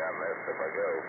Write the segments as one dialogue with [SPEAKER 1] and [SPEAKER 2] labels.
[SPEAKER 1] on this if I go.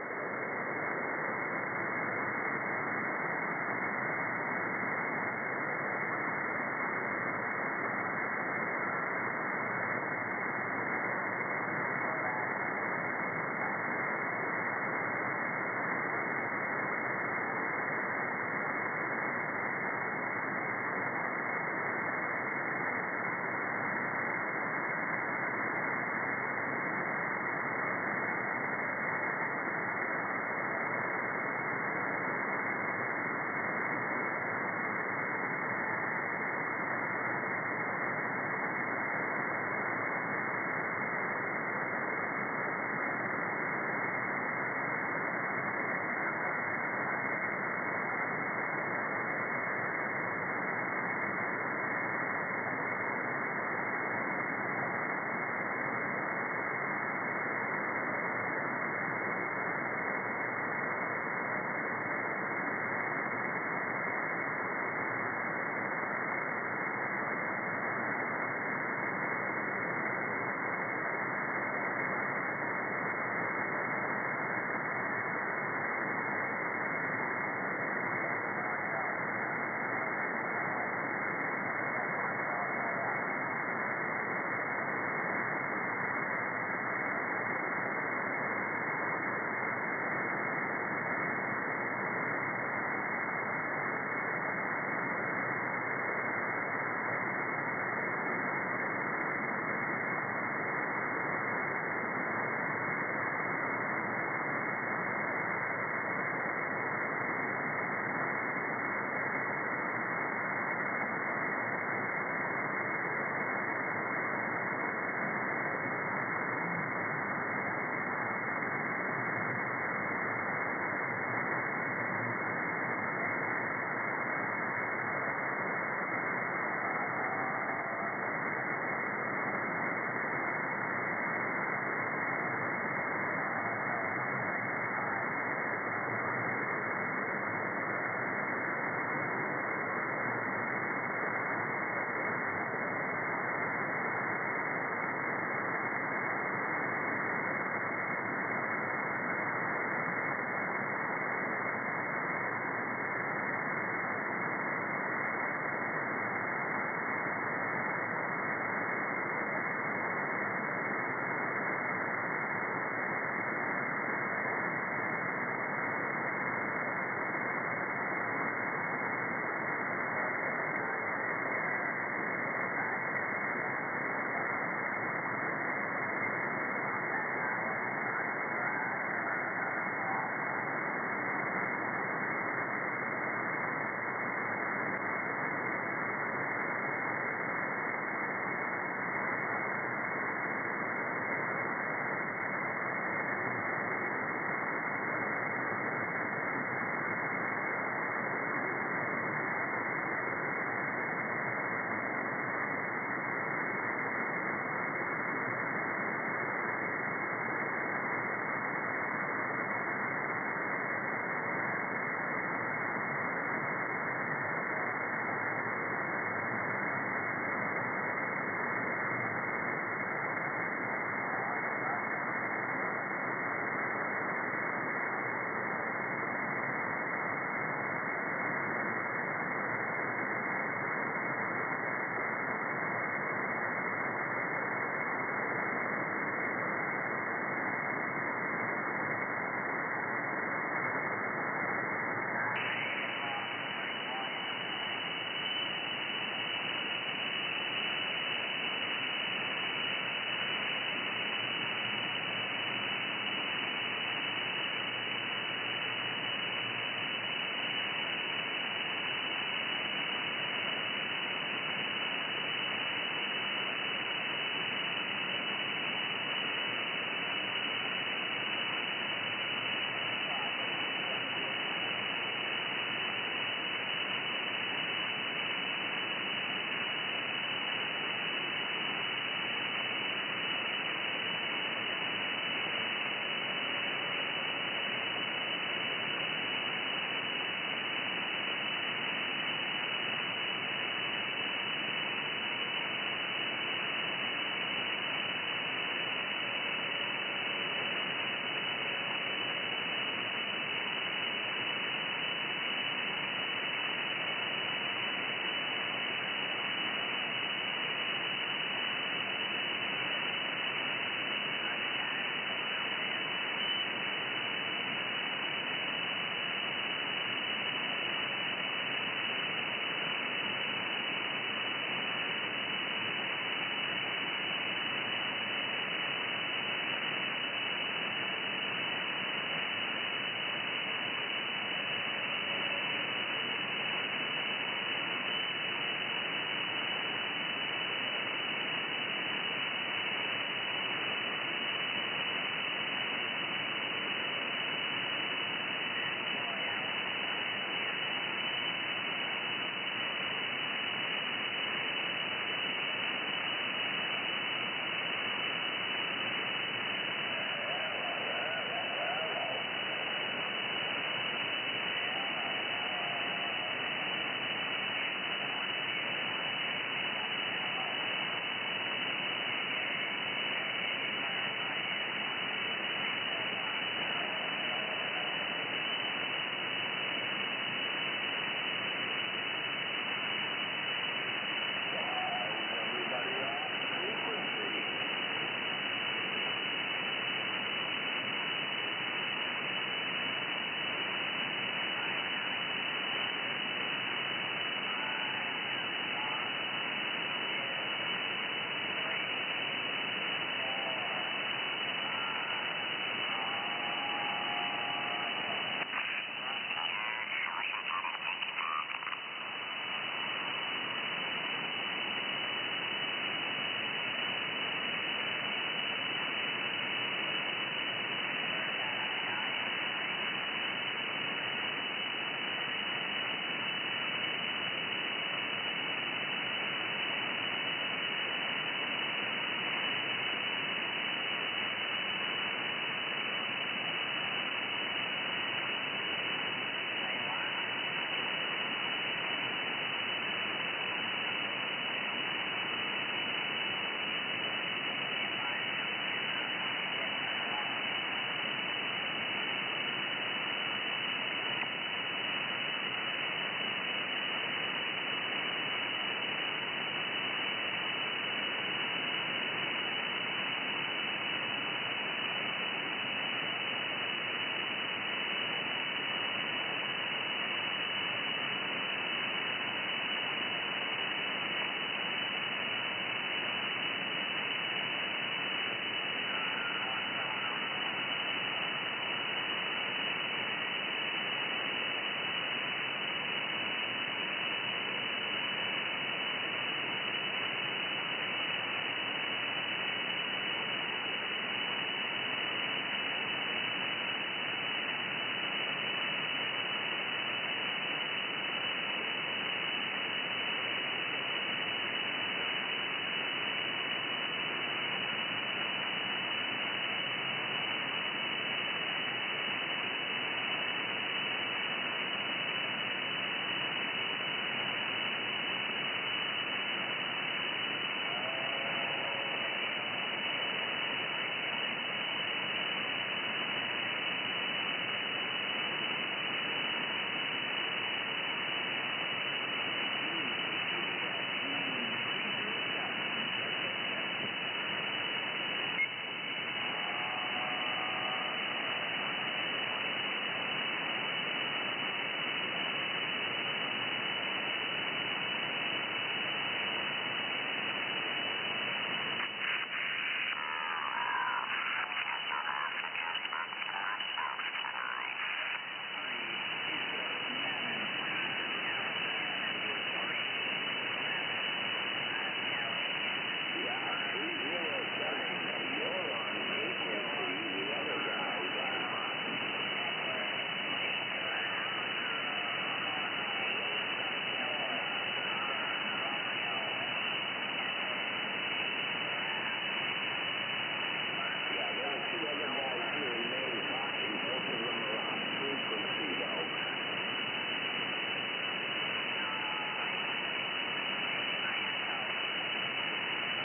[SPEAKER 1] the other guys here in Maine talking. Both of them are off frequency, though.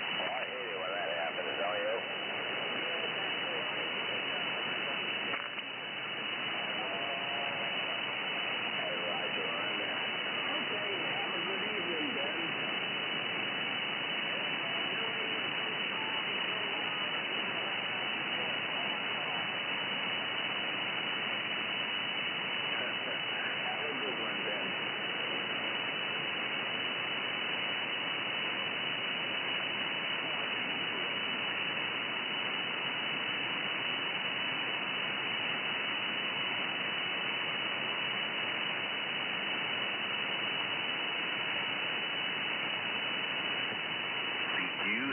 [SPEAKER 2] Well, I hate it when that happens, don't you? Hey, Roger, on that.
[SPEAKER 1] Okay, have a good evening, Ben.
[SPEAKER 2] Have a good one, Ben.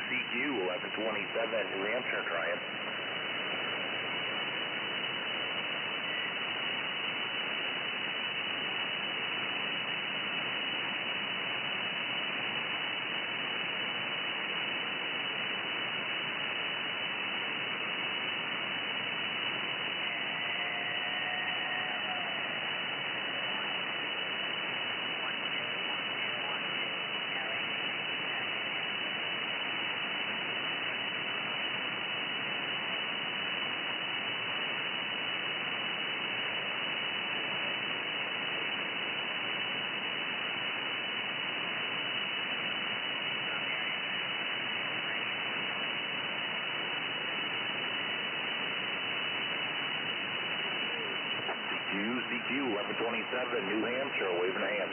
[SPEAKER 2] CQ 1127, New Hampshire, trying. CQ 1127, New Hampshire, waving a hand.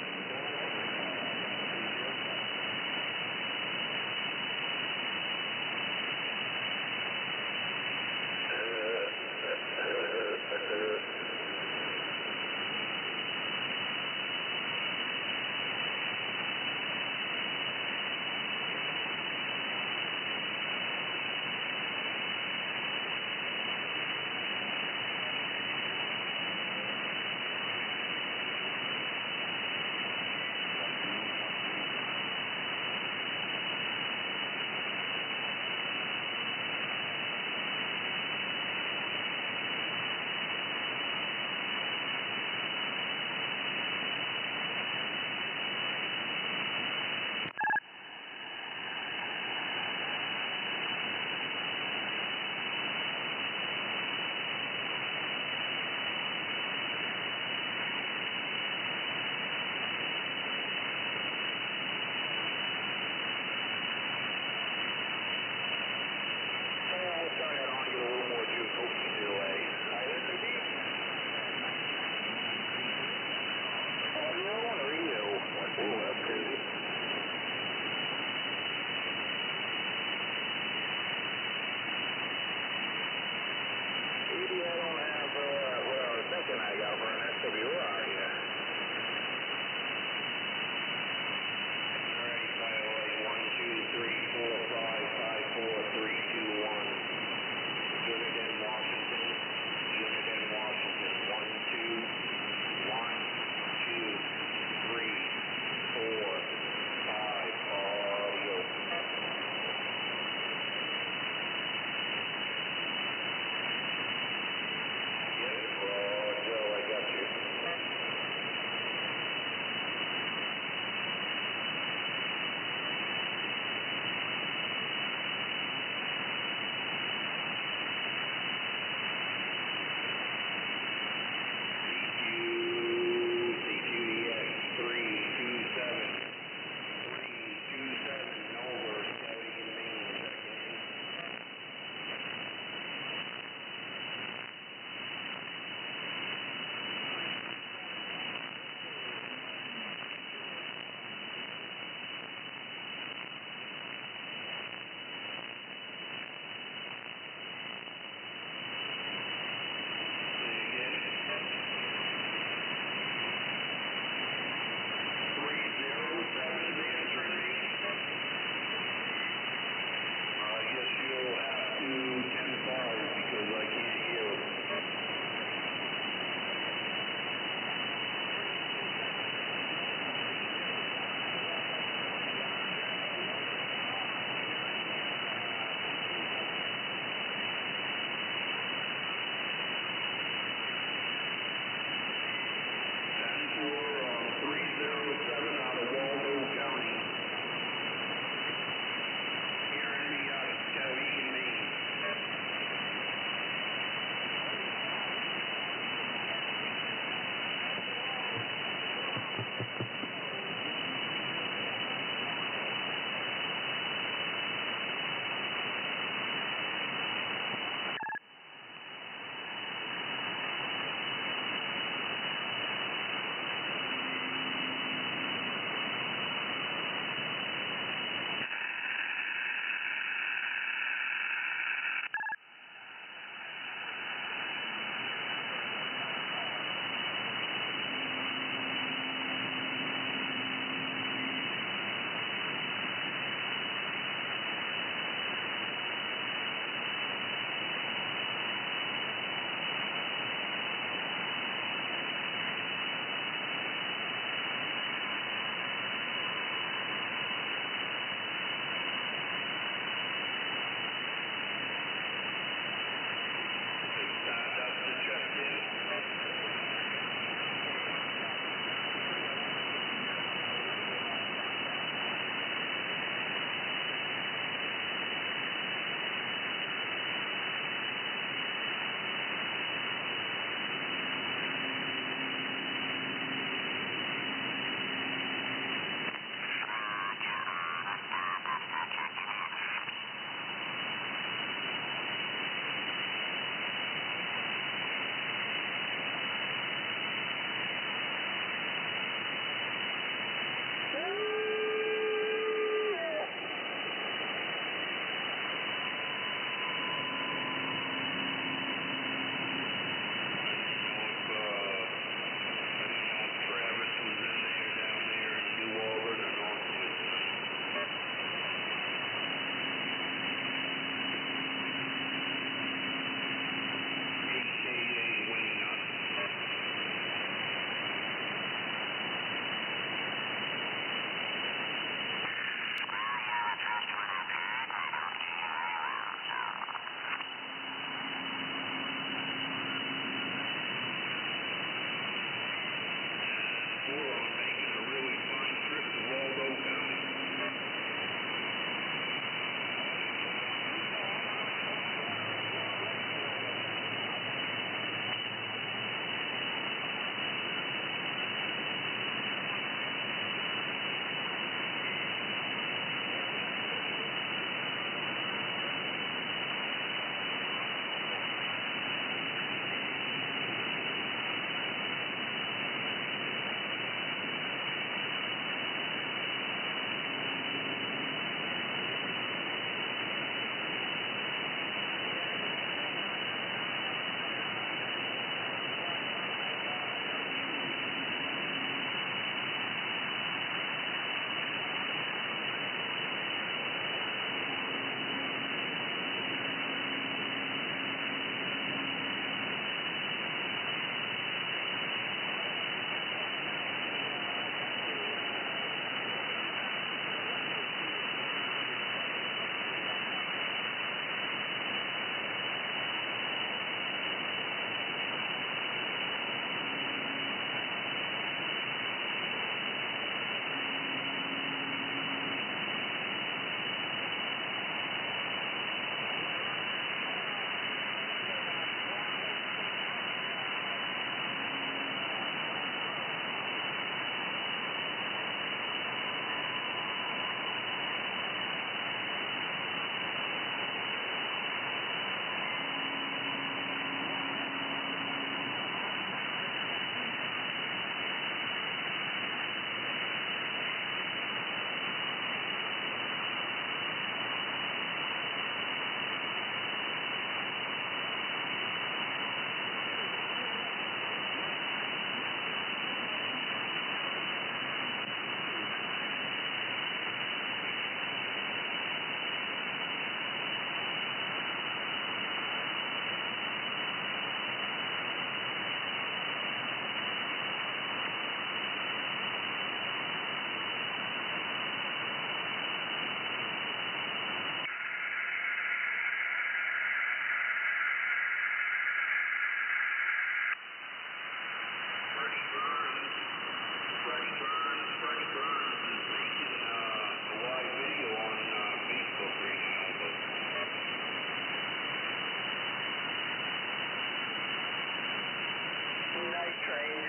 [SPEAKER 2] range.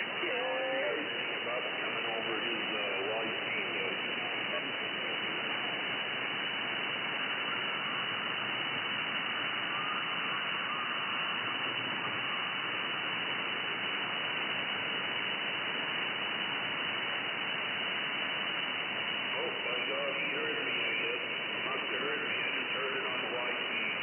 [SPEAKER 1] He's about coming over his Y speed though. Oh, by God, he heard me, I guess. Must have heard me. I just heard it on the Y speed.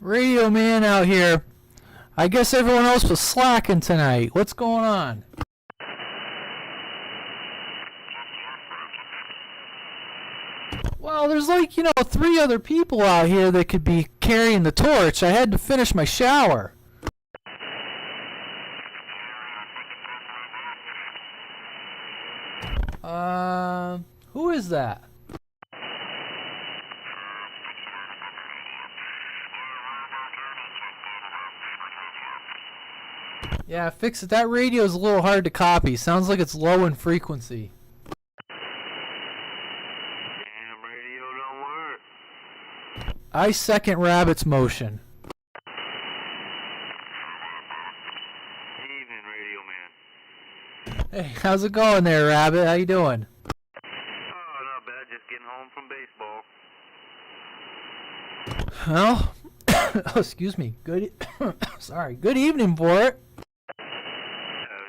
[SPEAKER 3] Radio man out here. I guess everyone else was slacking tonight. What's going on? Well, there's like, 3 other people out here that could be carrying the torch. I had to finish my shower. Who is that? Yeah, fix it. That radio is a little hard to copy. Sounds like it's low in frequency.
[SPEAKER 1] Damn, radio don't work.
[SPEAKER 3] I second Rabbit's motion.
[SPEAKER 1] Evening, radio man.
[SPEAKER 3] Hey, how's it going there, Rabbit? How you doing?
[SPEAKER 1] Oh, not bad. Just getting home from baseball.
[SPEAKER 3] Well, oh, excuse me. Good. Sorry. Good evening for it.
[SPEAKER 1] Yeah, it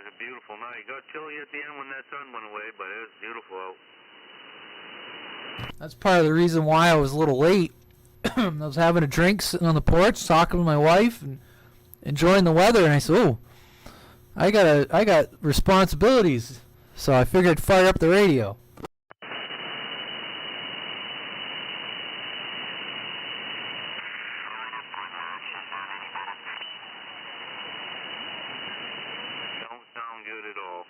[SPEAKER 1] was a beautiful night. It got chilly at the end when that sun went away, but it was beautiful out.
[SPEAKER 3] That's part of the reason why I was a little late. I was having a drink, sitting on the porch, talking to my wife, and enjoying the weather. And I said, "Oh, I got responsibilities." So I figured I'd fire up the radio.
[SPEAKER 1] Don't sound good at all.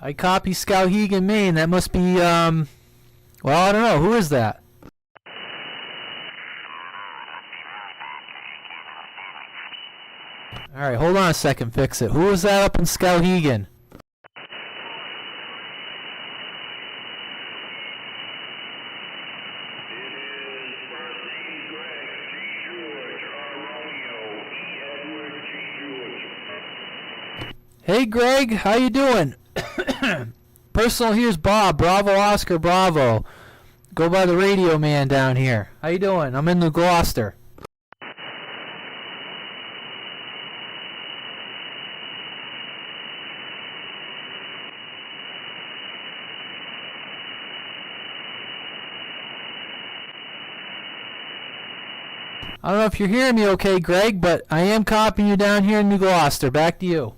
[SPEAKER 3] I copy Skowhegan, Maine. That must be, well, I don't know. Who is that? All right, hold on a second. Fix it. Who was that up in Skowhegan? Hey, Greg, how you doing? Personal, here's Bob. Bravo, Oscar, Bravo. Go by the radio man down here. How you doing? I'm in New Gloucester. I don't know if you're hearing me okay, Greg, but I am copying you down here in New Gloucester. Back to you.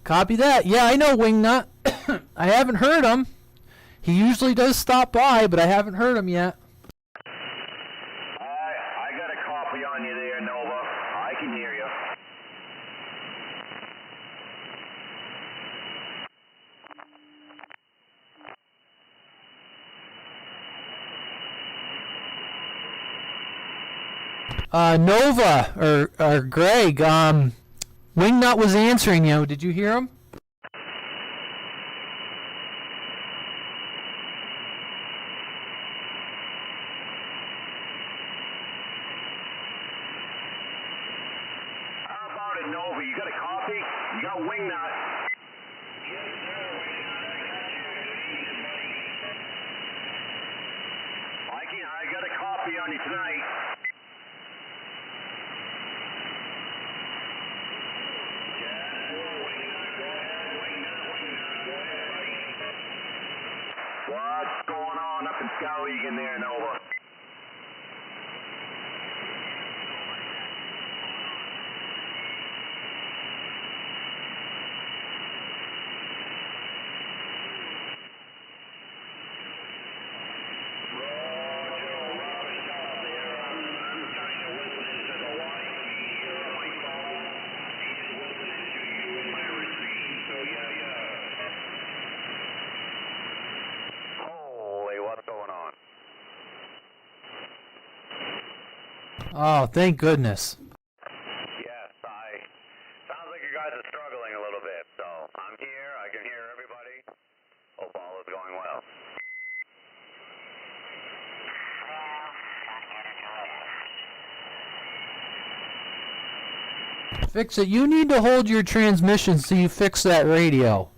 [SPEAKER 3] Copy that. Yeah, I know Wingnut. I haven't heard him. He usually does stop by, but I haven't heard him yet.
[SPEAKER 2] I got a copy on you there, Nova. I can hear you.
[SPEAKER 3] Nova, or Greg, Wingnut was answering you. Did you hear him?
[SPEAKER 2] How about it, Nova? You got a copy? You got Wingnut. I got a copy on you tonight. What's going on up in Skowhegan there, Nova?
[SPEAKER 3] Oh, thank goodness.
[SPEAKER 2] Yes, sounds like you guys are struggling a little bit, so I'm here, I can hear everybody. Hope all is going well.
[SPEAKER 3] Fix it. You need to hold your transmission so you fix that radio.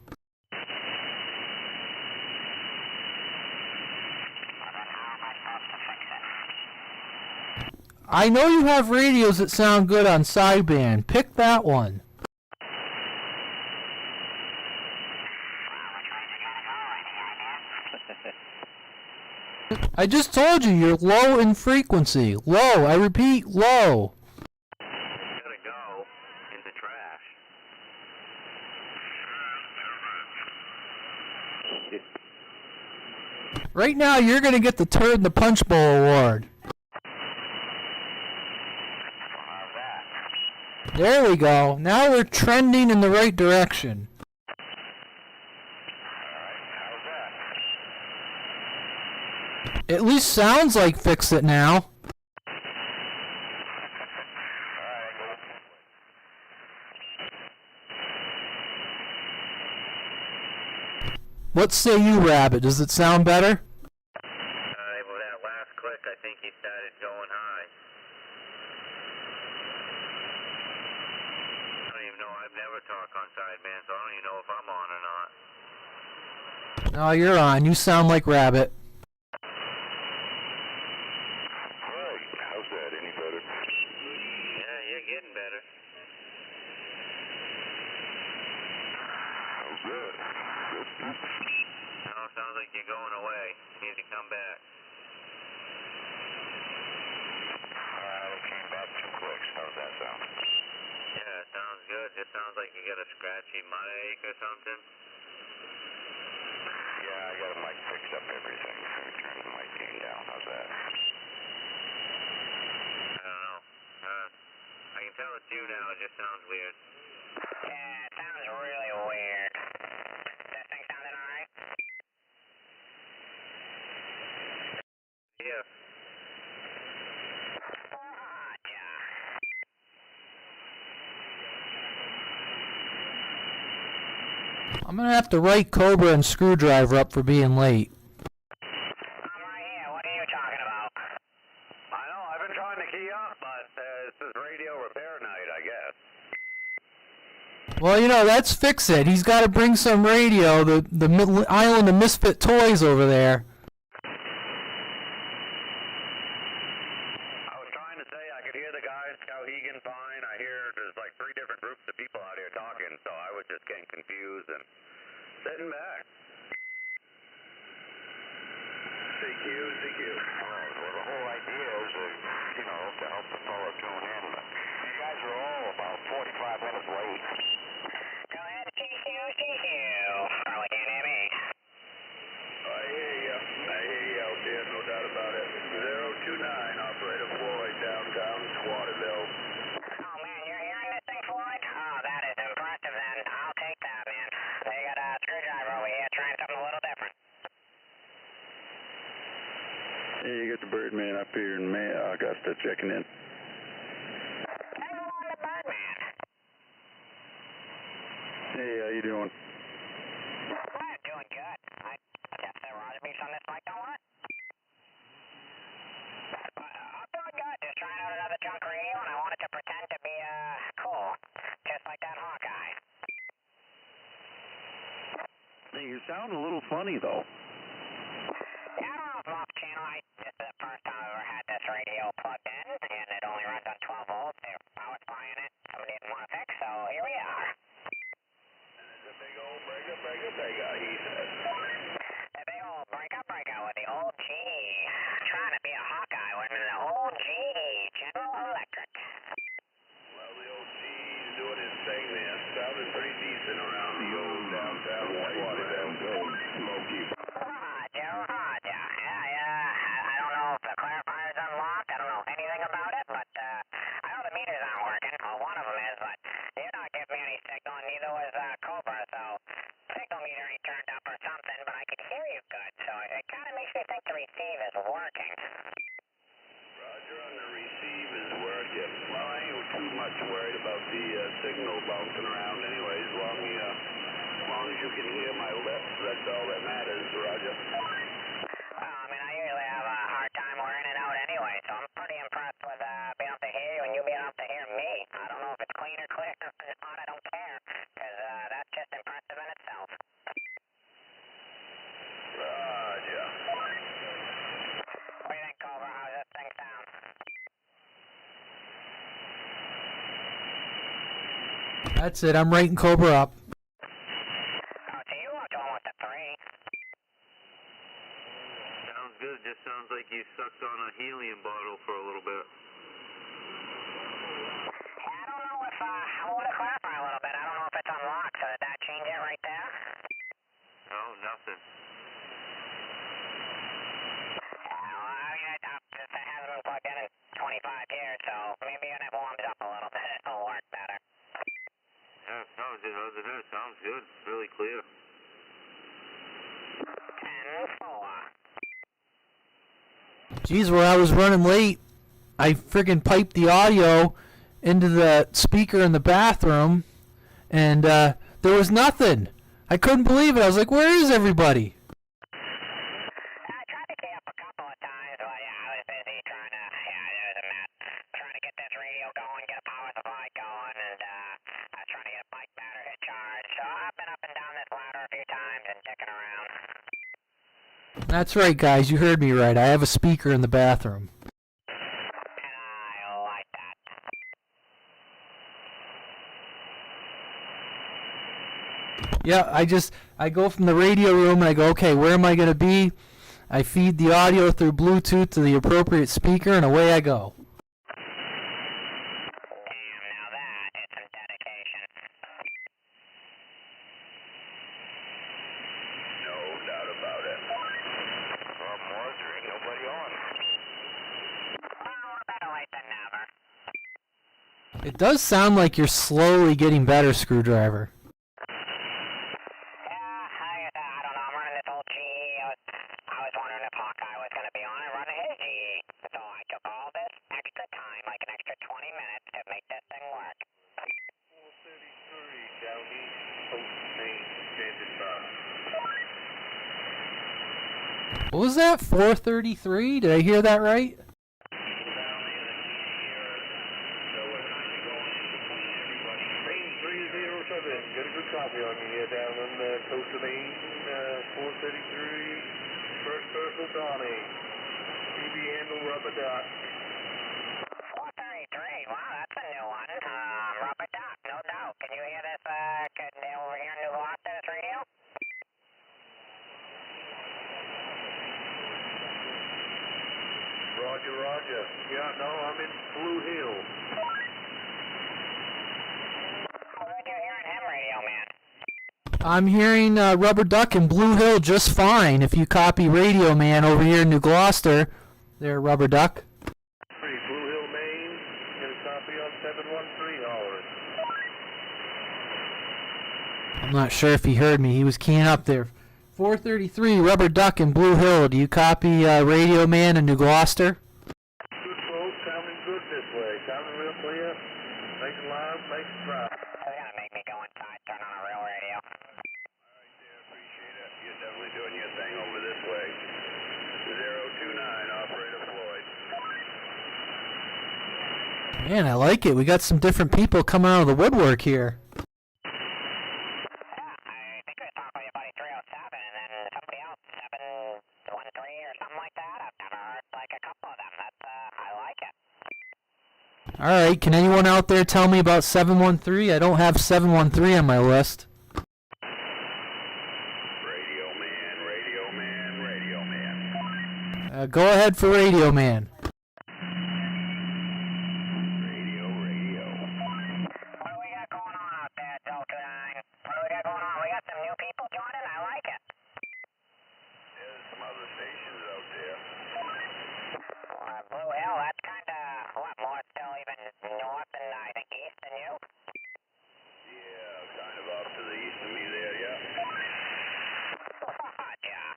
[SPEAKER 3] I know you have radios that sound good on sideband. Pick that one. I just told you you're low in frequency. Low. I repeat, low.
[SPEAKER 2] Gotta go into trash.
[SPEAKER 3] Right now, you're going to get the Turd in the Punch Bowl award.
[SPEAKER 2] How's that?
[SPEAKER 3] There we go. Now we're trending in the right direction.
[SPEAKER 2] How's that?
[SPEAKER 3] At least sounds like Fix It now. What say you, Rabbit? Does it sound better?
[SPEAKER 2] With that last click, I think he started going high. I don't even know. I've never talked on sideband, so I don't even know if I'm on or not.
[SPEAKER 3] No, you're on. You sound like Rabbit.
[SPEAKER 1] Right. How's that? Any better?
[SPEAKER 2] Yeah, you're getting better.
[SPEAKER 1] How's that?
[SPEAKER 2] No, it sounds like you're going away. You need to come back.
[SPEAKER 1] Came back 2 clicks. How's that sound?
[SPEAKER 2] Yeah, it sounds good. Just sounds like you got a scratchy mic or something.
[SPEAKER 1] Yeah, I got a mic fixed up everything. Let me turn the mic gain down. How's that?
[SPEAKER 2] I don't know. I can tell it's you now. It just sounds weird. Yeah, it sounds really weird. This thing sounding alright? Yeah.
[SPEAKER 3] I'm going to have to write Cobra and Screwdriver up for being late.
[SPEAKER 2] I'm right here. What are you talking about? I know. I've been trying to key up, but this is radio repair night, I guess.
[SPEAKER 3] Well, you know, that's Fix It. He's got to bring some radio, the island of misfit toys over there.
[SPEAKER 2] I was trying to say I could hear the guys, Cowhegan fine. I hear there's like 3 different groups of people out here talking, so I was just getting confused and sitting back.
[SPEAKER 1] CQ. Well, the whole idea is, to help the fellow tune in. You guys are all about 45 minutes late.
[SPEAKER 2] Go ahead, CQ. Probably can't hear me.
[SPEAKER 1] I hear you out there, no doubt about it. 029, Operator Floyd, downtown Squatterville.
[SPEAKER 2] Oh, man, you're hearing this thing, Floyd? Oh, that is impressive, then. I'll take that, man. They got a screwdriver over here trying something a little different.
[SPEAKER 1] Hey, you got the Birdman up here in Augusta checking in.
[SPEAKER 2] Hey, go on the Birdman.
[SPEAKER 1] Hey, how you doing?
[SPEAKER 2] I'm doing good. I guess there were other beats on this mic, don't want? I'm doing good. Just trying out another junk radio, and I wanted to pretend to be, cool. Just like that Hawkeye.
[SPEAKER 1] Hey, you sound a little funny, though.
[SPEAKER 2] Yeah, I don't know if I'm off channel. This is the first time I've ever had this radio plugged in, and it only runs on 12 volts. Their power supply in it. Somebody didn't want to fix, so here we are.
[SPEAKER 1] It's a big old breaker, he said.
[SPEAKER 2] A big old breaker with the old G. Trying to be a Hawkeye with the old G. General Electric.
[SPEAKER 1] Well, the old G's doing his thing there. Sounded pretty decent around the old downtown Squatterville. Smoky.
[SPEAKER 2] Roger. I don't know if the clarifier's unlocked. I don't know anything about it, but I know the meters aren't working. Well, one of them is, but you're not giving me any signal, and neither was Cobra, so signal meter ain't turned up or something, but I can hear you good, so it kind of makes me think the receive is working.
[SPEAKER 1] Roger, on the receive is working. Well, I ain't too much worried about the signal bouncing around anyways. As long as you can hear my lips, that's all that matters, Roger.
[SPEAKER 2] Well, I mean, I usually have a hard time wearing it out anyway, so I'm pretty impressed with being able to hear you and you being able to hear me. I don't know if it's clean or clear or not, I don't care, because that's just impressive in itself.
[SPEAKER 1] Roger.
[SPEAKER 2] What do you think, Cobra? How's this thing sound?
[SPEAKER 3] That's it. I'm rating Cobra up.
[SPEAKER 2] Oh, so you looked almost at 3.
[SPEAKER 4] Sounds good. Just sounds like you sucked on a helium bottle for a little bit.
[SPEAKER 2] Yeah, I don't know if, I want to clarify a little bit. I don't know if it's unlocked, so did that change it right there?
[SPEAKER 4] No, nothing.
[SPEAKER 2] Well, I mean, it hasn't been plugged in 25 years, so maybe when it warms up a little bit, it'll work better.
[SPEAKER 4] Yeah, no, other than that, sounds good. Really clear.
[SPEAKER 2] 10-4.
[SPEAKER 3] Geez, where I was running late, I friggin' piped the audio into the speaker in the bathroom, and there was nothing. I couldn't believe it. I was like, where is everybody?
[SPEAKER 2] I tried to key up a couple of times, but yeah, I was busy trying to, it was a mess. Trying to get this radio going, get a power supply going, and I was trying to get a bike battery charged. So I've been up and down this ladder a few times and dicking around.
[SPEAKER 3] That's right, guys. You heard me right. I have a speaker in the bathroom.
[SPEAKER 2] And I like that.
[SPEAKER 3] Yeah, I go from the radio room and I go, okay, where am I going to be? I feed the audio through Bluetooth to the appropriate speaker, and away I go.
[SPEAKER 2] Damn, now that is some dedication.
[SPEAKER 1] No doubt about it.
[SPEAKER 4] Marjorie, ain't nobody on.
[SPEAKER 2] Well, better late than never.
[SPEAKER 3] It does sound like you're slowly getting better, Screwdriver.
[SPEAKER 2] I don't know. I'm running this old GE. I was wondering if Hawkeye was going to be on. I'm running his GE. So I took all this extra time, like an extra 20 minutes, to make this thing work.
[SPEAKER 4] 433 down east, Post Maine Sidebanders.
[SPEAKER 3] What was that, 433? Did I hear that right?
[SPEAKER 4] Maine 307, got a good copy on you here down on the coast of Maine, 433, first person Donnie. CB handle rubber duck.
[SPEAKER 2] 433. Wow, that's a new one. Rubber duck, no doubt. Can you hear this over here in New Gloucester, this radio?
[SPEAKER 4] Roger, roger. Yeah, no, I'm in Blue Hill.
[SPEAKER 2] How good you hearing him, radio man?
[SPEAKER 3] I'm hearing Rubber Duck and Blue Hill just fine if you copy Radio Man over here in New Gloucester. There, Rubber Duck.
[SPEAKER 4] Blue Hill, Maine. Get a copy on 713 hours.
[SPEAKER 3] I'm not sure if he heard me. He was keying up there. 433, Rubber Duck and Blue Hill. Do you copy Radio Man in New Gloucester?
[SPEAKER 4] Good folks, sounding good this way. Sounding real clear. Nice and loud, nice and dry.
[SPEAKER 2] They're going to make me go inside, turn on a real radio.
[SPEAKER 1] Appreciate it. You're definitely doing your thing over this way. 029, Operator Floyd.
[SPEAKER 3] Man, I like it. We got some different people coming out of the woodwork here.
[SPEAKER 2] Yeah, I think we were talking with your buddy 307, and then somebody else, 713 or something like that. I've never heard like a couple of them. That's, I like it.
[SPEAKER 3] All right, can anyone out there tell me about 713? I don't have 713 on my list.
[SPEAKER 1] Radio Man, Radio Man, Radio Man.
[SPEAKER 3] Go ahead for Radio Man.
[SPEAKER 1] Radio, radio.
[SPEAKER 2] What do we got going on out there, Delta 9? What do we got going on? We got some new people joining? I like it.
[SPEAKER 1] There's some other stations out there.
[SPEAKER 2] Blue Hill, that's kind of, what, more still even north and I think east than you?
[SPEAKER 1] Yeah, kind of off to the east of me there, yeah.
[SPEAKER 2] Yeah.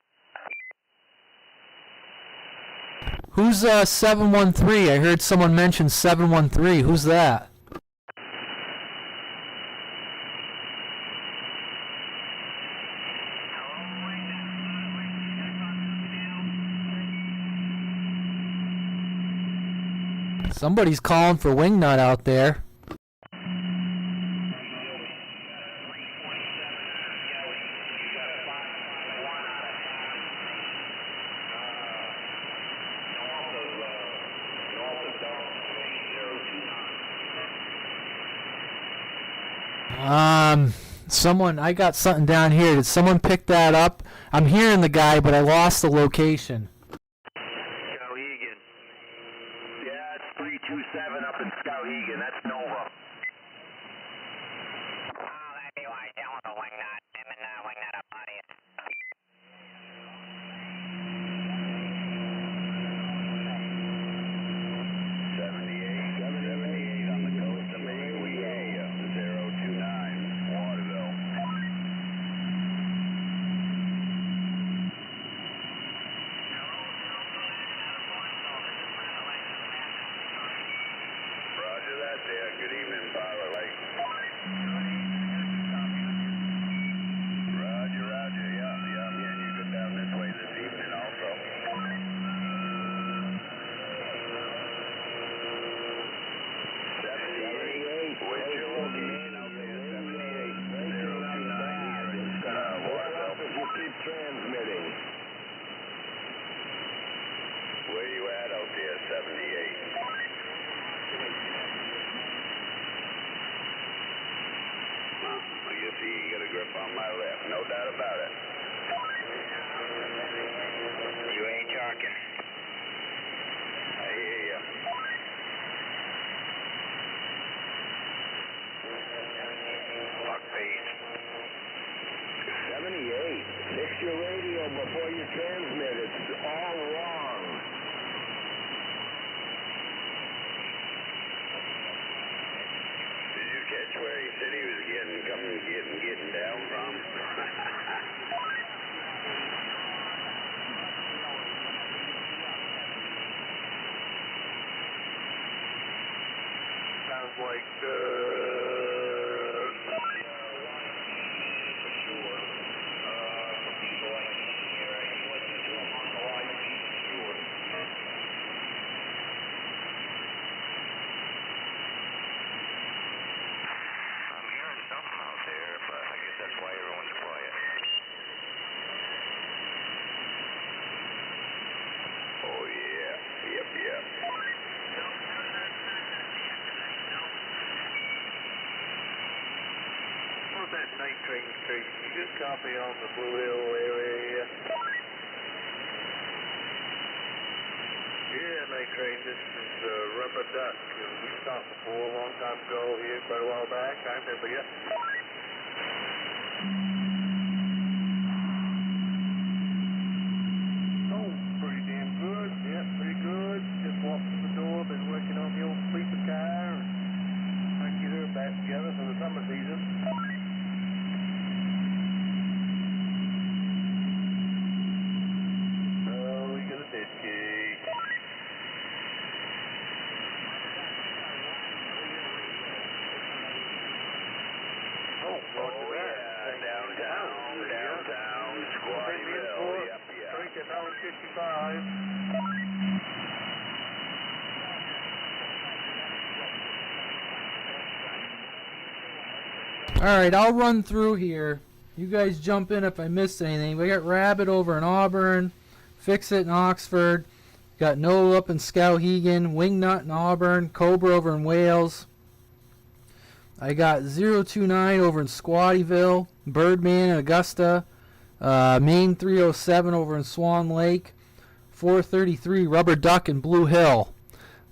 [SPEAKER 3] Who's 713? I heard someone mention 713. Who's that? Somebody's calling for Wingnut out there. Someone, I got something down here. Did someone pick that up? I'm hearing the guy, but I lost the location.
[SPEAKER 1] Skowhegan. Yeah, it's 327 up in Skowhegan. That's Nova.
[SPEAKER 2] Oh, that'd be why down with the wing nut. Him and wing nut up, buddy.
[SPEAKER 1] 78 on the coast of Maine. We hear you. 029, Waterville. Roger that there. Good evening, Pilot Lake. Roger, roger. Yeah, I'm hearing you go down this way this evening also. 78. Where's your location out there? 78. 029 here in Waterville.
[SPEAKER 4] You keep transmitting.
[SPEAKER 1] Where you at out there? 78. I guess he got a grip on my left. No doubt about it. You ain't talking. I hear ya. Lock pace.
[SPEAKER 4] 78. Fix your radio before you transmit. It's all wrong.
[SPEAKER 1] Did you catch where he said he was getting down from?
[SPEAKER 4] Sounds like,
[SPEAKER 1] I'm hearing something out there, but I guess that's why everyone's quiet. Oh yeah, yep.
[SPEAKER 4] what's that night train street? You just copy on the Blue Hill area. Yeah, night train, this is Rubber Duck. We stopped before a long time ago here, quite a while back. I remember you. Oh, pretty damn good. Yeah, pretty good. Just walked through the door, been working on the old sleeper car. Trying to get her back together for the summer season. Oh, we got a dead key. Oh, roger that.
[SPEAKER 1] Downtown, Squattyville. Yep.
[SPEAKER 4] Drink at 9:55.
[SPEAKER 3] All right, I'll run through here. You guys jump in if I missed anything. We got Rabbit over in Auburn, Fix It in Oxford, got Noah up in Skowhegan, Wingnut in Auburn, Cobra over in Wales. I got 029 over in Squattyville, Birdman in Augusta, Maine 307 over in Swan Lake, 433 Rubber Duck in Blue Hill.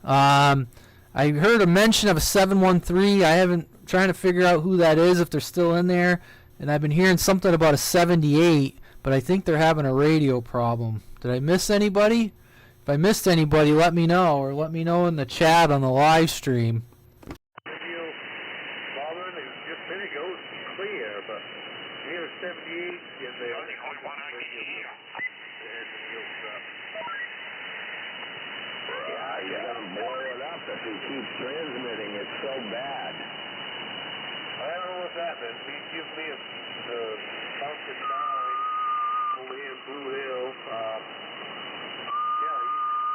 [SPEAKER 3] I heard a mention of a 713. I haven't trying to figure out who that is, if they're still in there, and I've been hearing something about a 78, but I think they're having a radio problem. Did I miss anybody? If I missed anybody, let me know, or let me know in the chat on the live stream.
[SPEAKER 4] Radio bothering, it just a minute ago, it's clear, but here's 78 in there.
[SPEAKER 1] Yeah, you gotta blow it up if he keeps transmitting. It's so bad.
[SPEAKER 4] I don't know what's happening. He gives me a Mountain 9 over here in Blue Hill. Yeah,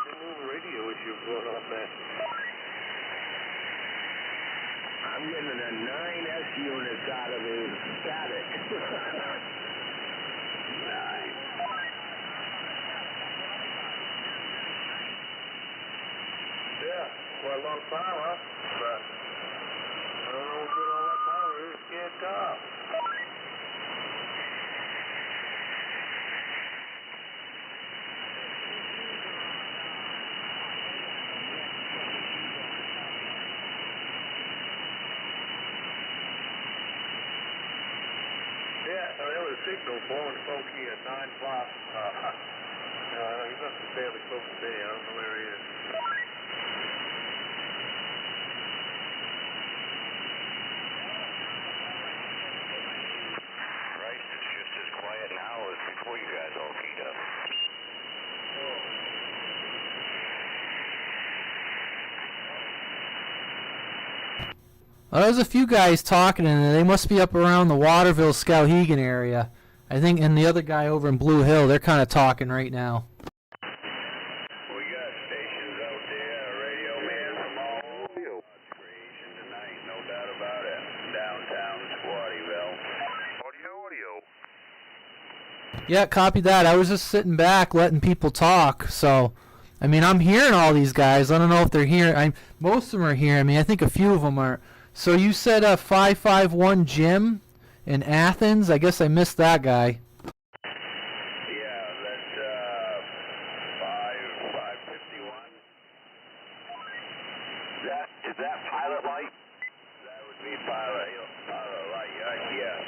[SPEAKER 4] he's a little radio issue going on there.
[SPEAKER 1] I'm getting a 9S units out of his static. 9.
[SPEAKER 4] Yeah, quite a lot of power, but I don't know what good all that power is. your top. Yeah, there was a signal blowing funky at 9 o'clock. He must be fairly close to me. I don't know where he is.
[SPEAKER 1] Right, it's just as quiet now as before you guys all keyed up.
[SPEAKER 3] Well, there's a few guys talking, and they must be up around the Waterville, Skowhegan area. I think, and the other guy over in Blue Hill, they're kind of talking right now.
[SPEAKER 1] We got stations out there, radio man from all over creation tonight, no doubt about it. Downtown Squattyville. Audio.
[SPEAKER 3] Yeah, copy that. I was just sitting back letting people talk, so I mean, I'm hearing all these guys. I don't know if they're here. Most of them are hearing me. I think a few of them are. So you said 551 Jim in Athens? I guess I missed that guy.
[SPEAKER 1] Yeah, that's 551. Is that Pilot Light? That would be Pilot Light, yeah.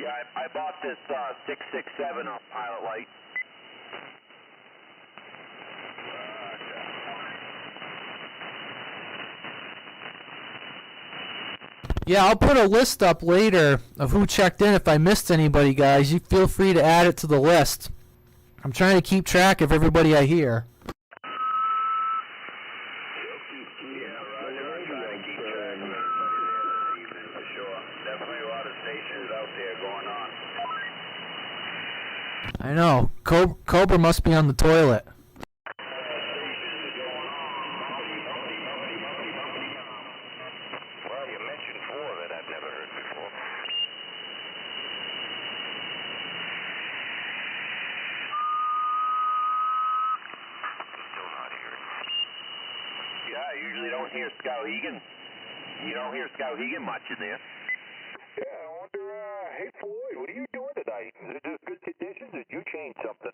[SPEAKER 1] Yeah, I bought this 667 off Pilot Light.
[SPEAKER 3] Yeah, I'll put a list up later of who checked in. If I missed anybody, guys, you feel free to add it to the list. I'm trying to keep track of everybody I hear.
[SPEAKER 1] Yeah, Roger, I'm trying to keep track of everybody there this evening for sure. Definitely a lot of stations out there going on.
[SPEAKER 3] I know. Cobra must be on the toilet.
[SPEAKER 1] Well, you mentioned four that I've never heard before. Still not hearing. Yeah, I usually don't hear Skowhegan. You don't hear Skowhegan much in there. Yeah, I wonder, hey Floyd, what are you doing tonight? Is it just good conditions or did you change something?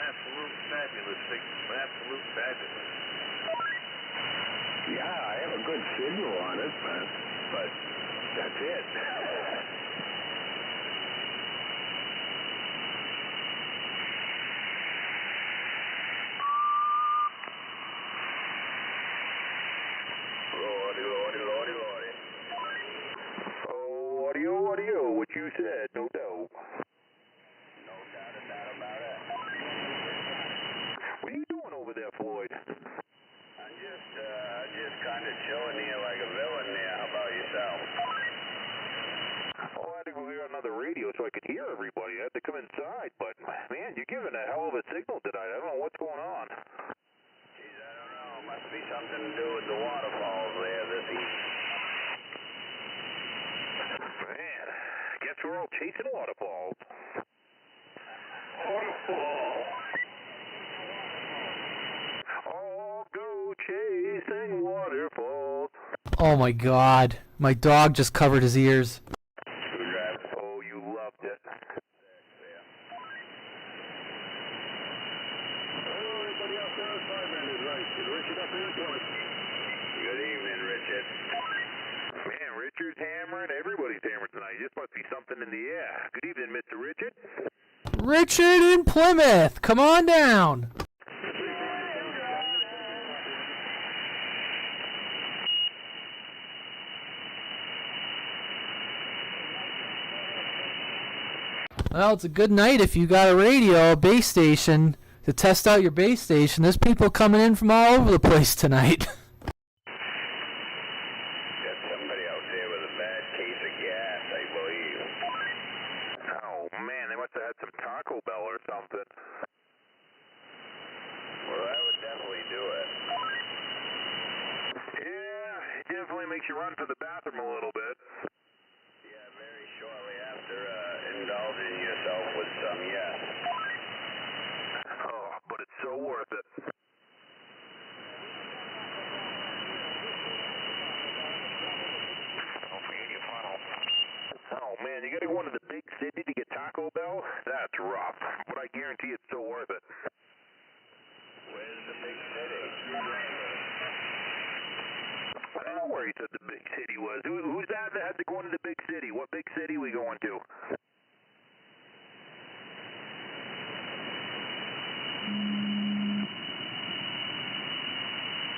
[SPEAKER 4] Absolute fabulous signal. Absolute fabulous.
[SPEAKER 1] Yeah, I have a good signal on it, but that's it. Lordy. Oh, audio, what you said, no doubt. No doubt about it. What are you doing over there, Floyd? I'm just kind of chilling here like a villain there. How about yourself? Oh, I had to go hear another radio so I could hear everybody. I had to come inside, but man, you're giving a hell of a signal tonight. I don't know what's going on. Geez, I don't know. Must be something to do with the waterfalls there this evening. Man, guess we're all chasing waterfalls. Waterfall. All go chasing waterfalls.
[SPEAKER 3] Oh my God. My dog just covered his ears.
[SPEAKER 1] Oh, you loved it. Everybody out there, Sidebanders, right? Is Richard up here? Good evening, Richard. Man, Richard's hammering. Everybody's hammering tonight. This must be something in the air. Good evening, Mr. Richard.
[SPEAKER 3] Richard in Plymouth. Come on down. Well, it's a good night if you got a radio, a base station, to test out your base station. There's people coming in from all over the place tonight.
[SPEAKER 1] Got somebody out there with a bad case of gas, I believe. Oh, man, they must have had some Taco Bell or something. Well, that would definitely do it.
[SPEAKER 5] definitely makes you run to the bathroom a little bit.
[SPEAKER 1] Yeah, very shortly after indulging yourself with some, yes.
[SPEAKER 5] Oh, but it's so worth it. Don't forget your funnel. Oh man, you gotta go into the big city to get Taco Bell? That's rough, but I guarantee it's so worth it.
[SPEAKER 1] Where's the big city?
[SPEAKER 5] I don't know where he said the big city was. Who's that had to go into the big city? What big city we going to?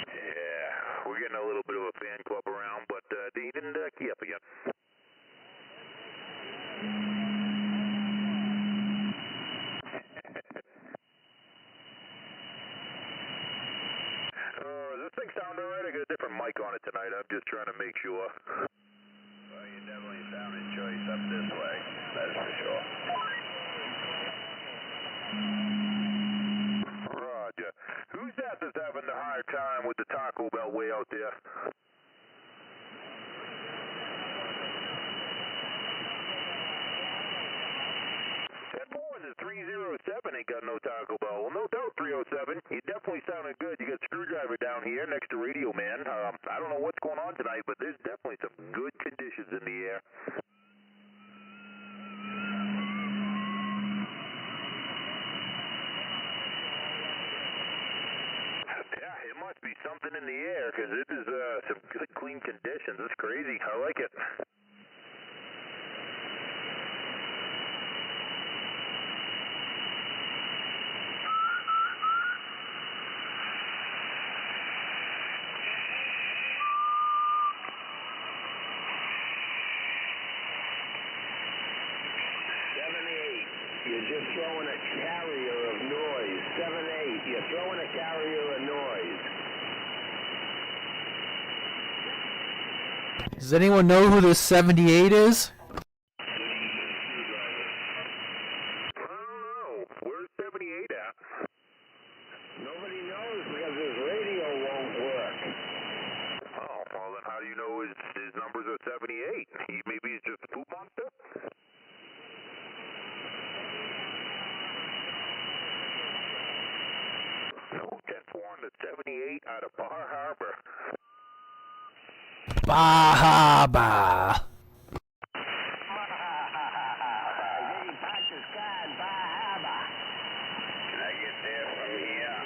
[SPEAKER 5] Yeah, we're getting a little bit of a fan club around, but he didn't key up again. Does this thing sound alright? I got a different mic on it tonight. I'm just trying to make sure.
[SPEAKER 1] Well, you definitely sounded choice up this way, that's for sure.
[SPEAKER 5] Roger. Who's that that's having the hard time with the Taco Bell way out there? That boy in the 307 ain't got no Taco Bell. Well, no doubt, 307. You definitely sounded good. You got Screwdriver down here next to Radio Man. I don't know what's going on tonight, but there's definitely some good conditions in the air. Yeah, it must be something in the air, because it is some good, clean conditions. It's crazy. I like it.
[SPEAKER 1] You're just throwing a carrier of noise. 7-8, you're throwing a carrier of noise.
[SPEAKER 3] Does anyone know who this 78 is?
[SPEAKER 5] I don't know. Where's 78 at?
[SPEAKER 1] Nobody knows because his radio won't work.
[SPEAKER 5] Oh, well then how do you know his numbers are 78? Maybe he's just a poop monster? No, 10-4 to 78 out of Bar Harbor.
[SPEAKER 3] Bahaba.
[SPEAKER 1] Can I get there from here?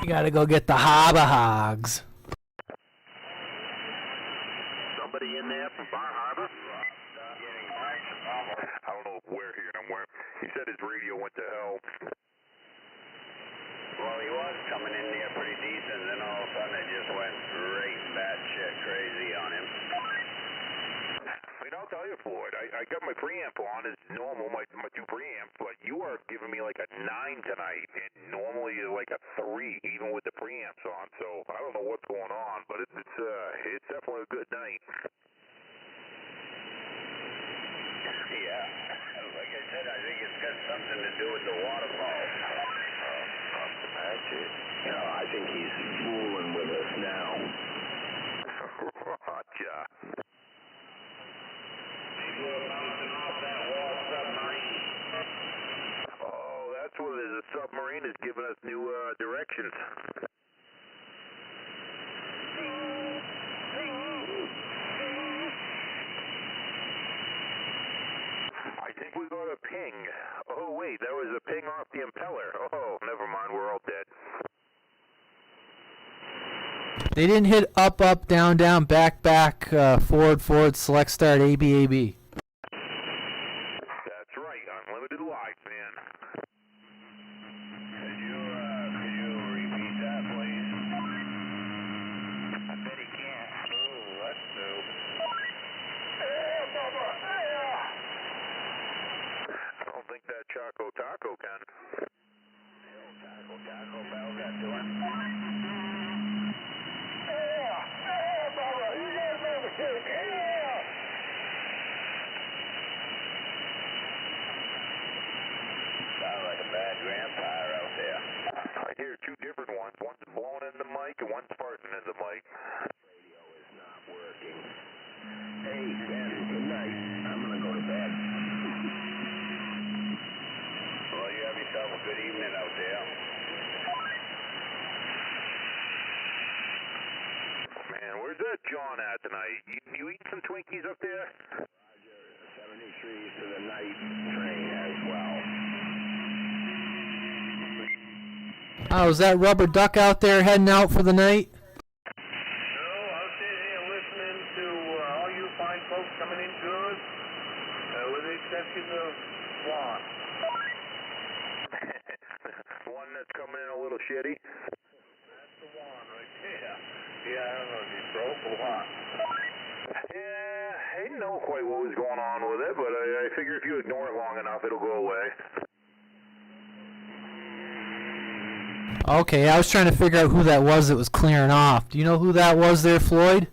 [SPEAKER 3] You gotta go get the Haba Hogs.
[SPEAKER 5] Somebody in there from Bar Harbor? I don't know if we're hearing him. He said his radio went to hell.
[SPEAKER 1] Well, he was coming in there pretty decent, and then all of a sudden it just went straight batshit crazy on him.
[SPEAKER 5] I mean, I'll tell you, Floyd, I got my preamp on as normal, my two preamps, but you are giving me like a 9 tonight, and normally like a 3, even with the preamps on, so I don't know what's going on, but it's definitely a good night.
[SPEAKER 1] Yeah, like I said, I think it's got something to do with the waterfall.
[SPEAKER 5] That's it.
[SPEAKER 1] No, I think he's fooling with us now.
[SPEAKER 5] Roger.
[SPEAKER 1] People are bouncing off that wall submarine.
[SPEAKER 5] Oh, that's what it is. The submarine is giving us new directions. I think we got a ping. Oh, wait, that was a ping off the impeller. Oh, never mind, we're all dead.
[SPEAKER 3] They didn't hit up, up, down, down, back, back, forward, forward, select, start, A, B, A, B.
[SPEAKER 5] That's right, unlimited life, man.
[SPEAKER 1] Could you repeat that, please? I bet he can't. Oh, that's dope. Hey, Bubba! Hey!
[SPEAKER 5] I don't think that Choco Taco can.
[SPEAKER 1] Taco Bell got to him. Hey, Bubba! You guys over here! Yeah! Sound like a bad vampire out there.
[SPEAKER 5] I hear 2 different ones. One's blowing in the mic and one's farting in the mic.
[SPEAKER 1] Radio is not working. Hey, Ben, good night. I'm gonna go to bed. Well, you have yourself a good evening out there.
[SPEAKER 5] Man, where's that John at tonight? You eating some Twinkies up there?
[SPEAKER 1] Roger, 73 to the night train as well.
[SPEAKER 3] Oh, is that rubber duck out there heading out for the night?
[SPEAKER 4] No, I'm sitting here listening to all you fine folks coming in good, with the exception of Swan.
[SPEAKER 5] One that's coming in a little shitty?
[SPEAKER 4] That's the one right there. Yeah, I don't know if he's broke or what.
[SPEAKER 5] Yeah, I didn't know quite what was going on with it, but I figure if you ignore it long enough, it'll go away.
[SPEAKER 3] Okay, I was trying to figure out who that was that was clearing off. Do you know who that was there, Floyd?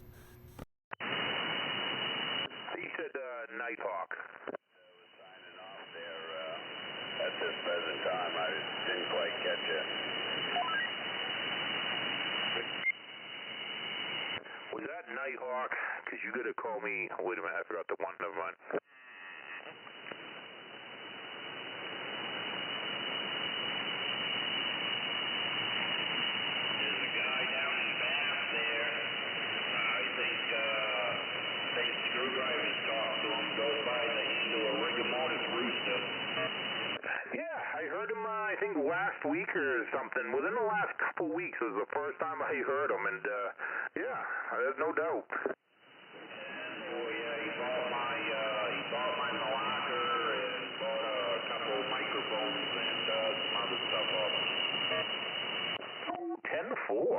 [SPEAKER 5] He said Nighthawk.
[SPEAKER 1] Signing off there at this present time. I didn't quite catch it.
[SPEAKER 5] Was that Nighthawk? Because you gotta call me. Wait a minute, I forgot the one. Never mind.
[SPEAKER 1] There's a guy down in Bath there. I think Screwdriver's talked to him. Goes by the handle of Rigor Mortis Rooster.
[SPEAKER 5] Yeah, I heard him, I think last week or something. Within the last couple weeks was the first time I heard him, and yeah, there's no doubt.
[SPEAKER 1] Oh yeah, he bought my Malacca and bought a couple microphones and some other stuff off me.
[SPEAKER 5] Oh, 10-4.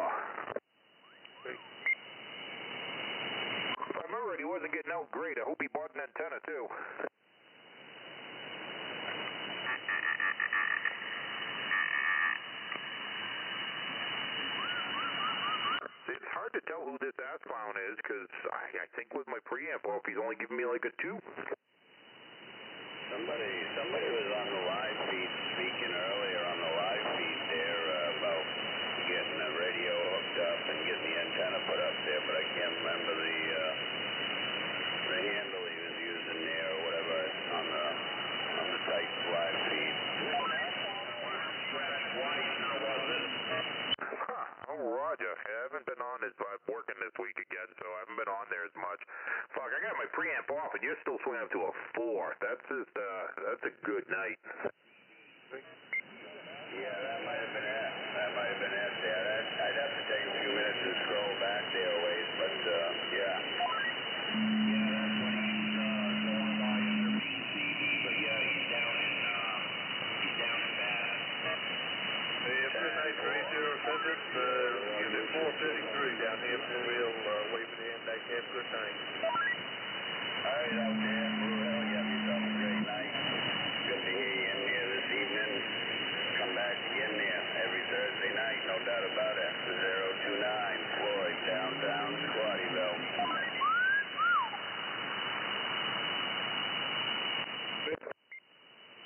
[SPEAKER 5] If I remember right, he wasn't getting out great. I hope he bought an antenna too. It's hard to tell who this ass clown is, because I think with my preamp off, he's only giving me like a 2.
[SPEAKER 1] Somebody was on the live feed speaking earlier on the live feed there about getting the radio hooked up and getting the antenna put up there, but I can't remember the handle he was using there or whatever on the tight live feed.
[SPEAKER 5] Oh, Roger. I haven't been on this. I'm working this week again, so I haven't been on there as much. Fuck, I got my preamp off, and you're still swinging up to a 4. That's just, that's a good night.
[SPEAKER 1] Yeah, that might have been it. There. I'd have to take a few minutes and scroll back there a ways, but, yeah. Yeah, that's when he's going by under Maine CD, but yeah, he's down in Bath.
[SPEAKER 4] Hey, good night, 30 unit 433 down here for real, wait for the end back there for a time.
[SPEAKER 1] All right, out there, Blue Hill, you have yourself a great night. Good to hear you in here this evening. Come back again there every Thursday night, no doubt about it. 029 Floyd, downtown Squattyville.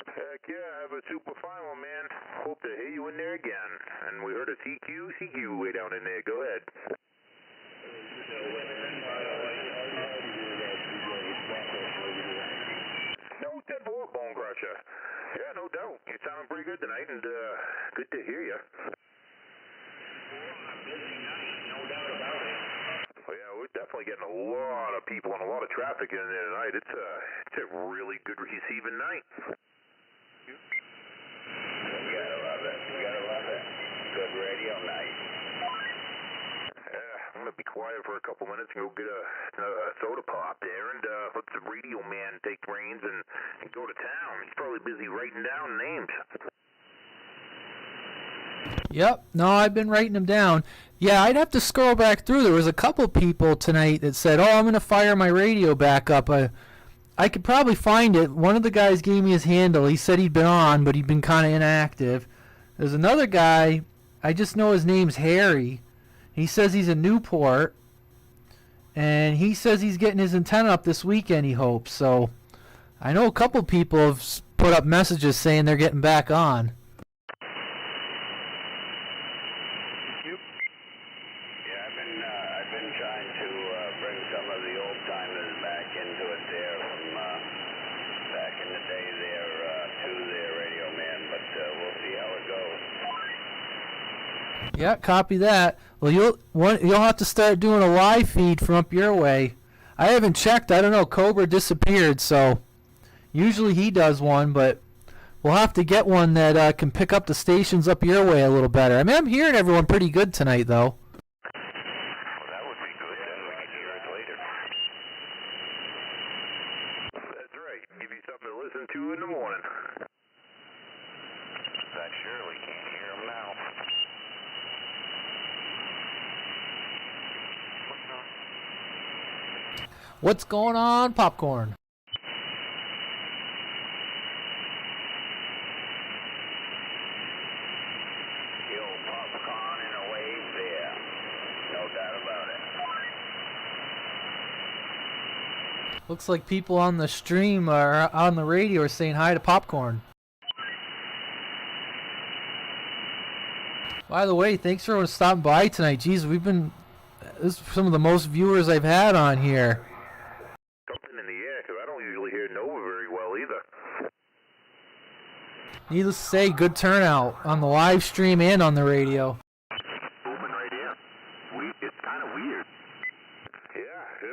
[SPEAKER 5] Heck yeah, have a super fine one, man. Hope to hear you in there again. And we heard a CQ way down in there. Go ahead. No, 10-4 Bone Crusher. Yeah, no doubt. You're sounding pretty good tonight, and good to hear you.
[SPEAKER 1] Busy night, no doubt about it.
[SPEAKER 5] Well, yeah, we're definitely getting a lot of people and a lot of traffic in there tonight. It's a really good receiving night.
[SPEAKER 1] You gotta love it. Good radio night.
[SPEAKER 5] Yeah, I'm gonna be quiet for a couple minutes and go get a soda pop there, and let the radio man take reins and go to town. He's probably busy writing down names.
[SPEAKER 3] Yep. No, I've been writing them down. Yeah, I'd have to scroll back through. There was a couple people tonight that said, "Oh, I'm going to fire my radio back up." I could probably find it. One of the guys gave me his handle. He said he'd been on, but he'd been kind of inactive. There's another guy. I just know his name's Harry. He says he's in Newport, and he says he's getting his antenna up this weekend, he hopes. So I know a couple people have put up messages saying they're getting back on.
[SPEAKER 1] Yeah, I've been trying to bring
[SPEAKER 3] Yeah, copy that. Well, you'll have to start doing a live feed from up your way. I haven't checked. I don't know. Cobra disappeared, so usually he does one, but we'll have to get one that can pick up the stations up your way a little better. I mean, I'm hearing everyone pretty good tonight, though.
[SPEAKER 5] Well, that would be good. Then we can hear it later. That's right. Give you something to listen to in the morning. I surely can't hear him now.
[SPEAKER 3] What's going on, Popcorn?
[SPEAKER 1] Yo, popcorn in a wave there. No doubt about it.
[SPEAKER 3] Looks like people on the stream or on the radio are saying hi to Popcorn. By the way, thanks for stopping by tonight. Jeez, this is some of the most viewers I've had on here.
[SPEAKER 5] Something in the air, because I don't usually hear Nova very well either.
[SPEAKER 3] Needless to say, good turnout on the live stream and on the radio.
[SPEAKER 5] Moving right in. It's kind of weird. Yeah, it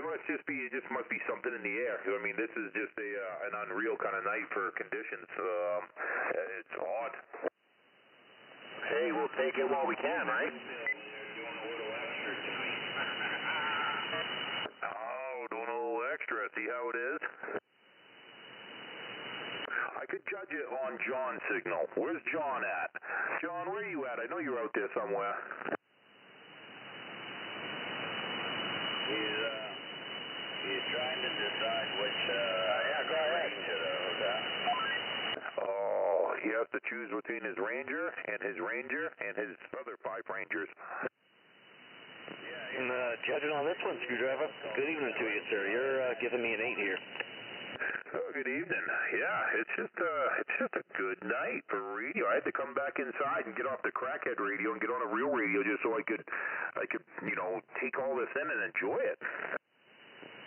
[SPEAKER 5] just must be something in the air. I mean, this is just an unreal kind of night for conditions. It's odd. Hey, we'll take it while we can, right? Oh, doing a little extra. See how it is? I could judge it on John's signal. Where's John at? John, where are you at? I know you're out there somewhere.
[SPEAKER 1] He's trying to decide which ranger to hook up.
[SPEAKER 5] Oh, he has to choose between his ranger and his other 5 rangers.
[SPEAKER 6] And judging on this one, Screwdriver, good evening to you, sir. You're giving me an 8 here.
[SPEAKER 5] Oh, good evening. Yeah, it's just a good night for radio. I had to come back inside and get off the crackhead radio and get on a real radio just so I could take all this in and enjoy it.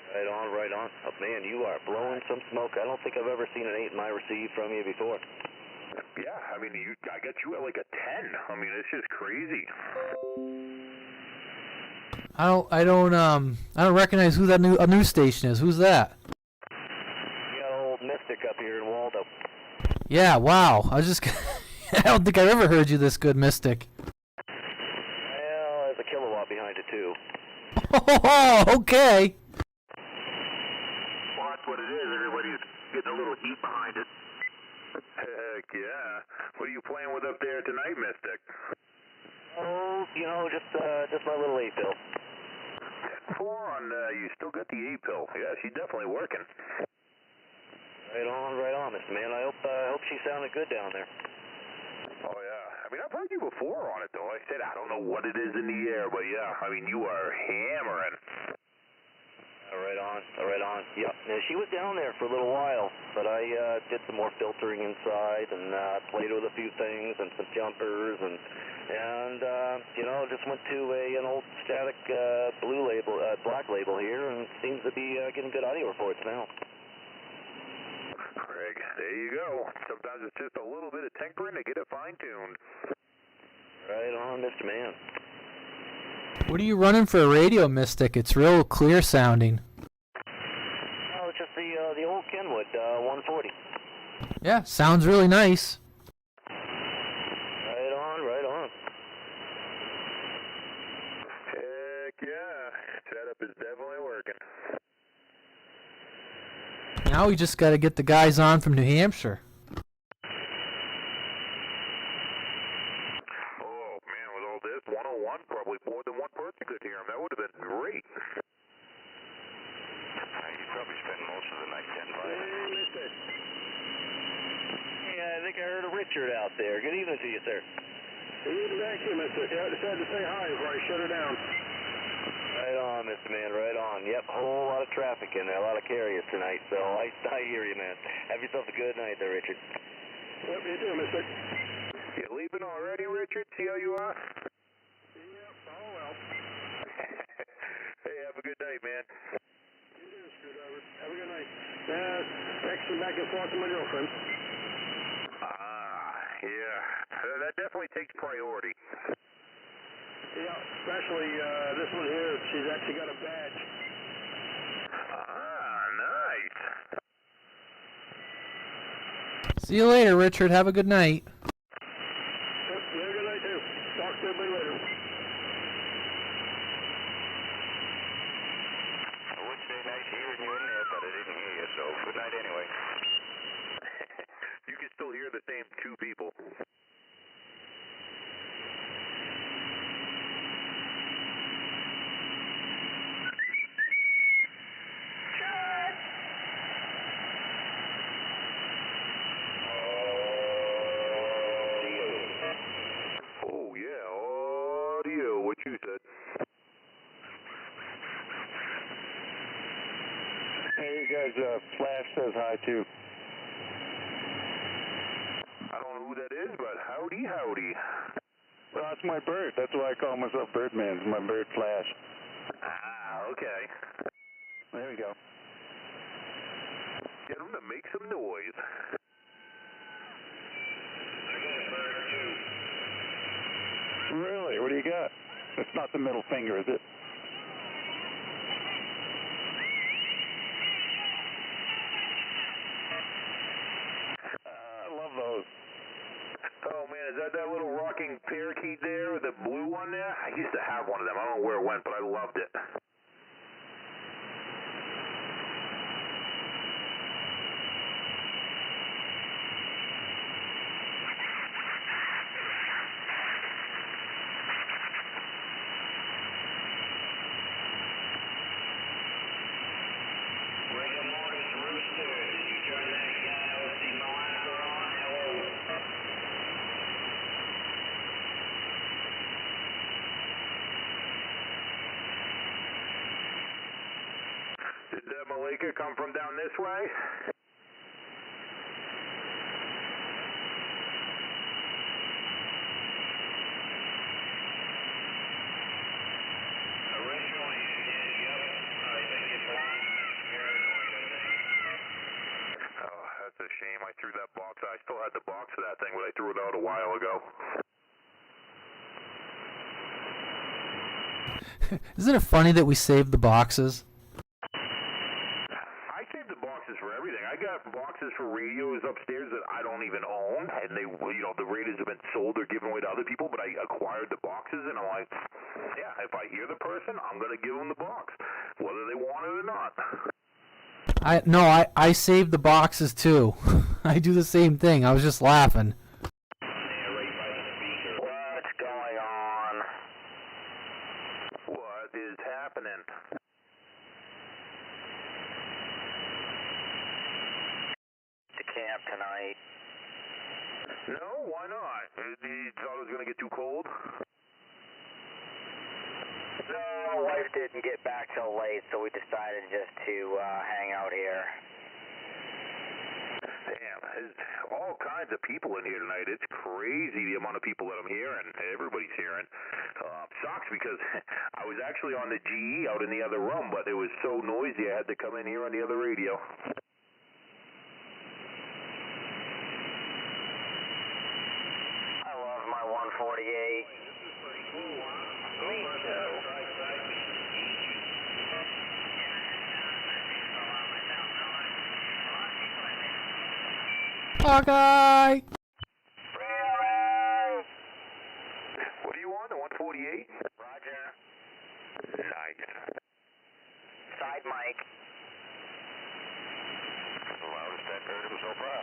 [SPEAKER 6] Right on, right on. Oh, man, you are blowing some smoke. I don't think I've ever seen an 8 in my receive from you before.
[SPEAKER 5] Yeah, I mean, I got you at like a 10. I mean, it's just crazy.
[SPEAKER 3] I don't recognize who that a news station is. Who's that?
[SPEAKER 6] You got old Mystic up here in Waldo.
[SPEAKER 3] Yeah, wow. I don't think I've ever heard you this good, Mystic.
[SPEAKER 6] Well, there's a kilowatt behind it, too.
[SPEAKER 3] Oh, okay.
[SPEAKER 5] Well, that's what it is. Everybody's getting a little heat behind it. Heck yeah. What are you playing with up there tonight, Mystic?
[SPEAKER 6] Oh, just my little 8 pill.
[SPEAKER 5] 4 on, you still got the 8 pill. Yeah, she's definitely working.
[SPEAKER 6] Right on, Mr. Man. I hope she sounded good down there.
[SPEAKER 5] Oh, yeah. I mean, I've heard you before on it, though. I said I don't know what it is in the air, but yeah, I mean, you are hammering.
[SPEAKER 6] Right on. Yeah, she was down there for a little while, but I did some more filtering inside and played with a few things and some jumpers and just went to an old static black label here and seems to be getting good audio reports now.
[SPEAKER 5] Craig, there you go. Sometimes it's just a little bit of tinkering to get it fine-tuned.
[SPEAKER 6] Right on, Mr. Man.
[SPEAKER 3] What are you running for a radio, Mystic? It's real clear sounding.
[SPEAKER 6] Oh, just the old Kenwood 140.
[SPEAKER 3] Yeah, sounds really nice.
[SPEAKER 6] Right on.
[SPEAKER 5] Heck yeah. Setup is definitely working.
[SPEAKER 3] Now we just got to get the guys on from New Hampshire.
[SPEAKER 5] Oh, man, with all this, 101, probably more than one person could hear him. That would have been great. You'd probably spend most of the night getting by.
[SPEAKER 6] Hey, I think I heard a Richard out there. Good evening to you, sir.
[SPEAKER 4] Good evening, thank you, mister. Yeah, I decided to say hi before I shut her down.
[SPEAKER 6] Right on, Mr. Man, right on. Yep, a whole lot of traffic in there, a lot of carriers tonight, so I hear you, man. Have yourself a good night there, Richard.
[SPEAKER 4] Yep, you too, mister.
[SPEAKER 5] You leaving already, Richard? See how you are?
[SPEAKER 4] Yep, oh well.
[SPEAKER 5] Hey, have a good night, man.
[SPEAKER 4] You too, Screwdriver. Have a good night. Texting back and forth to my girlfriend.
[SPEAKER 5] Yeah. That definitely takes priority.
[SPEAKER 4] Yeah, especially this one here. She's actually got a badge.
[SPEAKER 5] Ah, nice.
[SPEAKER 3] See you later, Richard. Have a good night.
[SPEAKER 4] Yep, you have a good night too. Talk to everybody later.
[SPEAKER 6] I would say nice hearing you in there, but I didn't hear you, so good night anyway.
[SPEAKER 5] You can still hear the same two people. Oh, yeah, audio, what you said.
[SPEAKER 4] Hey, you guys, Flash says hi too.
[SPEAKER 5] I don't know who that is, but howdy, howdy.
[SPEAKER 4] Well, that's my bird. That's why I call myself Birdman. It's my bird Flash.
[SPEAKER 5] Ah, okay.
[SPEAKER 4] There we go.
[SPEAKER 5] Get him to make some noise.
[SPEAKER 4] Really? What do you got? It's not the middle finger, is it? I love those.
[SPEAKER 5] Oh man, is that little rocking parakeet there, the blue one there? I used to have one of them. I don't know where it went, but I loved it. Did Malika come from down this way?
[SPEAKER 1] Originally it did, yep. I think it belongs to that paranoid, I think.
[SPEAKER 5] Oh, that's a shame. I threw that box. I still had the box for that thing, but I threw it out a while ago.
[SPEAKER 3] Isn't it funny that we saved the boxes?
[SPEAKER 5] I saved the boxes for everything. I got boxes for radios upstairs that I don't even own, and they, the radios have been sold or given away to other people, but I acquired the boxes, and I'm like, yeah, if I hear the person, I'm going to give them the box, whether they want it or not.
[SPEAKER 3] I saved the boxes too. I do the same thing. I was just laughing.
[SPEAKER 2] What's going on?
[SPEAKER 5] What is happening?
[SPEAKER 2] To camp tonight.
[SPEAKER 5] No, why not? You thought it was going to get too cold?
[SPEAKER 2] No, wife didn't get back till late, so we decided just to hang out here.
[SPEAKER 5] Damn, there's all kinds of people in here tonight. It's crazy the amount of people that I'm hearing. Everybody's hearing. Sucks because I was actually on the GE out in the other room, but it was so noisy I had to come in here on the other radio.
[SPEAKER 2] I love my 148. Me too.
[SPEAKER 3] Hawkeye!
[SPEAKER 5] What do you want, the 148?
[SPEAKER 2] Roger.
[SPEAKER 5] Nice.
[SPEAKER 2] Side mic.
[SPEAKER 6] The loudest I've heard him so far.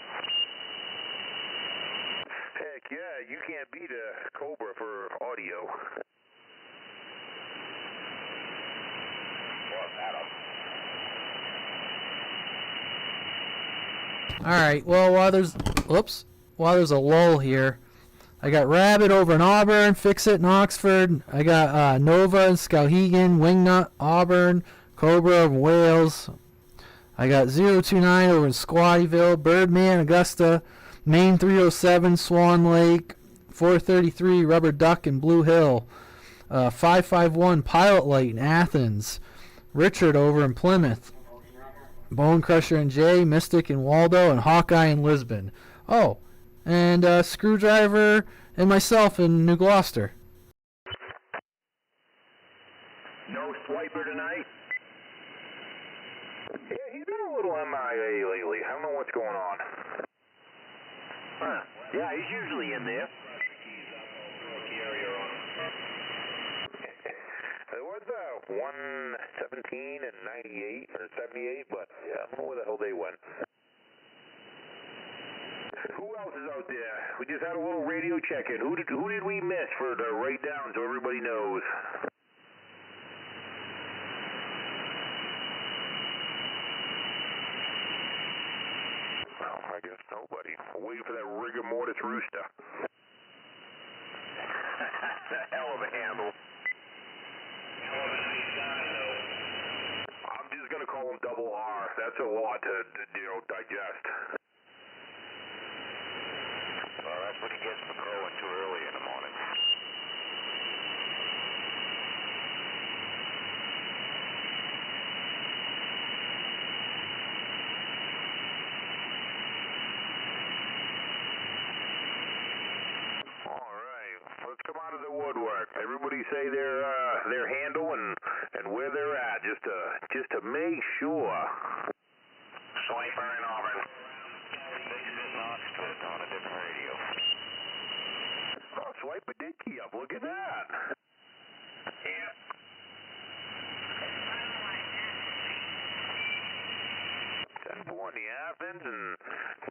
[SPEAKER 5] Heck yeah, you can't beat a Cobra for audio.
[SPEAKER 3] Alright, well, while there's a lull here, I got Rabbit over in Auburn, Fix It in Oxford. I got Nova in Skowhegan, Wingnut, Auburn, Cobra in Wales. I got 029 over in Squattyville, Birdman, Augusta, Maine 307, Swan Lake, 433, Rubber Duck in Blue Hill, 551, Pilot Light in Athens, Richard over in Plymouth, Bone Crusher and Jay, Mystic in Waldo, and Hawkeye in Lisbon. Oh, and Screwdriver and myself in New Gloucester.
[SPEAKER 5] Yeah, he's been a little MIA lately. I don't know what's going on.
[SPEAKER 6] Huh. Yeah, he's usually in there.
[SPEAKER 5] There was 117 and 98 or 78, but yeah, I don't know where the hell they went. Who else is out there? We just had a little radio check-in. Who did we miss for the write down so everybody knows? Well, I guess nobody. We're waiting for that rigor mortis rooster.
[SPEAKER 6] That's a hell of a handle.
[SPEAKER 5] I'm just gonna call him Double R. That's a lot to digest.
[SPEAKER 6] Well, that's what he gets for crowing too early in the morning.
[SPEAKER 5] All right, let's come out of the woodwork. Everybody say their handle and where they're at, just to make sure.
[SPEAKER 2] Swiper in Auburn.
[SPEAKER 6] This is Oxford on a different radio.
[SPEAKER 5] Oh, Swiper did key up. Look at that.
[SPEAKER 2] Yeah.
[SPEAKER 5] 10-4 in the Athens, and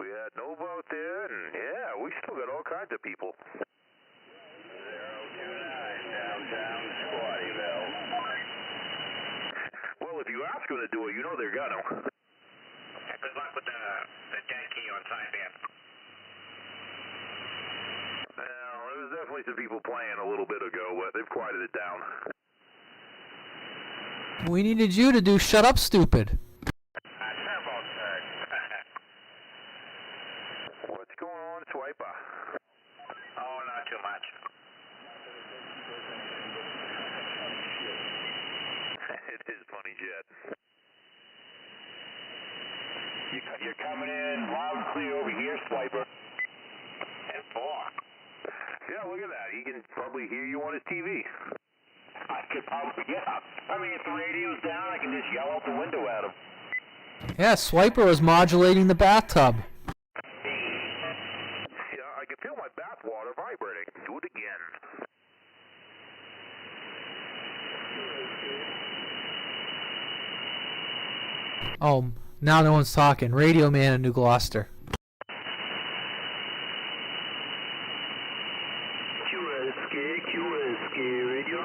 [SPEAKER 5] we had Nova out there, and yeah, we still got all kinds of people.
[SPEAKER 1] 029 downtown Squattyville.
[SPEAKER 5] Well, if you ask them to do it, you know they're gonna.
[SPEAKER 2] Good luck with the dead key on sideband.
[SPEAKER 5] Well, there was definitely some people playing a little bit ago, but they've quieted it down.
[SPEAKER 3] We needed you to do Shut Up, Stupid.
[SPEAKER 2] Turbo third.
[SPEAKER 5] What's going on, Swiper?
[SPEAKER 2] Oh, not too much.
[SPEAKER 5] It is funny, Jet. You're coming in loud and clear over here, Swiper.
[SPEAKER 2] 10-4.
[SPEAKER 5] Yeah, look at that. He can probably hear you on his TV.
[SPEAKER 6] I could probably, yeah. I mean, if the radio's down, I can just yell out the window at him.
[SPEAKER 3] Yeah, Swiper was modulating the bathtub.
[SPEAKER 5] Yeah, I can feel my bathwater vibrating. Do it again.
[SPEAKER 3] Oh, now no one's talking. Radio Man in New Gloucester.
[SPEAKER 4] QSK radio.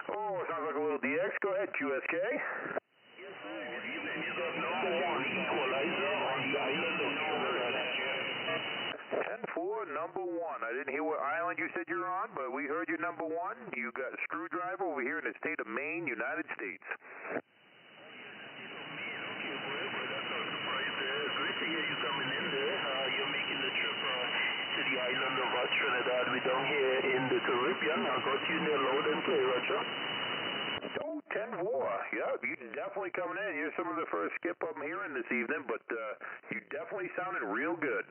[SPEAKER 5] Oh, it sounds like a little DX. Go ahead, QSK.
[SPEAKER 4] Yes, sir. Good evening. You got number one equalizer on the island of Florida.
[SPEAKER 5] 10-4, number one. I didn't hear what island you said you're on, but we heard you're number one. You got a screwdriver over here in the state of Maine, United States.
[SPEAKER 4] Great to hear you coming in there. You're making the trip to the island of Trinidad. We're down here in the Caribbean. I got you in there loud and clear, Roger.
[SPEAKER 5] Oh, 10-4. Yeah, you definitely coming in. You're some of the first skip I'm hearing this evening, but you definitely sounded real good.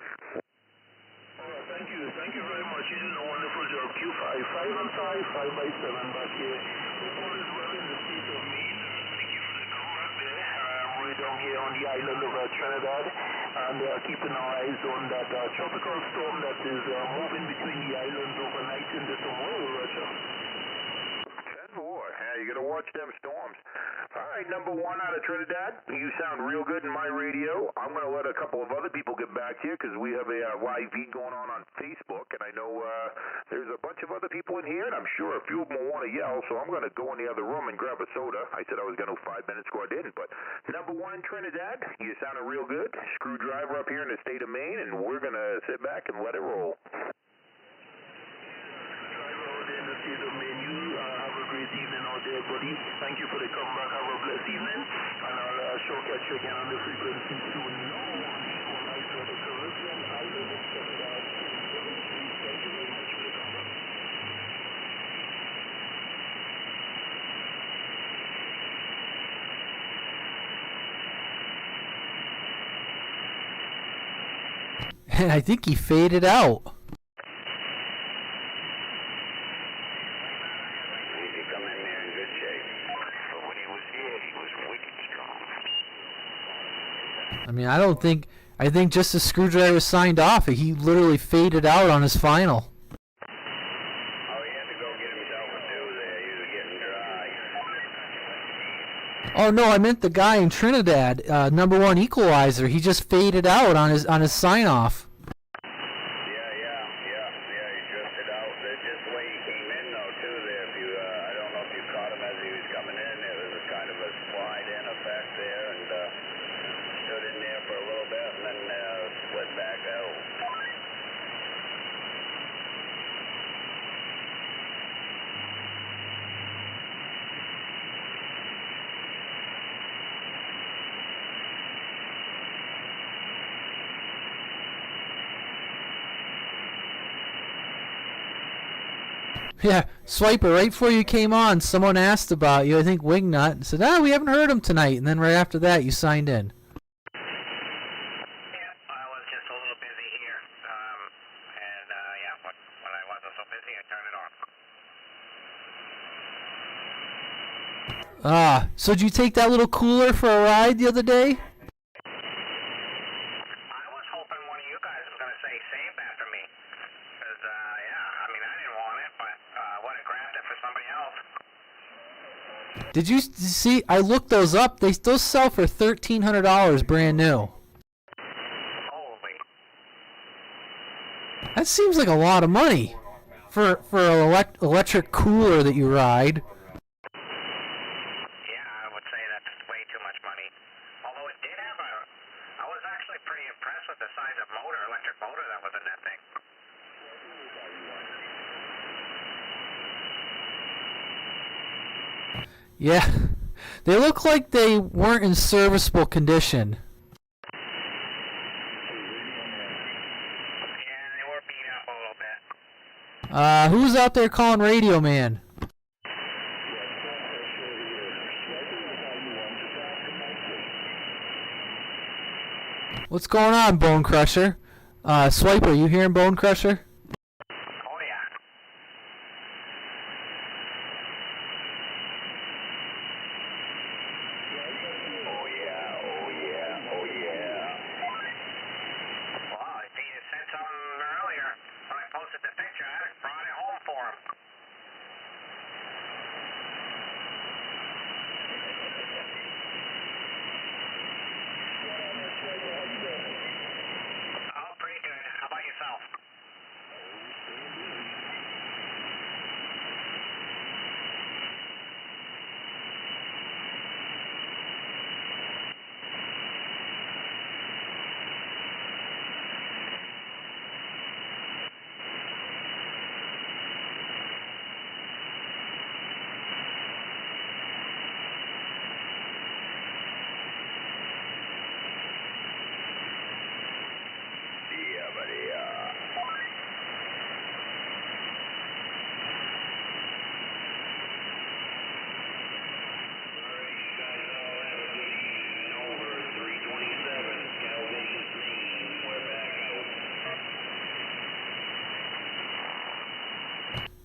[SPEAKER 4] Thank you. Thank you very much. You did a wonderful job. Q5, 5 and 5, 5 by 7 back here. Hope all is well in the state of Maine. Thank you for the comeback there. We're down here on the island of Trinidad, and keeping our eyes on that tropical storm that is moving between the islands overnight into tomorrow, Roger.
[SPEAKER 5] 10-4. Yeah, you got to watch them storms. All right, number one out of Trinidad. You sound real good in my radio. I'm going to let a couple of other people get back to you because we have a live feed going on Facebook, and I know there's a bunch of other people in here, and I'm sure a few of them will want to yell, so I'm going to go in the other room and grab a soda. I said I was going to 5 minutes ago, I didn't, but number one in Trinidad, you sounded real good. Screwdriver up here in the state of Maine, and we're going to sit back and let it roll.
[SPEAKER 4] Buddy, thank you for the comeback. Have a blessed evening, and I'll sure catch you again on the frequency soon. No one equalize for the Caribbean island of Trinidad. Thank you very much for the comeback.
[SPEAKER 3] And I think he faded out. I mean, I think just the screwdriver signed off. He literally faded out on his final.
[SPEAKER 1] Oh, he had to go get himself a new there. He was getting dry.
[SPEAKER 3] Oh no, I meant the guy in Trinidad, #1 equalizer. He just faded out on his sign off.
[SPEAKER 1] Yeah, he drifted out. Just the way he came in, though, too, there. If you, I don't know if you caught him as he was coming in. There was a kind of a slide-in effect there, and stood in there for a little bit, and then split back out.
[SPEAKER 3] Yeah, Swiper, right before you came on, someone asked about you, I think Wingnut, and said, we haven't heard him tonight. And then right after that, you signed in.
[SPEAKER 2] Yeah, I was just a little busy here. But when I wasn't so busy, I turned it on.
[SPEAKER 3] So did you take that little cooler for a ride the other day?
[SPEAKER 2] I was hoping one of you guys was going to say save that for me. Because, I mean, I didn't want it, but would have grabbed it for somebody else.
[SPEAKER 3] Did you see? I looked those up. Those sell for $1,300 brand new.
[SPEAKER 2] Holy.
[SPEAKER 3] That seems like a lot of money for an electric cooler that you ride.
[SPEAKER 2] Yeah, I would say that's way too much money. Although it did have I was actually pretty impressed with the size of electric motor that was in that thing.
[SPEAKER 3] Yeah, they look like they weren't in serviceable condition.
[SPEAKER 2] Yeah, they were beat up a little bit.
[SPEAKER 3] Who's out there calling Radio Man? What's going on, Bone Crusher? Swiper, you hearing Bone Crusher?
[SPEAKER 2] Oh, yeah. Well, if he had said something earlier when I posted the picture, I'd have brought it home for him. Oh, pretty good. How about yourself?
[SPEAKER 1] Yeah, buddy. Alright, you guys all have a good evening. Over 327, Calvation Green. We're back out.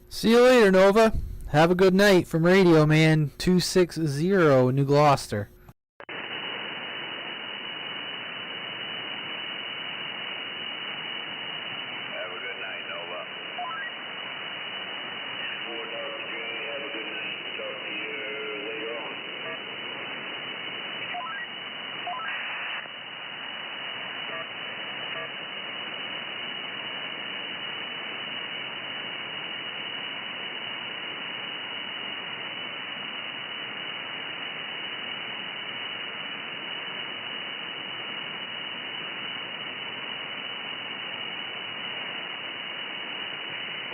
[SPEAKER 3] See you later, Nova. Have a good night from Radio Man 260 in New Gloucester.
[SPEAKER 1] Have a good night, Nova. Fort Dr. Jane, have a good night. Talk to you later on.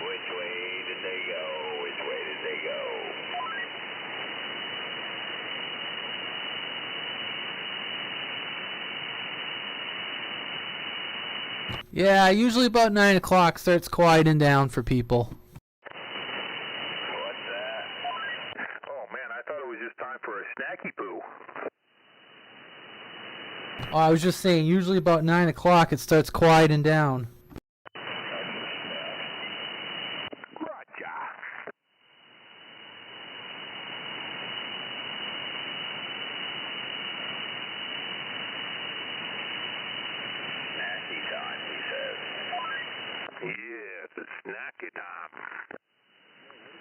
[SPEAKER 1] Which way did they go? Which way did they go?
[SPEAKER 3] Yeah, usually about 9 o'clock starts quieting down for people.
[SPEAKER 1] What's that?
[SPEAKER 5] Oh, man, I thought it was just time for a snacky poo.
[SPEAKER 3] Oh, I was just saying, usually about 9 o'clock it starts quieting down.
[SPEAKER 5] Roger.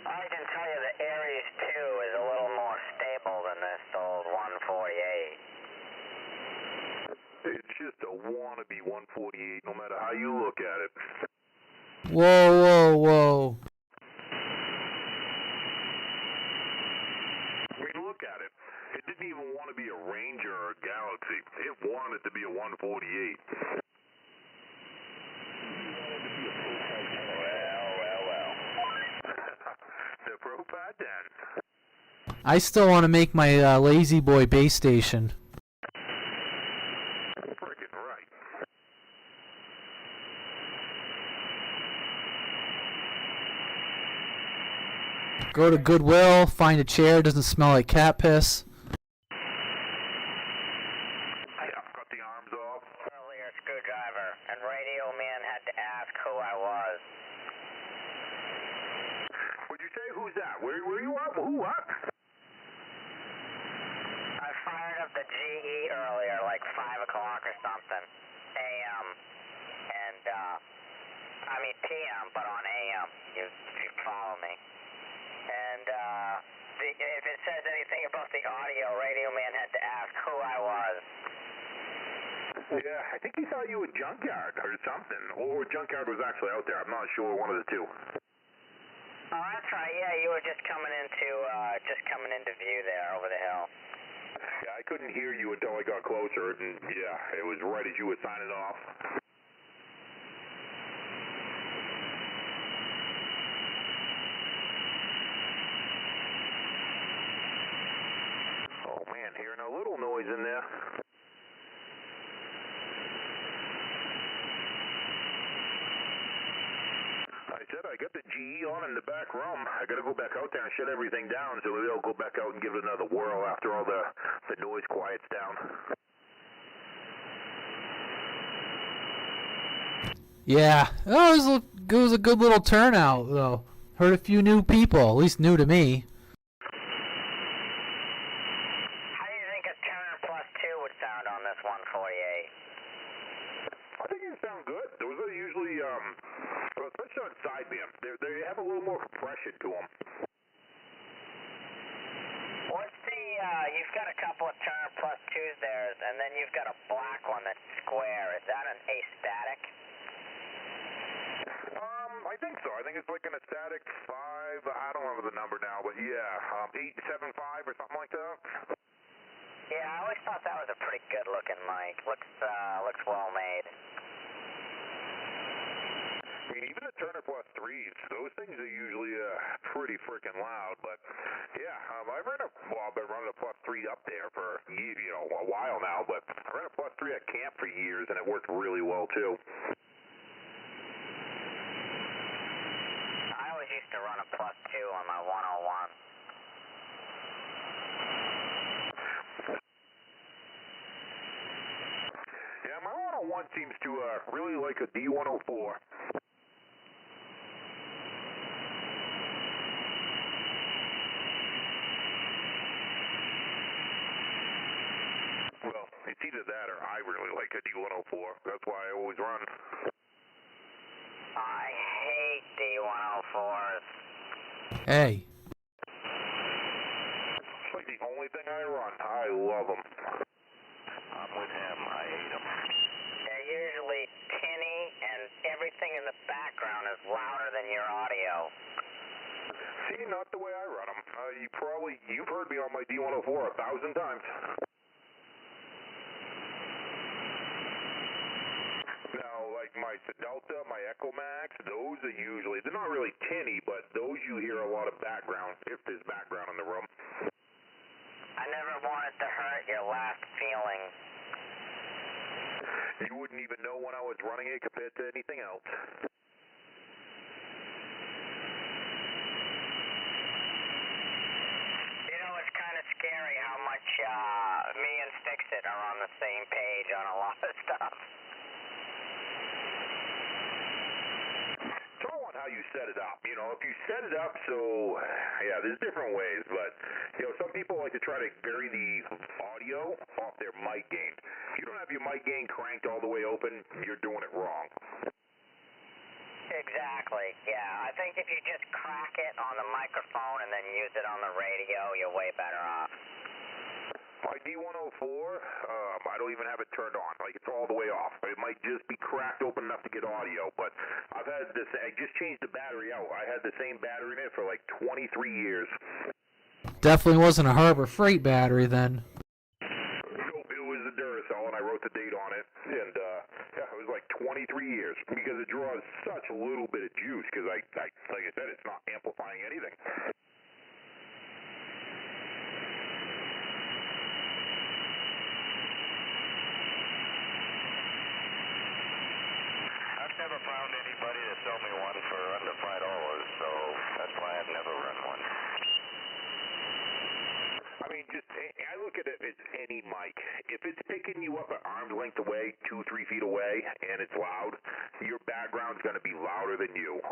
[SPEAKER 2] I can tell you the Aries 2 is a little more stable than this old 148.
[SPEAKER 5] It's just a wannabe 148, no matter how you look at it.
[SPEAKER 3] Whoa, whoa, whoa.
[SPEAKER 5] I mean, look at it. It didn't even want to be a Ranger or a Galaxy. It wanted to be a 148.
[SPEAKER 1] Well.
[SPEAKER 5] The Pro Pat then.
[SPEAKER 3] I still want to make my Lazy Boy base station.
[SPEAKER 5] Freaking right.
[SPEAKER 3] Go to Goodwill, find a chair, doesn't smell like cat piss.
[SPEAKER 5] Cut the arms off.
[SPEAKER 2] Earlier screwdriver, and Radio Man had to ask who I was.
[SPEAKER 5] What'd you say? Who's that? Where you at? Who? What?
[SPEAKER 2] I fired up the GE earlier, like 5 o'clock or something, AM, and I mean PM, but on AM, if you follow me. And if it says anything about the audio, Radio Man had to ask who I was.
[SPEAKER 5] Yeah, I think he thought you were Junkyard or something. Or Junkyard was actually out there. I'm not sure. One of the two.
[SPEAKER 2] Oh, that's right. Yeah, you were just coming into view there over the hill.
[SPEAKER 5] Yeah, I couldn't hear you until I got closer, and yeah, it was right as you were signing off. Oh man, hearing a little noise in there. I said I got the GE on in the back room. I gotta go back out there and shut everything down so maybe I'll go back out and give it another whirl after all the noise quiets down.
[SPEAKER 3] Yeah, it was a good little turnout, though. Heard a few new people, at least new to me.
[SPEAKER 2] How do you think a Turner Plus 2 would sound on this 148?
[SPEAKER 5] I think it sound good. Those are usually, well, especially on sideband, they have a little more compression to them.
[SPEAKER 2] What's you've got a couple of Turner Plus 2s there, and then you've got a black one that's square. Is that an astatic?
[SPEAKER 5] I think so. I think it's like an astatic 5, I don't remember the number now, but yeah, 875 or something like that.
[SPEAKER 2] Yeah, I always thought that was a pretty good looking mic. Looks well made.
[SPEAKER 5] I mean, even the Turner Plus 3s, those things are usually pretty freaking loud, but yeah, I've been running a Plus 3 up there for, a while now, but I ran a Plus 3 at camp for years, and it worked really well, too.
[SPEAKER 2] I always used to run a Plus 2 on my 101.
[SPEAKER 5] Yeah, my 101 seems to really like a D104. Well, it's either that or I really like a D104. That's why I always run.
[SPEAKER 2] I hate D104s.
[SPEAKER 3] Hey.
[SPEAKER 5] It's like the only thing I run. I love them.
[SPEAKER 1] I'm with him. I hate them.
[SPEAKER 2] They're usually tinny, and everything in the background is louder than your audio.
[SPEAKER 5] See, not the way I run them. You've heard me on my D104 1,000 times. Now, like my Delta, my Echo Max, those are usually, they're not really tinny, but those you hear a lot of background, if there's background in the room.
[SPEAKER 2] I never wanted to hurt your last feeling.
[SPEAKER 5] You wouldn't even know when I was running it compared to anything else.
[SPEAKER 2] You know, it's kind of scary how much me and Fix-It are on the same page on a lot of stuff.
[SPEAKER 5] It's all on how you set it up. If you set it up so, yeah, there's different ways, but, some people like to try to bury the audio off their mic gain. If you don't have your mic gain cranked all the way open, you're doing it wrong.
[SPEAKER 2] Exactly, yeah. I think if you just crack it on the microphone and then use it on the radio, you're way better off.
[SPEAKER 5] My D104, I don't even have it turned on. Like, it's all the way off. It might just be cracked open enough to get audio, but I've had this, I just changed the battery out. I had the same battery in it for like 23 years.
[SPEAKER 3] Definitely wasn't a Harbor Freight battery then.
[SPEAKER 5] Nope, it was a Duracell, and I wrote the date on it, and yeah, it was like 23 years, because it draws such a little bit of juice, because like I said, it's not amplifying anything.
[SPEAKER 7] I've never found anybody to sell me one for under $5, so that's why I've never run one.
[SPEAKER 5] I mean, I look at it as any mic. If it's picking you up at arm's length away, 2-3 feet away, and it's loud, your background's going to be louder than you.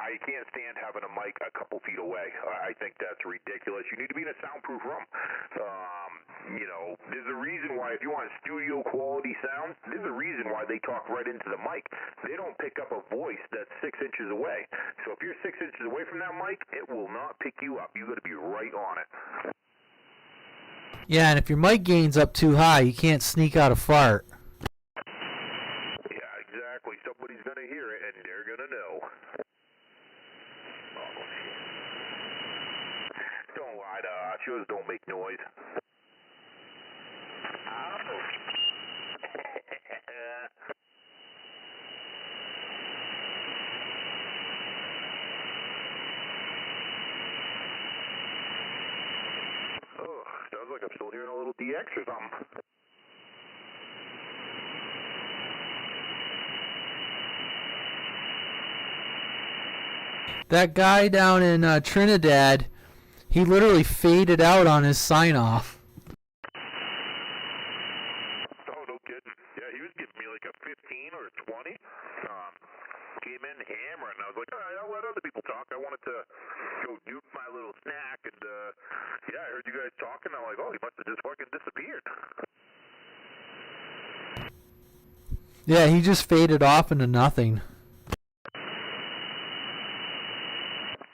[SPEAKER 5] I can't stand having a mic a couple feet away. I think that's ridiculous. You need to be in a soundproof room. There's a reason why if you want studio quality sound, there's a reason why they talk right into the mic. They don't pick up a voice that's 6 inches away. So if you're 6 inches away from that mic, it will not pick you up. You got to be right on it.
[SPEAKER 3] Yeah, and if your mic gain's up too high, you can't sneak out a fart.
[SPEAKER 5] Yeah, exactly. Somebody's going to hear it, and they're going to know. Don't lie to us. Yours don't make noise. Oh, sounds like I'm still hearing a little DX or something.
[SPEAKER 3] That guy down in Trinidad, he literally faded out on his sign-off.
[SPEAKER 5] Oh, no kidding. Yeah, he was giving me like a 15 or a 20. Came in hammering, and I was like, all right, I'll let other people talk. I wanted to go do my little snack, and yeah, I heard you guys talking. I'm like, oh, he must have just fucking disappeared.
[SPEAKER 3] Yeah, he just faded off into nothing.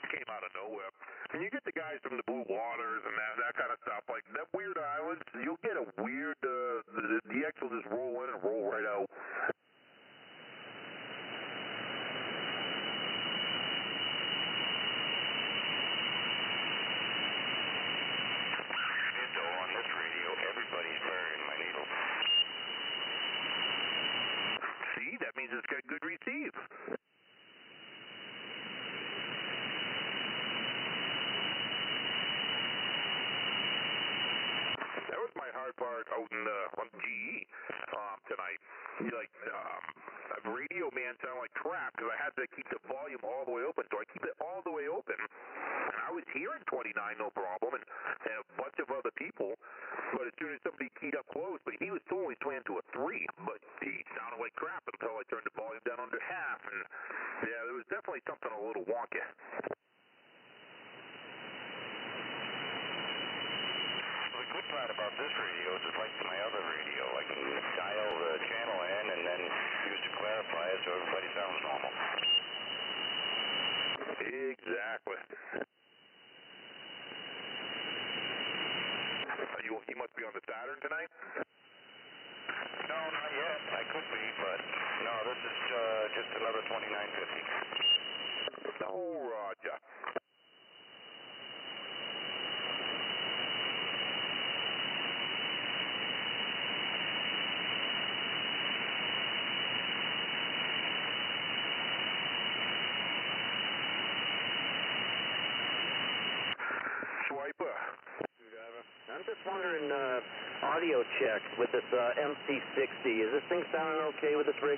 [SPEAKER 5] Came out of nowhere. When you get the guys from the Blue Waters and that kind of stuff, like that weird islands, you'll get a weird, the DX will just roll in and roll right out.
[SPEAKER 7] On this radio, everybody's burying my needle.
[SPEAKER 5] See, that means it's got good receive. That was my hard part out in on GE tonight. Radio man sounded like crap because I had to keep the volume all the way open, so I keep it all the way open. And I was hearing 29 no problem, and a bunch of other people, but as soon as somebody keyed up close, but he was totally swaying to a 3, but he sounded like crap until I turned the volume down under half, and yeah, there was definitely something a little wonky.
[SPEAKER 7] The good part about this radio is it's like my other radio. I can dial the channel in and then use to clarify it so everybody sounds normal.
[SPEAKER 5] Exactly. You must be on the Saturn tonight?
[SPEAKER 7] No, not yet. I could be, but no, this is just another 2950.
[SPEAKER 5] Oh, Roger. Swiper.
[SPEAKER 6] I'm just wondering, audio check with this MC60. Is this thing sounding okay with this rig?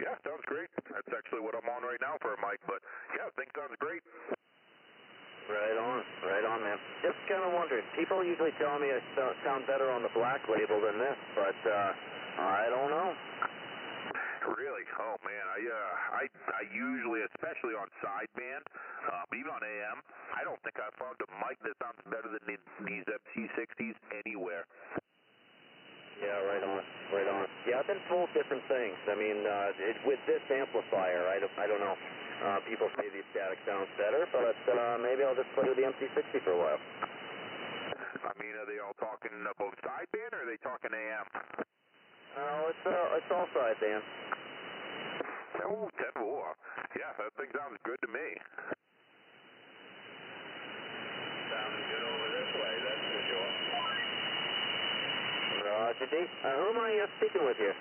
[SPEAKER 5] Yeah, sounds great. That's actually what I'm on right now for a mic, but yeah, thing sounds great.
[SPEAKER 6] Right on, man. Just kind of wondering. People usually tell me I sound better on the black label than this, but I don't know.
[SPEAKER 5] Really? Oh man, I usually, especially on sideband, even on AM, I don't think I've found a mic that sounds better than these MC60s anywhere.
[SPEAKER 6] Yeah, right on, right on. Yeah, I've been told different things. I mean, with this amplifier, I don't know. People say the static sounds better, but maybe I'll just play with the MC60 for a while.
[SPEAKER 5] I mean, are they all talking about sideband, or are they talking AM?
[SPEAKER 6] Oh, it's all sideband.
[SPEAKER 5] Oh, 10-4. Yeah, that thing sounds good to me.
[SPEAKER 1] Sounds good over this way, that's for sure.
[SPEAKER 6] Roger, D. Who am I speaking with here?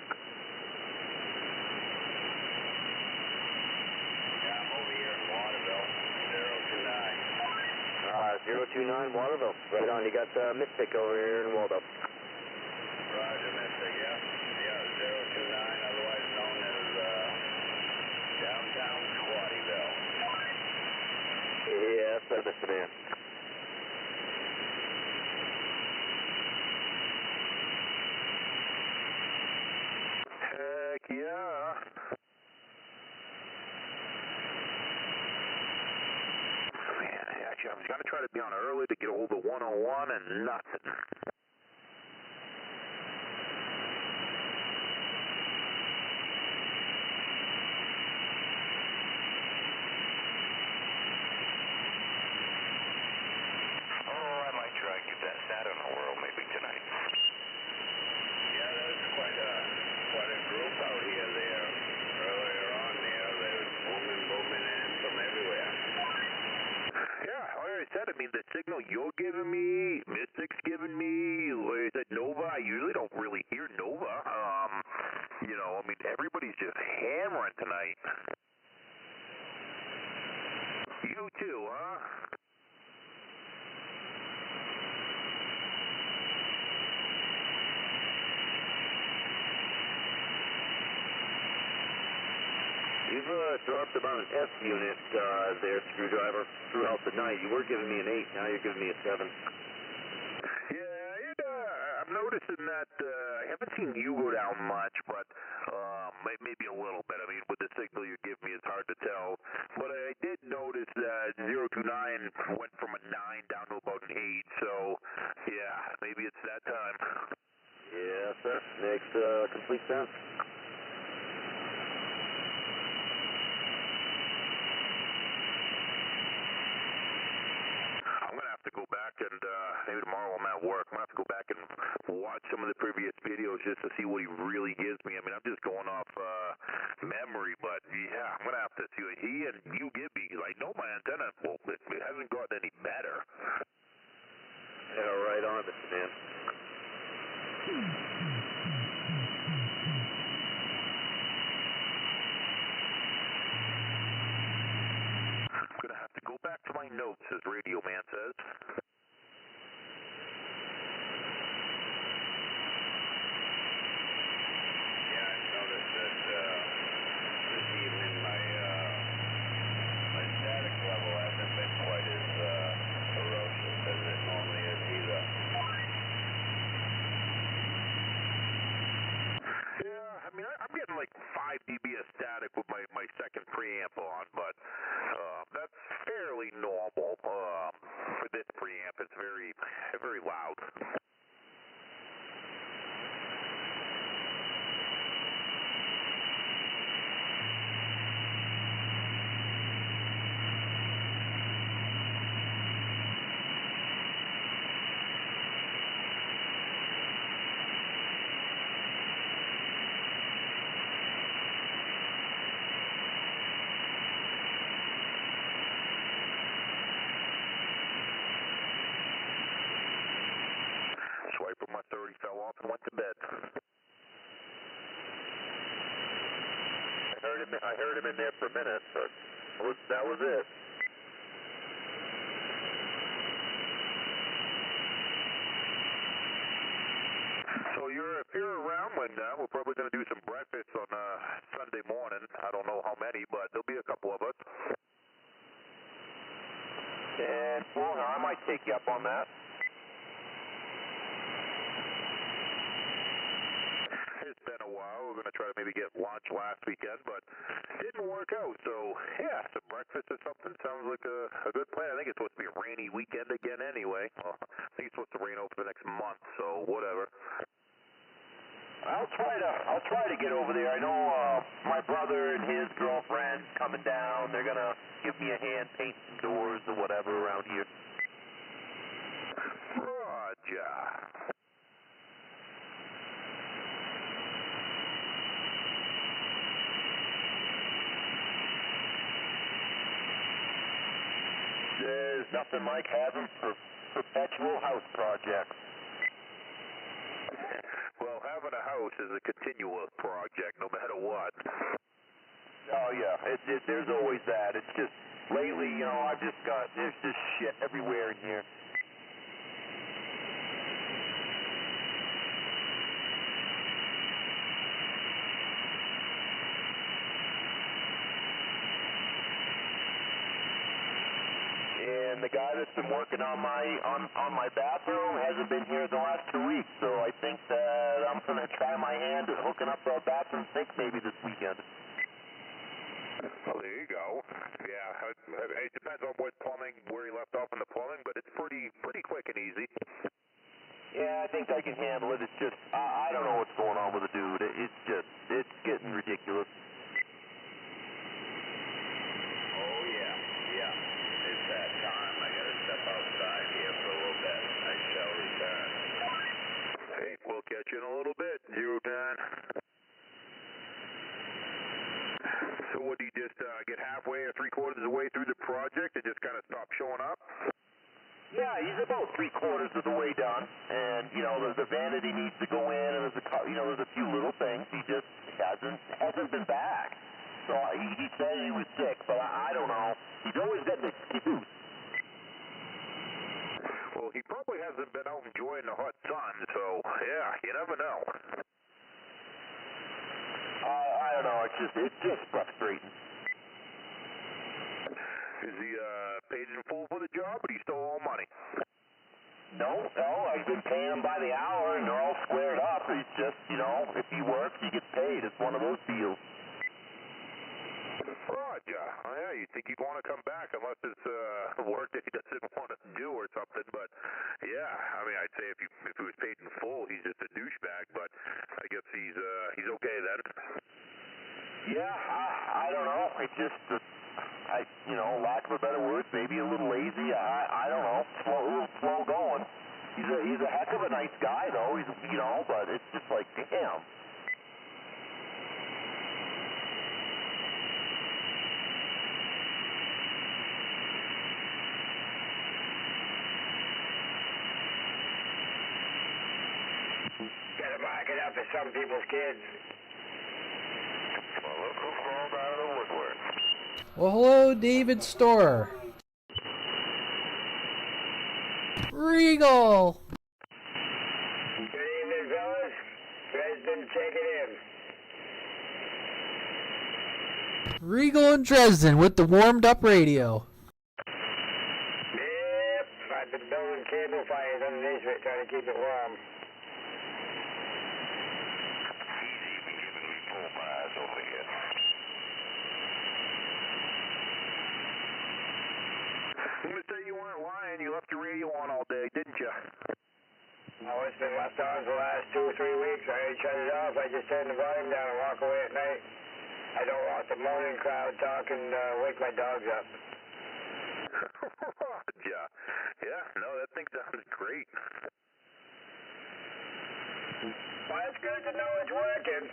[SPEAKER 1] Yeah, I'm over here in Waterville, 029.
[SPEAKER 6] 029 Waterville. Right on. You got Mystic over here in Waldo.
[SPEAKER 1] Roger, Mystic, yeah. Yeah, 029, otherwise known as downtown Squattyville.
[SPEAKER 6] Yes, sir, Mr. Man.
[SPEAKER 5] Heck yeah. Man, actually, I was going to try to be on early to get a hold of 101 and nothing.
[SPEAKER 7] Oh, I might try to give that Saturn a whirl maybe tonight.
[SPEAKER 1] Yeah, there's quite a group out here there. Earlier on there, they was booming in from everywhere.
[SPEAKER 5] Yeah, like I said, I mean, the signal you're giving me, Mystic's giving me, like I said, Nova, I usually don't really hear Nova. You know, I mean, everybody's just hammering tonight. You too, huh?
[SPEAKER 6] You've dropped about an F unit there, Screwdriver, throughout the night. You were giving me an 8, now you're giving me a 7.
[SPEAKER 5] Yeah, I'm noticing that I haven't seen you go down much, but maybe a little bit. I mean, with the signal you give me, it's hard to tell. But I did notice that 029 went from a 9 down to about an 8, so yeah, maybe it's that time.
[SPEAKER 6] Yes, sir. Makes complete sense.
[SPEAKER 5] I'm going to have to go back and maybe tomorrow I'm at work. I'm going to have to go back and watch some of the previous videos just to see what he really gives me. I mean, I'm just going off memory, but yeah, I'm going to have to see what he and you give me. I know my antenna, well, it hasn't gotten any better.
[SPEAKER 6] Yeah, right on, Mr. Man.
[SPEAKER 5] I'm going to have to go back to my notes, as Radio Man says.
[SPEAKER 1] Yeah, I've noticed that this evening my static level hasn't been quite as ferocious as it normally is either.
[SPEAKER 5] Yeah, I mean, I'm getting like 5 dB of static with my second preamp on, but that's fairly normal. For this preamp, it's very, very loud. Swiper my 30 fell off and went to bed. I heard him in there for a minute, but that was it. So if you're around when we're probably going to do some breakfast on Sunday morning. I don't know how many, but there'll be a couple of us.
[SPEAKER 6] And well, I might take you up on that.
[SPEAKER 5] It's been a while. We're going to try to maybe get lunch last weekend, but didn't work out. So, yeah, some breakfast or something sounds like a good plan. I think it's supposed to be a rainy weekend again anyway. Well, I think it's supposed to rain over the next month, so whatever.
[SPEAKER 6] I'll try to get over there. I know my brother and his girlfriend coming down. They're gonna give me a hand paint some doors or whatever around here.
[SPEAKER 5] Roger.
[SPEAKER 6] There's nothing like having perpetual house projects.
[SPEAKER 5] Well, having a house is a continuous project, no matter what.
[SPEAKER 6] Oh yeah, there's always that. It's just lately, you know, there's just shit everywhere in here. And the guy that's been working on my bathroom hasn't been here the last 2 weeks, so I think that I'm gonna try my hand at hooking up a bathroom sink maybe this weekend.
[SPEAKER 5] Well, there you go. Yeah, it depends on what plumbing, where he left off in the plumbing, but it's pretty quick and easy.
[SPEAKER 6] Yeah, I think I can handle it. It's just I don't know what's going on with the dude. It's getting ridiculous.
[SPEAKER 1] Oh, yeah. It's that time. I gotta step outside here for a little bit. I shall return.
[SPEAKER 5] Hey, we'll catch you in a little bit, 09. So what, do you just get halfway or 3/4 of the way through the project and just kind of stop showing up?
[SPEAKER 6] Yeah, he's about 3/4 of the way done, and you know the vanity needs to go in, and there's a few little things. He just hasn't been back. So he said he was sick, but I don't know. He's always got an excuse.
[SPEAKER 5] Well, he probably hasn't been out enjoying the hot sun, so yeah, you never know.
[SPEAKER 6] I don't know. It's just frustrating.
[SPEAKER 5] Is he paid in full for the job, or do you still owe money?
[SPEAKER 6] No, I've been paying him by the hour, and they're all squared up. It's just, you know, if he works, he gets paid. It's one of those deals.
[SPEAKER 5] Roger. Oh, yeah, you'd think he'd want to come back unless it's work that he doesn't want to do or something. But yeah, I mean, I'd say if he was paid in full, he's just a douchebag. But I guess he's okay then.
[SPEAKER 6] Yeah, I don't know. It's just, you know, lack of a better word, maybe a little lazy. I don't know. A little slow going. He's a heck of a nice guy, though. You know, but it's just like, damn.
[SPEAKER 2] Gotta mark it up for some people's kids.
[SPEAKER 7] Well, look who crawled out of the woodwork.
[SPEAKER 3] Well, hello, David Storer. Regal.
[SPEAKER 2] Good evening, fellas. Dresden, check it in.
[SPEAKER 3] Regal and Dresden with the warmed up radio.
[SPEAKER 2] Yep, I've been building cable fires underneath it, trying to keep it warm.
[SPEAKER 7] He's even giving me full bars over here.
[SPEAKER 5] I'm gonna say you weren't lying. You left your radio on all day, didn't you?
[SPEAKER 2] Oh, it's been left on for the last 2 or 3 weeks. I already shut it off. I just turn the volume down and walk away at night. I don't want the moaning crowd talking, wake my dogs up.
[SPEAKER 5] Yeah, no, that thing sounds great.
[SPEAKER 2] Well, it's good to know it's working.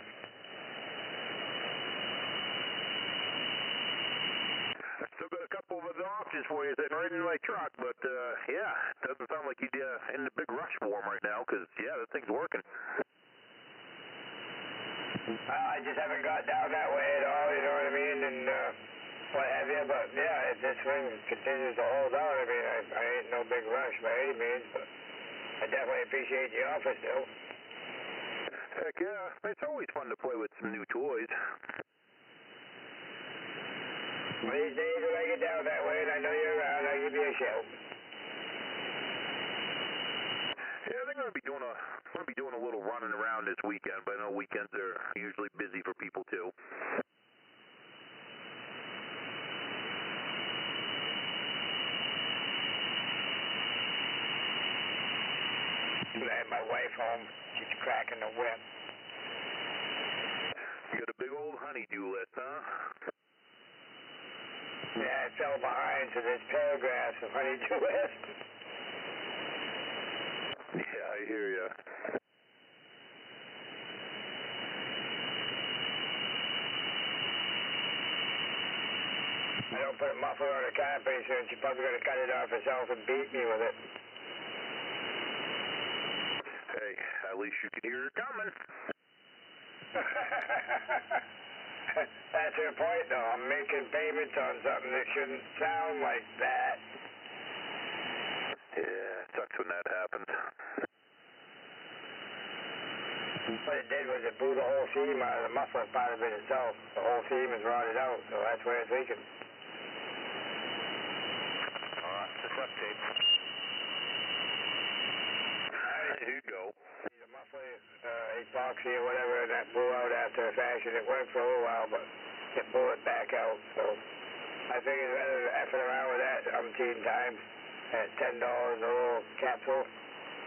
[SPEAKER 5] I still got a couple of other options for you sitting right in my truck, but yeah, doesn't sound like you're in the big rush for them right now, because yeah, that thing's working.
[SPEAKER 2] I just haven't got down that way at all, you know what I mean, and what have you, but yeah, if this thing continues to hold out, I mean, I ain't no big rush by any means, but I definitely appreciate the offer still.
[SPEAKER 5] Heck yeah, it's always fun to play with some new toys.
[SPEAKER 2] Well, these days when I get down that way and I know you're around, I'll give you a shout.
[SPEAKER 5] Yeah, they're gonna be doing a little running around this weekend, but I know weekends are usually busy for people too.
[SPEAKER 2] I had my wife home. She's cracking the whip.
[SPEAKER 5] You got a big old honey-do list, huh?
[SPEAKER 1] Yeah, I fell behind, so there's paragraphs of honey-do list.
[SPEAKER 5] Yeah, I hear ya.
[SPEAKER 1] I don't put a muffler on a car pretty soon. She's probably going to cut it off herself and beat me with it.
[SPEAKER 5] Hey, at least you can hear it coming.
[SPEAKER 1] That's her point, though. I'm making payments on something that shouldn't sound like that.
[SPEAKER 5] Yeah, it sucks when that happens.
[SPEAKER 1] What it did was it blew the whole seam out of the muffler part of it itself. The whole seam is rotted out, so that's where it's leaking.
[SPEAKER 7] Just left tape.
[SPEAKER 5] Here you go.
[SPEAKER 1] The muffler, epoxy or whatever, and that blew out after a fashion. It worked for a little while, but it blew it back out. So I figured rather than effing around with that umpteen times at $10 a little capsule,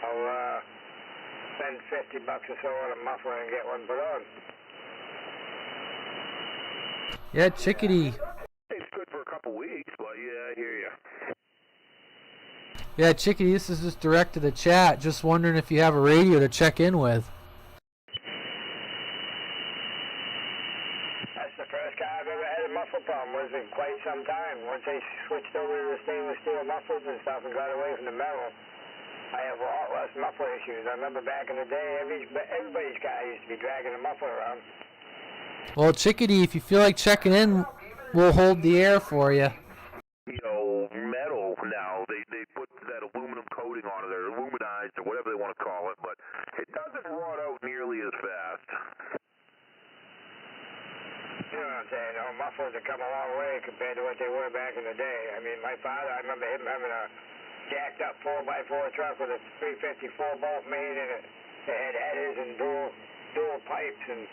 [SPEAKER 1] I'll spend $50 or so on a muffler and get one put on.
[SPEAKER 3] Yeah, Chickadee.
[SPEAKER 5] It's good for a couple weeks, but yeah, I hear ya.
[SPEAKER 3] Yeah, Chickadee, this is just direct to the chat. Just wondering if you have a radio to check in with.
[SPEAKER 1] That's the first car I've ever had a muffler problem. Was in quite some time. Once they switched over to the stainless steel mufflers and stuff and got away from the metal, I have a lot less muffler issues. I remember back in the day, everybody's car used to be dragging a muffler around.
[SPEAKER 3] Well, Chickadee, if you feel like checking in, we'll hold the air for you.
[SPEAKER 5] You know, metal now, they put that aluminum coating on it, or aluminized, or whatever they want to call it, but it doesn't rot out nearly as fast.
[SPEAKER 1] You know what I'm saying? No, mufflers have come a long way compared to what they were back in the day. I mean, my father, I remember him having a jacked up 4x4 truck with a 354 bolt main in it. It had headers and dual pipes, and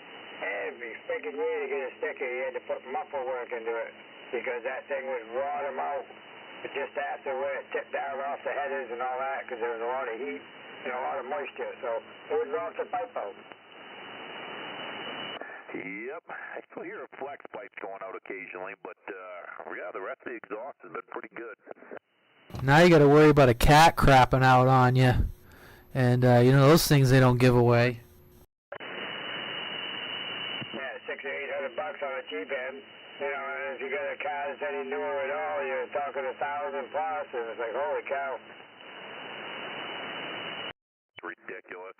[SPEAKER 1] every freaking year to get a sticker, he had to put muffler work into it because that thing would rot him out just after where it tipped down off the headers and all that because there was a lot of heat and a lot of moisture, so it would rot the pipe out.
[SPEAKER 5] Yep, I still hear a flex pipe going out occasionally, but yeah, the rest of the exhaust has been pretty good.
[SPEAKER 3] Now you got to worry about a cat crapping out on you. And, you know, those things they don't give away.
[SPEAKER 1] Yeah, $600 or $800 on a cheap end. You know, and if you got a car that's any newer at all, you're talking 1,000 plus, and it's like, holy cow.
[SPEAKER 5] It's ridiculous.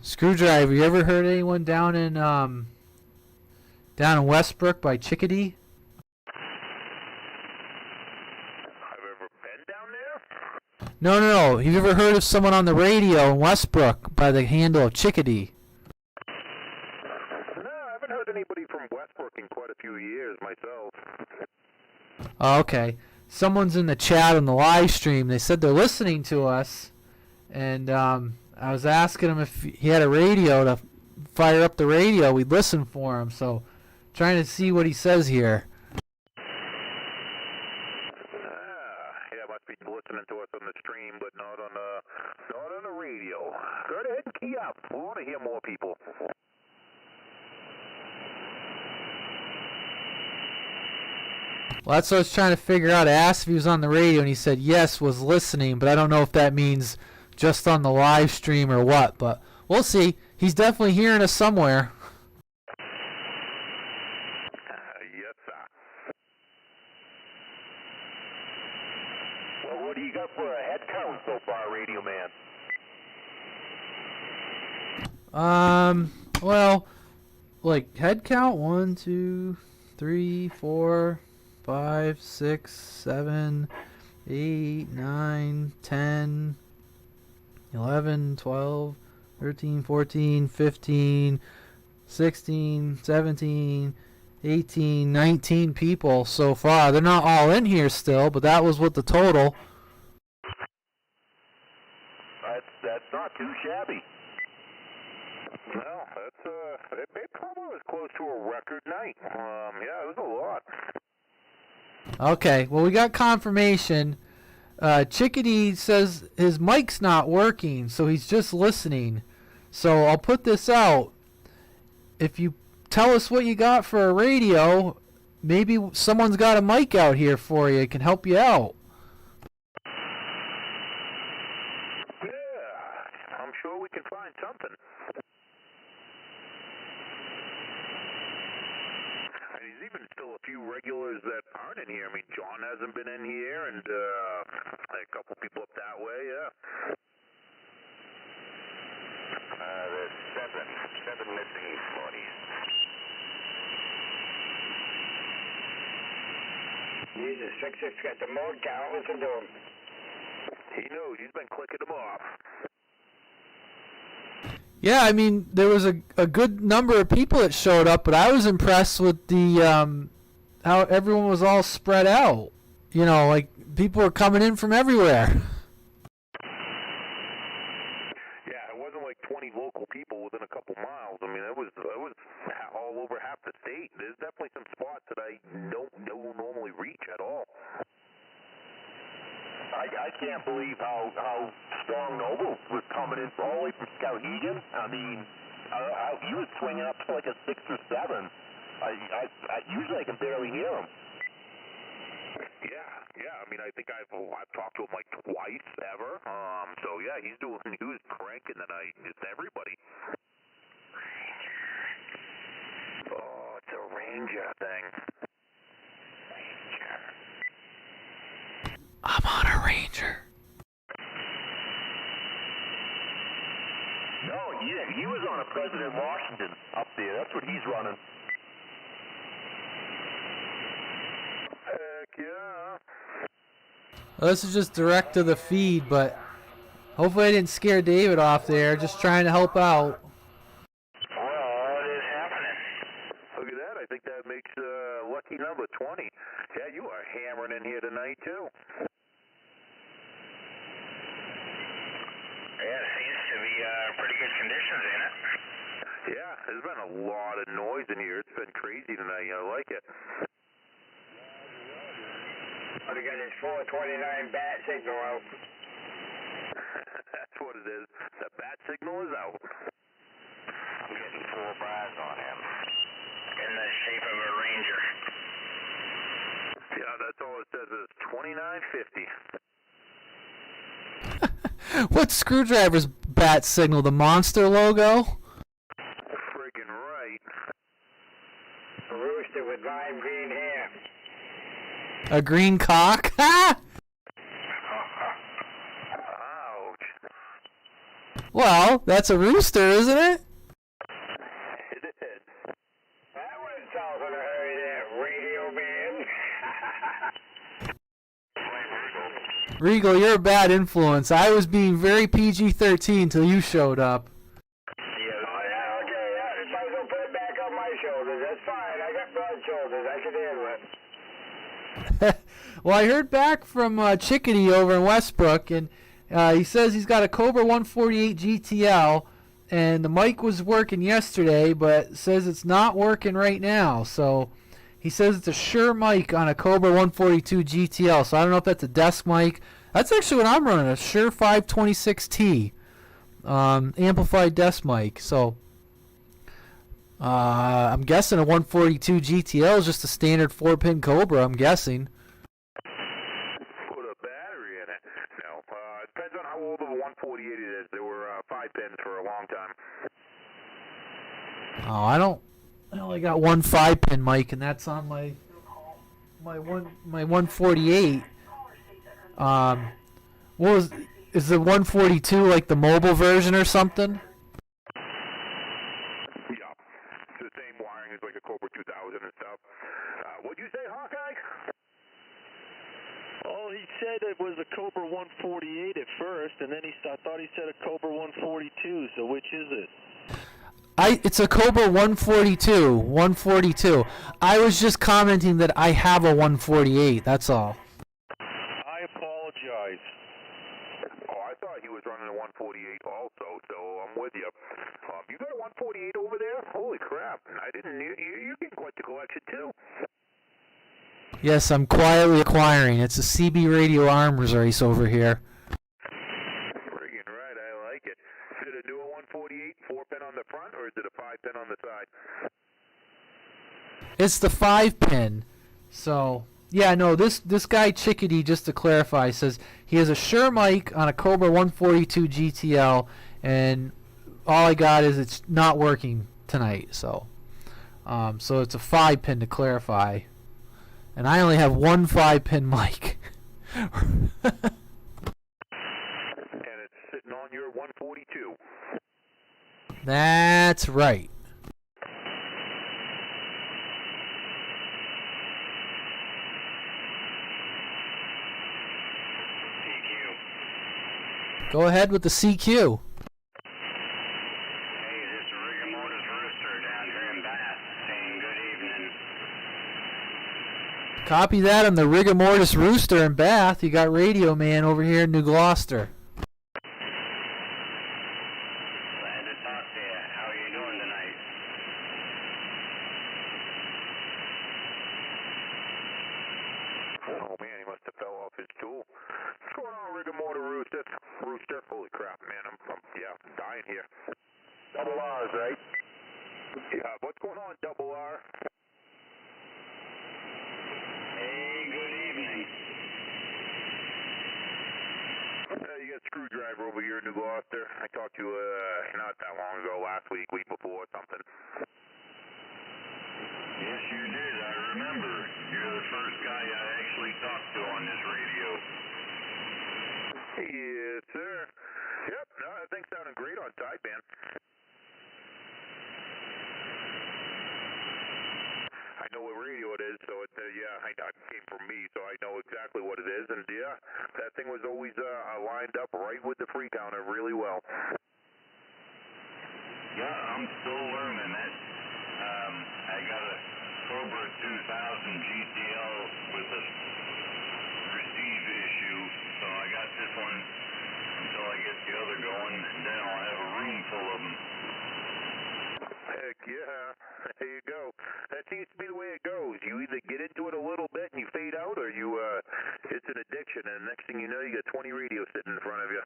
[SPEAKER 3] Screwdriver, you ever heard anyone down in Westbrook by Chickadee?
[SPEAKER 5] I've ever been down there?
[SPEAKER 3] No. Have you ever heard of someone on the radio in Westbrook by the handle of Chickadee?
[SPEAKER 5] No, I haven't heard anybody from Westbrook in quite a few years myself.
[SPEAKER 3] Oh, okay. Someone's in the chat on the live stream. They said they're listening to us, and I was asking him if he had a radio to fire up the radio. We'd listen for him. So, trying to see what he says here.
[SPEAKER 5] Yeah, must be listening to us on the stream, but not on the radio. Go ahead and key up. We want to hear more people.
[SPEAKER 3] Well, that's what I was trying to figure out. I asked if he was on the radio, and he said yes, was listening, but I don't know if that means just on the live stream or what, but we'll see. He's definitely hearing us somewhere.
[SPEAKER 5] Yes, sir. Well, what do you got for a head count so far, Radio Man?
[SPEAKER 3] Well, like head count 1, 2, 3, 4, 5, 6, 7, 8, 9, 10, 11, 12, 13, 14, 15, 16, 17, 18, 19 people so far. They're not all in here still, but that was what the total.
[SPEAKER 5] That's not too shabby. Well, it probably was close to a record night. Yeah, it was a lot.
[SPEAKER 3] Okay, well, we got confirmation. Chickadee says his mic's not working, so he's just listening. So I'll put this out. If you tell us what you got for a radio, maybe someone's got a mic out here for you. It can help you out.
[SPEAKER 5] Yeah, I'm sure we can find something. And there's even still a few regulars that aren't in here. I mean, John hasn't been in here, and a couple people up that way, yeah.
[SPEAKER 7] There's seven missing bodies.
[SPEAKER 2] Jesus, 6-6 got the mode down. Listen to him.
[SPEAKER 5] He knows. He's been clicking them off.
[SPEAKER 3] Yeah, I mean, there was a good number of people that showed up, but I was impressed with the how everyone was all spread out. You know, like people were coming in from everywhere.
[SPEAKER 5] Yeah, it wasn't like 20 local people within a couple miles. I mean, it was all over half the state. There's definitely some spots that I don't normally reach at all.
[SPEAKER 1] I can't believe how strong Noble was coming in all the way from Skowhegan. I mean, he was swinging up to like a 6 or 7. Usually I can barely hear him.
[SPEAKER 5] Yeah. I mean, I think I've talked to him like twice ever. So yeah, he was cranking tonight. Just everybody. Oh, it's a Ranger thing.
[SPEAKER 3] I'm on a Ranger.
[SPEAKER 1] No, he was on a President Washington up there. That's what he's running.
[SPEAKER 5] Heck yeah.
[SPEAKER 3] Well, this is just direct to the feed, but hopefully I didn't scare David off there. Just trying to help out.
[SPEAKER 7] What is happening?
[SPEAKER 5] Look at that. I think that makes lucky number 20. Yeah, you are hammering in here tonight, too.
[SPEAKER 7] Yeah, it seems to be pretty good conditions in it.
[SPEAKER 5] Yeah, there's been a lot of noise in here. It's been crazy tonight. I like it.
[SPEAKER 2] We got this 429 bat signal out.
[SPEAKER 5] That's what it is. The bat signal is out.
[SPEAKER 7] I'm getting 4 bars on him. In the shape of a Ranger.
[SPEAKER 5] Yeah, that's all it says is 2950.
[SPEAKER 3] What Screwdriver's bat signal? The monster logo?
[SPEAKER 5] Friggin' right.
[SPEAKER 2] A rooster with lime green hair.
[SPEAKER 3] A green cock? Ha!
[SPEAKER 5] Ouch.
[SPEAKER 3] Well, that's a rooster, isn't it?
[SPEAKER 5] It is.
[SPEAKER 2] That went south in a hurry there, radio man.
[SPEAKER 3] Regal, you're a bad influence. I was being very PG-13 until you showed up.
[SPEAKER 2] Oh, yeah, okay, yeah. If I don't put it back on my shoulders, that's fine. I got broad shoulders. I can handle it.
[SPEAKER 3] Well, I heard back from Chickadee over in Westbrook, and he says he's got a Cobra 148 GTL, and the mic was working yesterday, but says it's not working right now. So he says it's a Shure mic on a Cobra 142 GTL. So I don't know if that's a desk mic. That's actually what I'm running, a Shure 526T amplified desk mic. So I'm guessing a 142 GTL is just a standard 4-pin Cobra, I'm guessing.
[SPEAKER 5] Put a battery in it. No, it depends on how old of a 148 it is. There were 5 pins for a long time.
[SPEAKER 3] Oh, I only got one 5-pin mic, and that's on my 148. Is the 142 like the mobile version or something?
[SPEAKER 5] Yeah, it's the same wiring as like a Cobra 2000 and stuff. What'd you say, Hawkeye?
[SPEAKER 8] Oh, he said it was a Cobra 148 at first, and then I thought he said a Cobra 142. So which is it?
[SPEAKER 3] It's a Cobra 142. I was just commenting that I have a 148. That's all.
[SPEAKER 8] I apologize.
[SPEAKER 5] Oh, I thought he was running a 148 also, so I'm with you. You got a 148 over there? Holy crap! I didn't. You get quite the collection too.
[SPEAKER 3] Yes, I'm quietly acquiring. It's a CB radio arms race over here.
[SPEAKER 5] Friggin' right, I like it. Is it a newer 148?
[SPEAKER 3] It's the 5-pin. So, yeah, no, this guy Chickadee, just to clarify, says he has a Shure mic on a Cobra 142 GTL, and all I got is it's not working tonight. So it's a 5-pin to clarify. And I only have one 5-pin mic.
[SPEAKER 5] And it's sitting on your 142.
[SPEAKER 3] That's right. Go ahead with the CQ.
[SPEAKER 7] Hey, this is Rigor Motors Rooster down here in Bath, saying good evening.
[SPEAKER 3] Copy that on the Rigor Mortis Rooster in Bath. You got Radio Man over here in New Gloucester.
[SPEAKER 7] Glad to talk to you. How are you doing tonight?
[SPEAKER 5] Oh man, he must have fell off his stool. What's going on, Rigor Mortis Rooster? Rooster? Holy crap, man, I'm dying here. Double R's, right? Yeah, what's going on, Double R?
[SPEAKER 7] Hey, good evening.
[SPEAKER 5] You got Screwdriver over here in New Gloucester. I talked to you not that long ago, last week, week before, something.
[SPEAKER 7] Yes, you did. I remember. You're the first guy I actually talked to on this radio.
[SPEAKER 5] Yes, sir. Yep, no, that thing's sounding great on sideband. I know what radio it is, so it came from me, so I know exactly what it is, and yeah, that thing was always lined up right with the free counter really well.
[SPEAKER 7] Yeah, I'm still learning it. I got a Cobra 2000 GTL with a receive issue, so I got this one until I get the other going, and then I'll have a room full of them.
[SPEAKER 5] Heck yeah, there you go. That seems to be the way it goes. You either get into it a little bit and you fade out, or it's an addiction, and the next thing you know, you got 20 radios sitting in front of you.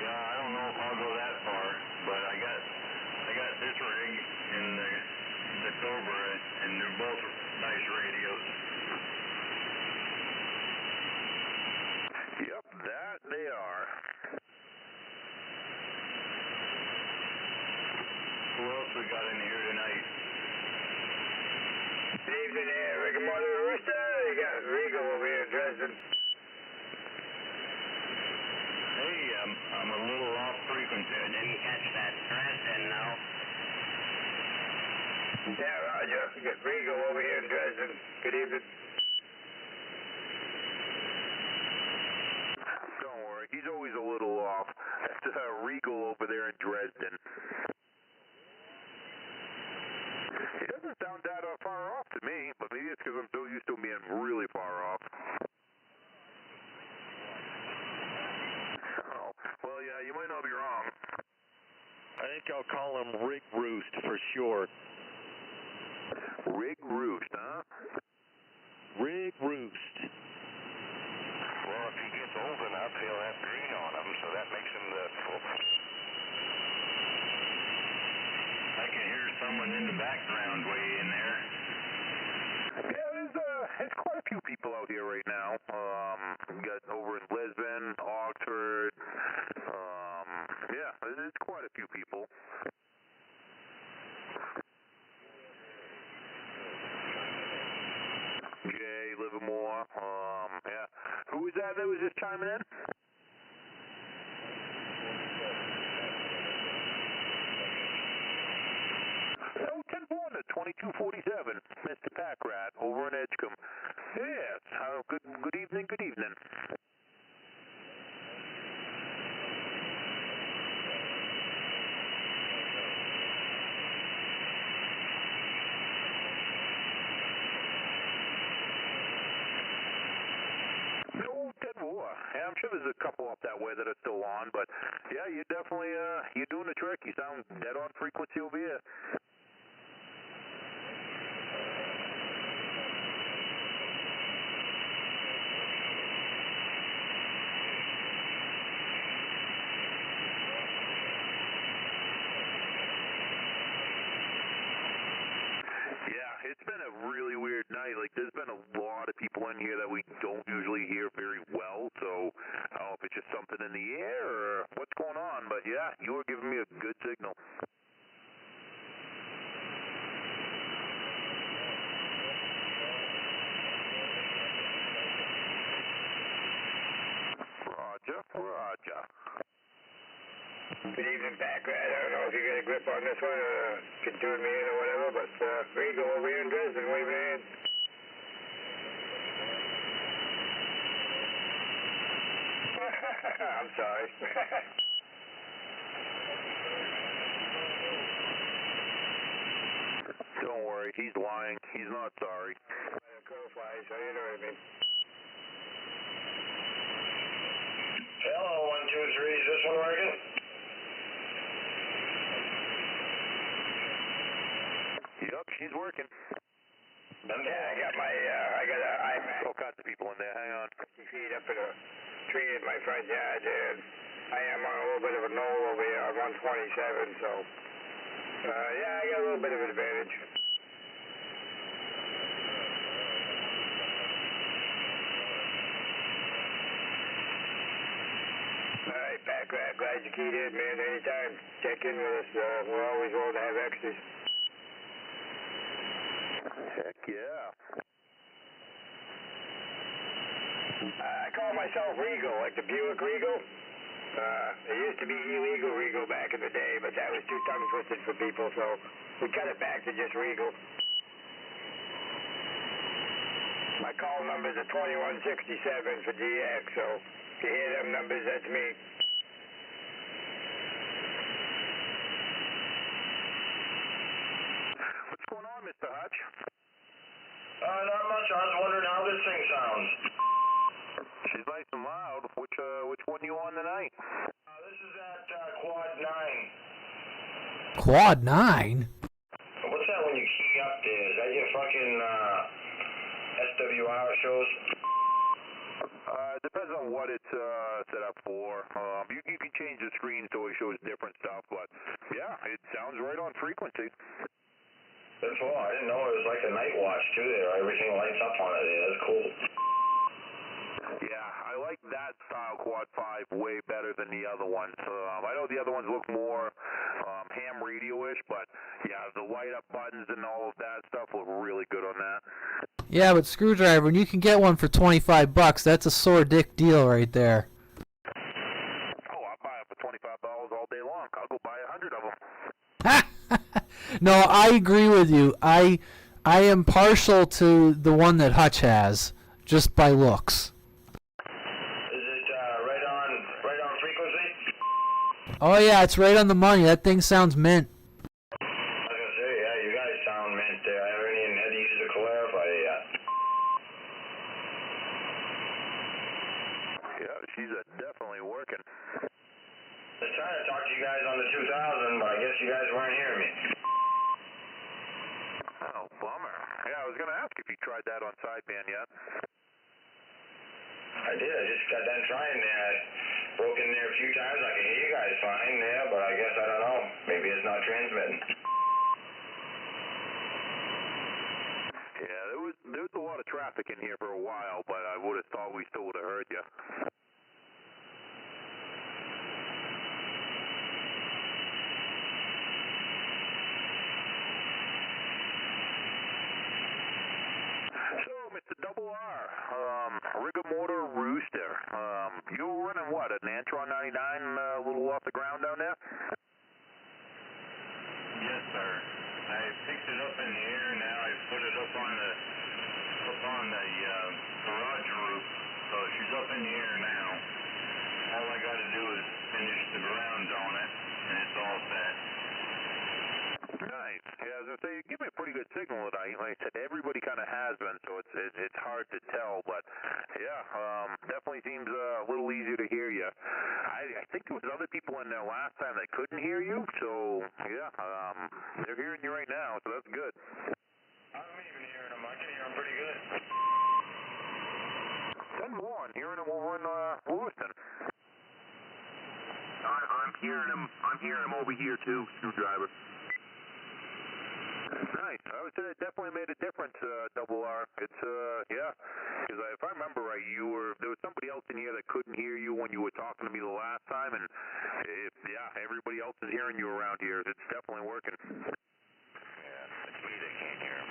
[SPEAKER 7] Yeah, I don't know if I'll go that far, but I got this rig in the Cobra, and they're both nice radios.
[SPEAKER 5] Yep, that they are.
[SPEAKER 7] Who else we got in here tonight?
[SPEAKER 1] Evening here, Rigor Motors Rooster. You got Rigo over here in Dresden.
[SPEAKER 7] Hey, I'm a little off frequency. I didn't catch that Dresden, no.
[SPEAKER 1] Yeah, Roger. You got Rigo over here in Dresden. Good evening.
[SPEAKER 5] Don't worry, he's always a little off. That's Regal over there in Dresden. He doesn't sound that far off to me, but maybe it's because I'm so used to him being really far off. Oh, well, yeah, you might not be wrong.
[SPEAKER 8] I think I'll call him Rig Roost for short.
[SPEAKER 5] Rig Roost, huh?
[SPEAKER 8] Rig Roost.
[SPEAKER 7] Well, if he gets old enough, he'll have green on him, so that makes him the... I can hear someone in the background way in there.
[SPEAKER 5] Yeah, there's quite a few people out here right now. We got over in Lisbon, Oxford. Yeah, there's quite a few people. Jay, Livermore. Yeah. Who was that was just chiming in? Oh, 10-1 to 2247, Mr. Packrat, over in Edgecombe. Yes, good evening, good evening. No, 10-4. Yeah, I'm sure there's a couple up that way that are still on, but yeah, you're definitely, you're doing the trick. You sound dead on frequency over here. Yeah, it's been a really weird night. Like, there's been a lot of people in here that we don't usually hear very well, so I don't know if it's just something in the air or what's going on, but yeah, you were giving me a good signal. Roger, roger.
[SPEAKER 1] Good evening, Packer. I don't know if you got a grip on this one or can tune me in or whatever, but Regal over here in Dresden, waving a hand. I'm sorry.
[SPEAKER 5] Don't worry, he's lying. He's not sorry.
[SPEAKER 1] Crow flies, so you know what I mean.
[SPEAKER 4] Hello, 123, is this one working?
[SPEAKER 5] Yup, she's working.
[SPEAKER 1] Yeah, I got a iMac
[SPEAKER 5] All kinds of people in there. Hang on.
[SPEAKER 1] 50 feet up in a tree in my front yard there. I am on a little bit of a knoll over here on 127, so yeah, I got a little bit of advantage. All right, Packer, I'm glad you keyed in, man. Anytime, check in with us. We're always willing to have extras.
[SPEAKER 5] Heck yeah.
[SPEAKER 1] I call myself Regal, like the Buick Regal. It used to be illegal Regal back in the day, but that was too tongue-twisted for people, so we cut it back to just Regal. My call number's a 2167 for DX, so if you hear them numbers, that's me.
[SPEAKER 5] What's going on, Mr. Hutch?
[SPEAKER 4] Not much. I was wondering how this thing sounds.
[SPEAKER 5] She's nice and loud. Which one you on tonight?
[SPEAKER 4] This is at Quad 9.
[SPEAKER 3] Quad 9?
[SPEAKER 4] What's that when you key up there? Is that your fucking SWR shows?
[SPEAKER 5] It depends on what it's set up for. You can change the screen so it shows different stuff, but yeah, it sounds right on frequency.
[SPEAKER 4] That's all. I didn't know it was like a night watch too there. Everything lights up on it there. That's cool.
[SPEAKER 5] Yeah, I like that style Quad 5 way better than the other ones. I know the other ones look more ham radio-ish, but yeah, the light-up buttons and all of that stuff look really good on that.
[SPEAKER 3] Yeah, but Screwdriver, when you can get one for $25, that's a sore dick deal right there.
[SPEAKER 5] Oh, I'll buy it for $25 all day long. I'll go buy 100 of them.
[SPEAKER 3] No, I agree with you. I am partial to the one that Hutch has, just by looks.
[SPEAKER 4] Is it right on frequency?
[SPEAKER 3] Oh yeah, it's right on the money. That thing sounds mint.
[SPEAKER 4] I was gonna say, yeah, you guys sound mint there. I haven't even had to use the clarifier yet.
[SPEAKER 5] Yeah, she's definitely working.
[SPEAKER 4] I was trying to talk to you guys on the 2000, but I guess you guys weren't hearing me.
[SPEAKER 5] Oh, bummer. Yeah, I was going to ask if you tried that on sideband yet.
[SPEAKER 4] I did. I just got done trying there. I broke in there a few times. I can hear you guys fine there, but I guess I don't know. Maybe it's not transmitting.
[SPEAKER 5] Yeah, there was a lot of traffic in here for a while, but I would have thought we still would have heard you. So, Mr. Double R, Rigamotor Rooster, you were running what, an Antron 99 a little off the ground down there?
[SPEAKER 7] Yes, sir. I picked it up in the air. Now I put it up on the garage roof. So she's up in the air now. All I got to do is finish the grounds on it, and it's all set.
[SPEAKER 5] Nice. Yeah, I was gonna say, you give me a pretty good signal tonight. Like I said, everybody kind of has been, so it's hard to tell. But yeah, definitely seems a little easier to hear you. I think there was other people in there last time that couldn't hear you. So yeah, they're hearing you right now, so that's good.
[SPEAKER 4] I'm even hearing them. I can hear them pretty good.
[SPEAKER 5] Send them on. Hearing them over in Lewiston. I'm hearing them over here too, Screwdriver. Nice. I would say it definitely made a difference, Double R. It's, yeah. Because if I remember right, there was somebody else in here that couldn't hear you when you were talking to me the last time, and everybody else is hearing you around here. It's definitely working.
[SPEAKER 7] Yeah, it's me that can't hear him.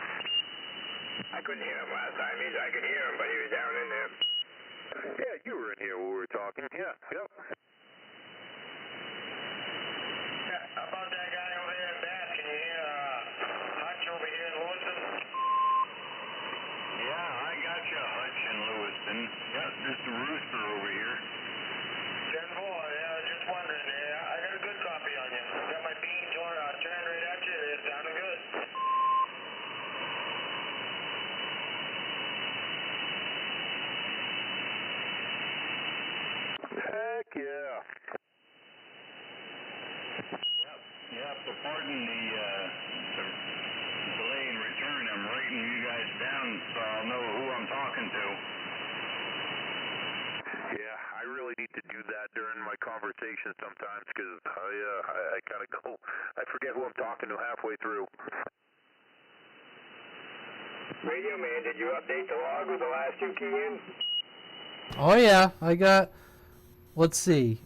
[SPEAKER 1] I couldn't hear him last time. I could hear him, but he was down in there.
[SPEAKER 5] Yeah, you were in here when we were talking. Yeah, yep.
[SPEAKER 4] How about that guy over there in Bath? Can you hear Hutch over here in Lewiston?
[SPEAKER 7] Yeah, I got you, Hutch in Lewiston. Yeah, just a rooster over here.
[SPEAKER 4] 10-4, yeah, just wondering. Yeah, I got a good copy on you. Got my beam turned right at you. It's sounding good.
[SPEAKER 5] Heck yeah.
[SPEAKER 7] Yeah, so pardon the delay in return. I'm writing you guys down so I'll know who I'm talking to.
[SPEAKER 5] Yeah, I really need to do that during my conversation sometimes because I kind of go, I forget who I'm talking to halfway through.
[SPEAKER 1] Radio man, did you update the log with the last two key-ins?
[SPEAKER 3] Oh yeah, I got, let's see,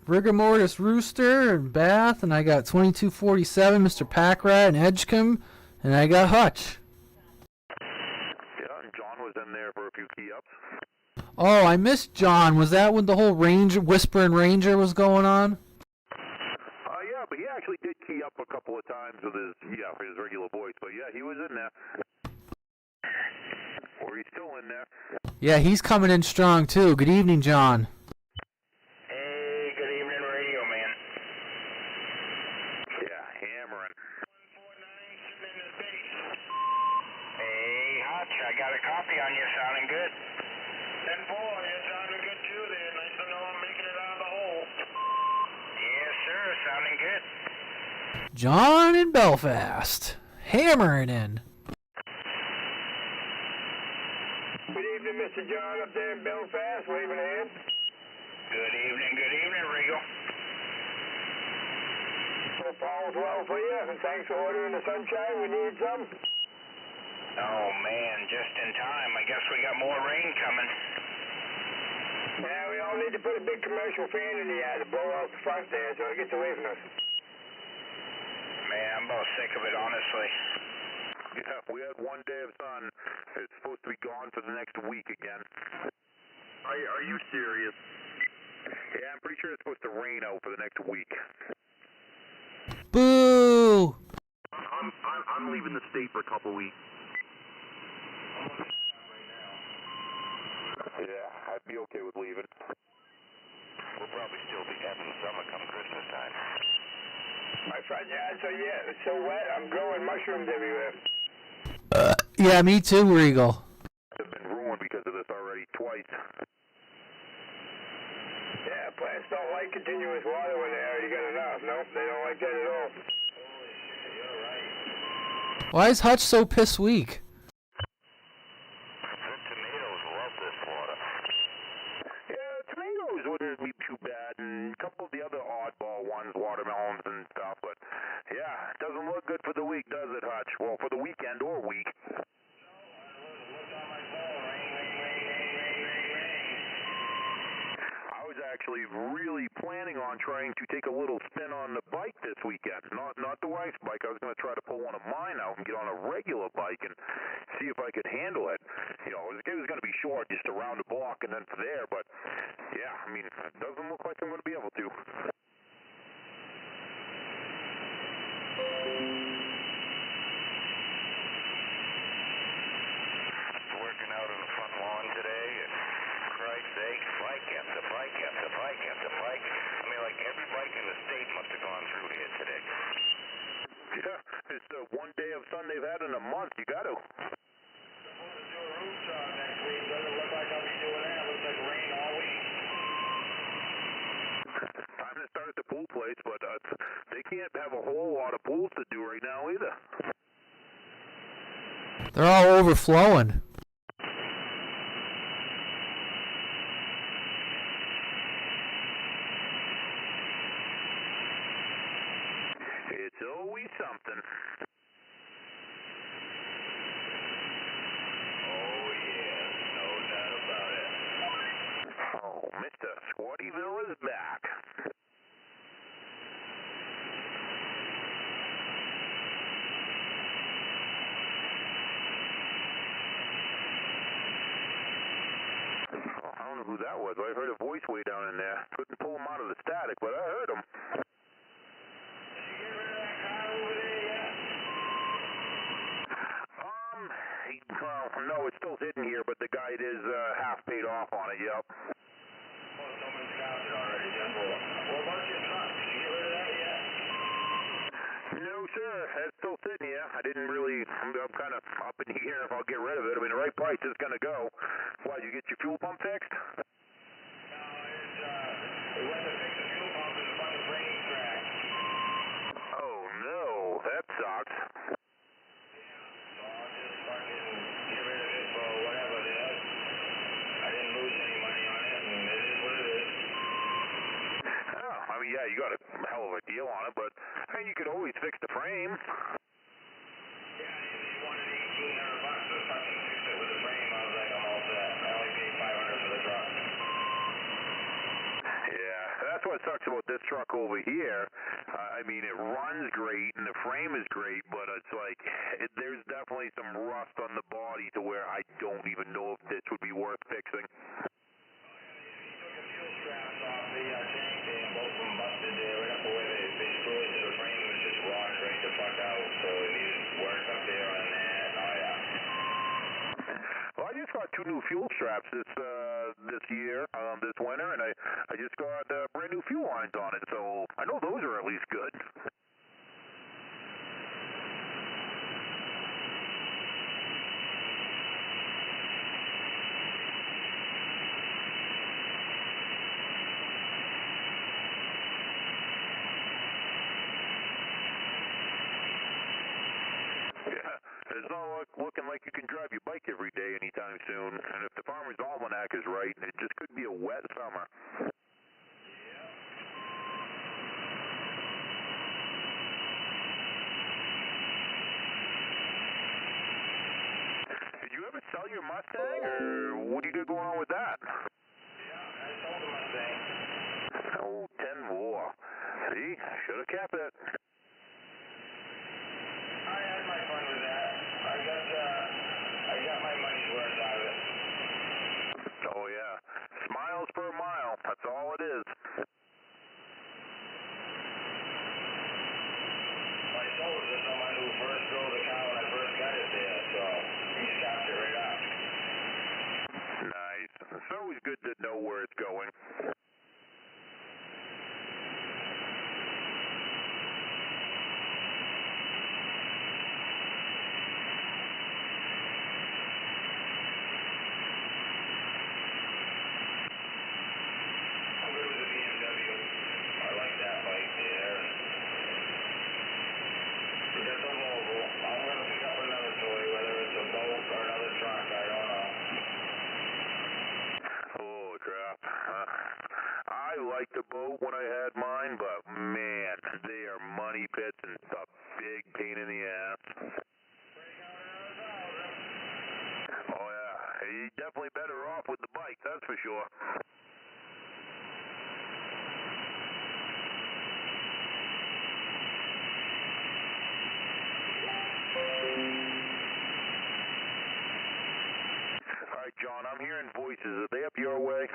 [SPEAKER 3] Rigor Mortis Rooster and Bath, and I got 2247 Mr. Packrat and Edgecombe, and I got Hutch.
[SPEAKER 5] Yeah, and John was in there for a few key ups.
[SPEAKER 3] Oh, I missed John. Was that when the whole Whispering Ranger was going on?
[SPEAKER 5] Yeah, but he actually did key up a couple of times with his regular voice. But yeah, he was in there. Or he's still in there.
[SPEAKER 3] Yeah, he's coming in strong too. Good evening, John.
[SPEAKER 1] Hey, good evening, radio man.
[SPEAKER 5] Yeah, hammering.
[SPEAKER 4] 149 sitting in his base.
[SPEAKER 2] Hey, Hutch, I got a copy on you, sounding good.
[SPEAKER 4] 10-4, you're sounding good too there. Nice to know I'm making it out of the hole.
[SPEAKER 2] Yes, sir, sounding good.
[SPEAKER 3] John in Belfast. Hammering in.
[SPEAKER 1] Good evening, Mr. John up there in Belfast, waving a hand.
[SPEAKER 2] Good evening, Regal.
[SPEAKER 1] Hope all's well for you, and thanks for ordering the sunshine. We need some.
[SPEAKER 2] Oh, man, just in time. I guess we got more rain coming.
[SPEAKER 1] Yeah, we all need to put a big commercial fan in the attic to blow out the front there so it gets away from us.
[SPEAKER 2] Man, I'm about sick of it, honestly.
[SPEAKER 5] Yeah, we had one day of sun. It's supposed to be gone for the next week again. Are you serious? Yeah, I'm pretty sure it's supposed to rain out for the next week.
[SPEAKER 3] Boo!
[SPEAKER 5] I'm leaving the state for a couple weeks. Yeah, I'd be okay with leaving.
[SPEAKER 7] We'll probably still be having summer come Christmas time.
[SPEAKER 1] My front yard, it's so wet, I'm growing mushrooms everywhere.
[SPEAKER 3] Yeah, me too, Regal.
[SPEAKER 5] I've been ruined because of this already twice.
[SPEAKER 1] Yeah, plants don't like continuous water when they already got enough. Nope, they don't like that at all.
[SPEAKER 3] Why is Hutch so piss weak?
[SPEAKER 7] The tomatoes love this water.
[SPEAKER 5] Yeah, tomatoes wouldn't be too bad, and a couple of the other oddball ones, watermelons and stuff, but yeah, it doesn't look good for the week, does it, Hutch? Well, for the weekend or week. I was actually really planning on trying to take a little spin on the bike this weekend. Not the wife's bike. I was going to try to pull one of mine out and get on a regular bike and see if I could handle it. You know, it was going to be short, just around the block and then from there. But yeah, I mean, it doesn't look like I'm going to be able to.
[SPEAKER 7] Working out on the front lawn today, and Christ's sake, bike after bike after bike after bike. I mean, like every bike in the state must have gone through here today.
[SPEAKER 5] Yeah, it's the one day of sun they've had in a month. You got to.
[SPEAKER 4] Supposed to do a roof job next week. Doesn't look like I'll be doing that. Looks like rain all week.
[SPEAKER 5] Time to start at the pool place, but they can't have a whole lot of pools to do right now either.
[SPEAKER 3] They're all overflowing.
[SPEAKER 5] It's always something. Gangsta. Squattyville is back. I don't know who that was. I heard a voice way down in there. Couldn't pull him out of the static, but I heard him. Well, no, it's still sitting here, but the guy is half paid off on it, yep.
[SPEAKER 1] Well, someone's got it already, Jumbo. What about your truck? Did you get rid of that yet?
[SPEAKER 5] No, sir. That's still sitting here. I didn't really, I'm kind of up in the air if I'll get rid of it. I mean, the right price is going to go. Why, did you get your fuel pump fixed?
[SPEAKER 1] No, it's, we went to fix the fuel pump and the fucking frame cracked.
[SPEAKER 5] Oh, no. That sucks.
[SPEAKER 1] So I'll just fucking get rid of it for whatever it is. I didn't lose any money on it, and it is what it is.
[SPEAKER 5] Oh, I mean, yeah, you got a hell of a deal on it, but I mean, you could always fix the frame.
[SPEAKER 1] Yeah, they wanted $1,800 to fucking fix it with the frame. I was like, I'm all set. I only paid $500 for the truck.
[SPEAKER 5] Yeah, that's what sucks about this truck over here. I mean, it runs great and the frame is great, but it's like there's definitely some rust on the body to where I don't even know if this would be worth fixing.
[SPEAKER 1] He took the fuel straps off the tank there, and both of them busted there right up where they screwed it to the frame. It was just rotted right the fuck out, so it needed work up there on that. Oh, yeah.
[SPEAKER 5] Well, I just got 2 new fuel straps this year, this winter, and I just got brand new fuel lines on it, so I know those are at least good. Yeah, it's not looking like you can drive your bike every day anytime soon, and if the Farmer's Almanac is right, it just could be a wet summer. Did you ever sell your Mustang, or what do you got going on with that?
[SPEAKER 1] Yeah, I sold the Mustang.
[SPEAKER 5] Oh, 10 more. See, should have kept it.
[SPEAKER 1] I had my fun with that. I got my money's worth out of it.
[SPEAKER 5] Oh, yeah. Smiles per mile. That's all it is.
[SPEAKER 1] I sold it to someone who first drove the car when I first got it there, so he stopped it right up.
[SPEAKER 5] Nice. It's always good to know where it's going.
[SPEAKER 1] I'm good with the BMW. I like that bike there. We got the Volvo. I'm going to pick up another toy, whether it's a boat or another truck, I don't know.
[SPEAKER 5] Oh, crap. I liked the boat when I had mine, but man, they are money pits and a big pain in the ass. Oh, yeah. You're definitely better off with the bike, that's for sure. All right, John, I'm hearing voices. Are they up your way?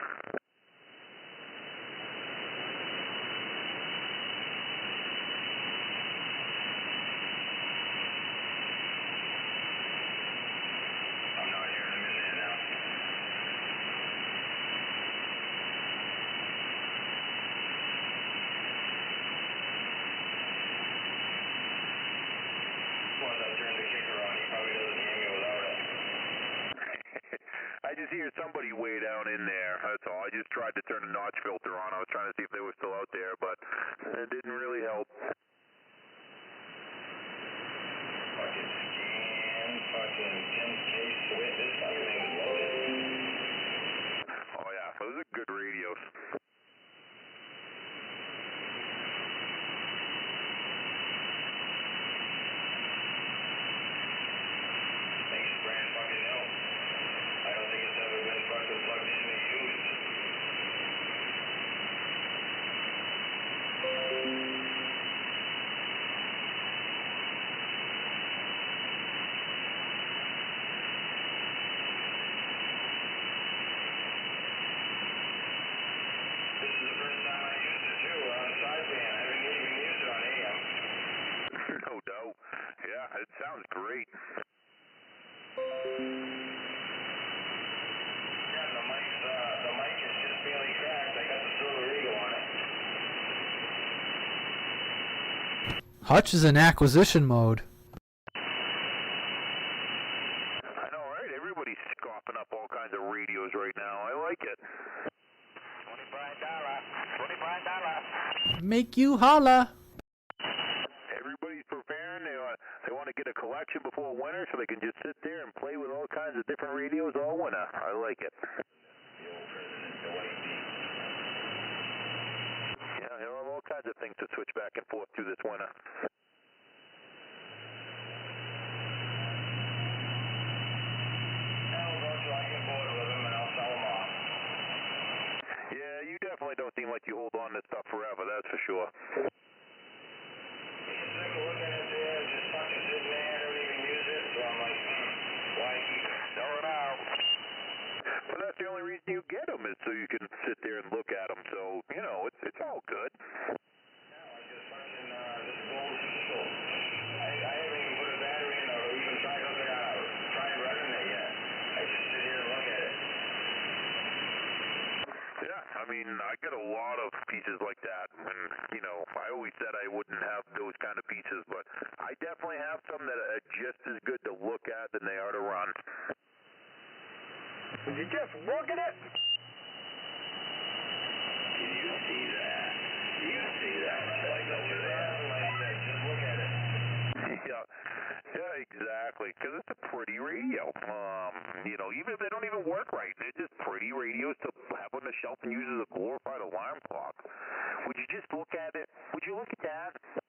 [SPEAKER 1] I'm not hearing them in there now. Once I turn the kicker on, he probably doesn't hear me without it.
[SPEAKER 5] I just hear somebody way down in there, that's all. I just tried to turn the notch filter on. I was trying to see if they were still out there, but it didn't really help.
[SPEAKER 1] Fucking scan, fucking 10K switch. This fucking thing is loaded.
[SPEAKER 5] Oh, yeah, those are good radios.
[SPEAKER 1] Thing's brand fucking new. I don't think it's ever been fucking plugged in and used.
[SPEAKER 5] doubt. Yeah, it sounds great.
[SPEAKER 7] Yeah, the mic is just barely cracked. I got the Silver Eagle on it.
[SPEAKER 3] Hutch is in acquisition mode.
[SPEAKER 5] I know, right? Everybody's scoffing up all kinds of radios right now. I like it. $25.
[SPEAKER 3] Make you holla.
[SPEAKER 5] Everybody's preparing. They want to get a collection before winter so they can just sit there and play with all kinds of different radios all winter. I like it. Yeah, there are all kinds of things to switch back and forth to this winter. Yeah, you definitely don't seem like you hold on to stuff forever, that's for sure. Well, that's the only reason you get them is so you can sit there and look at them. So, you know, it's all good. Yeah, I mean, I get a lot of pieces like that, and, you know, I always said I wouldn't have those kind of pieces, but I definitely have some that are just as good to look at than they are to run. Would you just look at it?
[SPEAKER 1] Can you see that? Do you see that? Like over there?
[SPEAKER 7] Just look at it.
[SPEAKER 5] Yeah, exactly, because it's a pretty radio. You know, even if they don't even work right, they're just pretty radios to have on the shelf and use as a glorified alarm clock. Would you just look at it? Would you look at that?
[SPEAKER 1] Do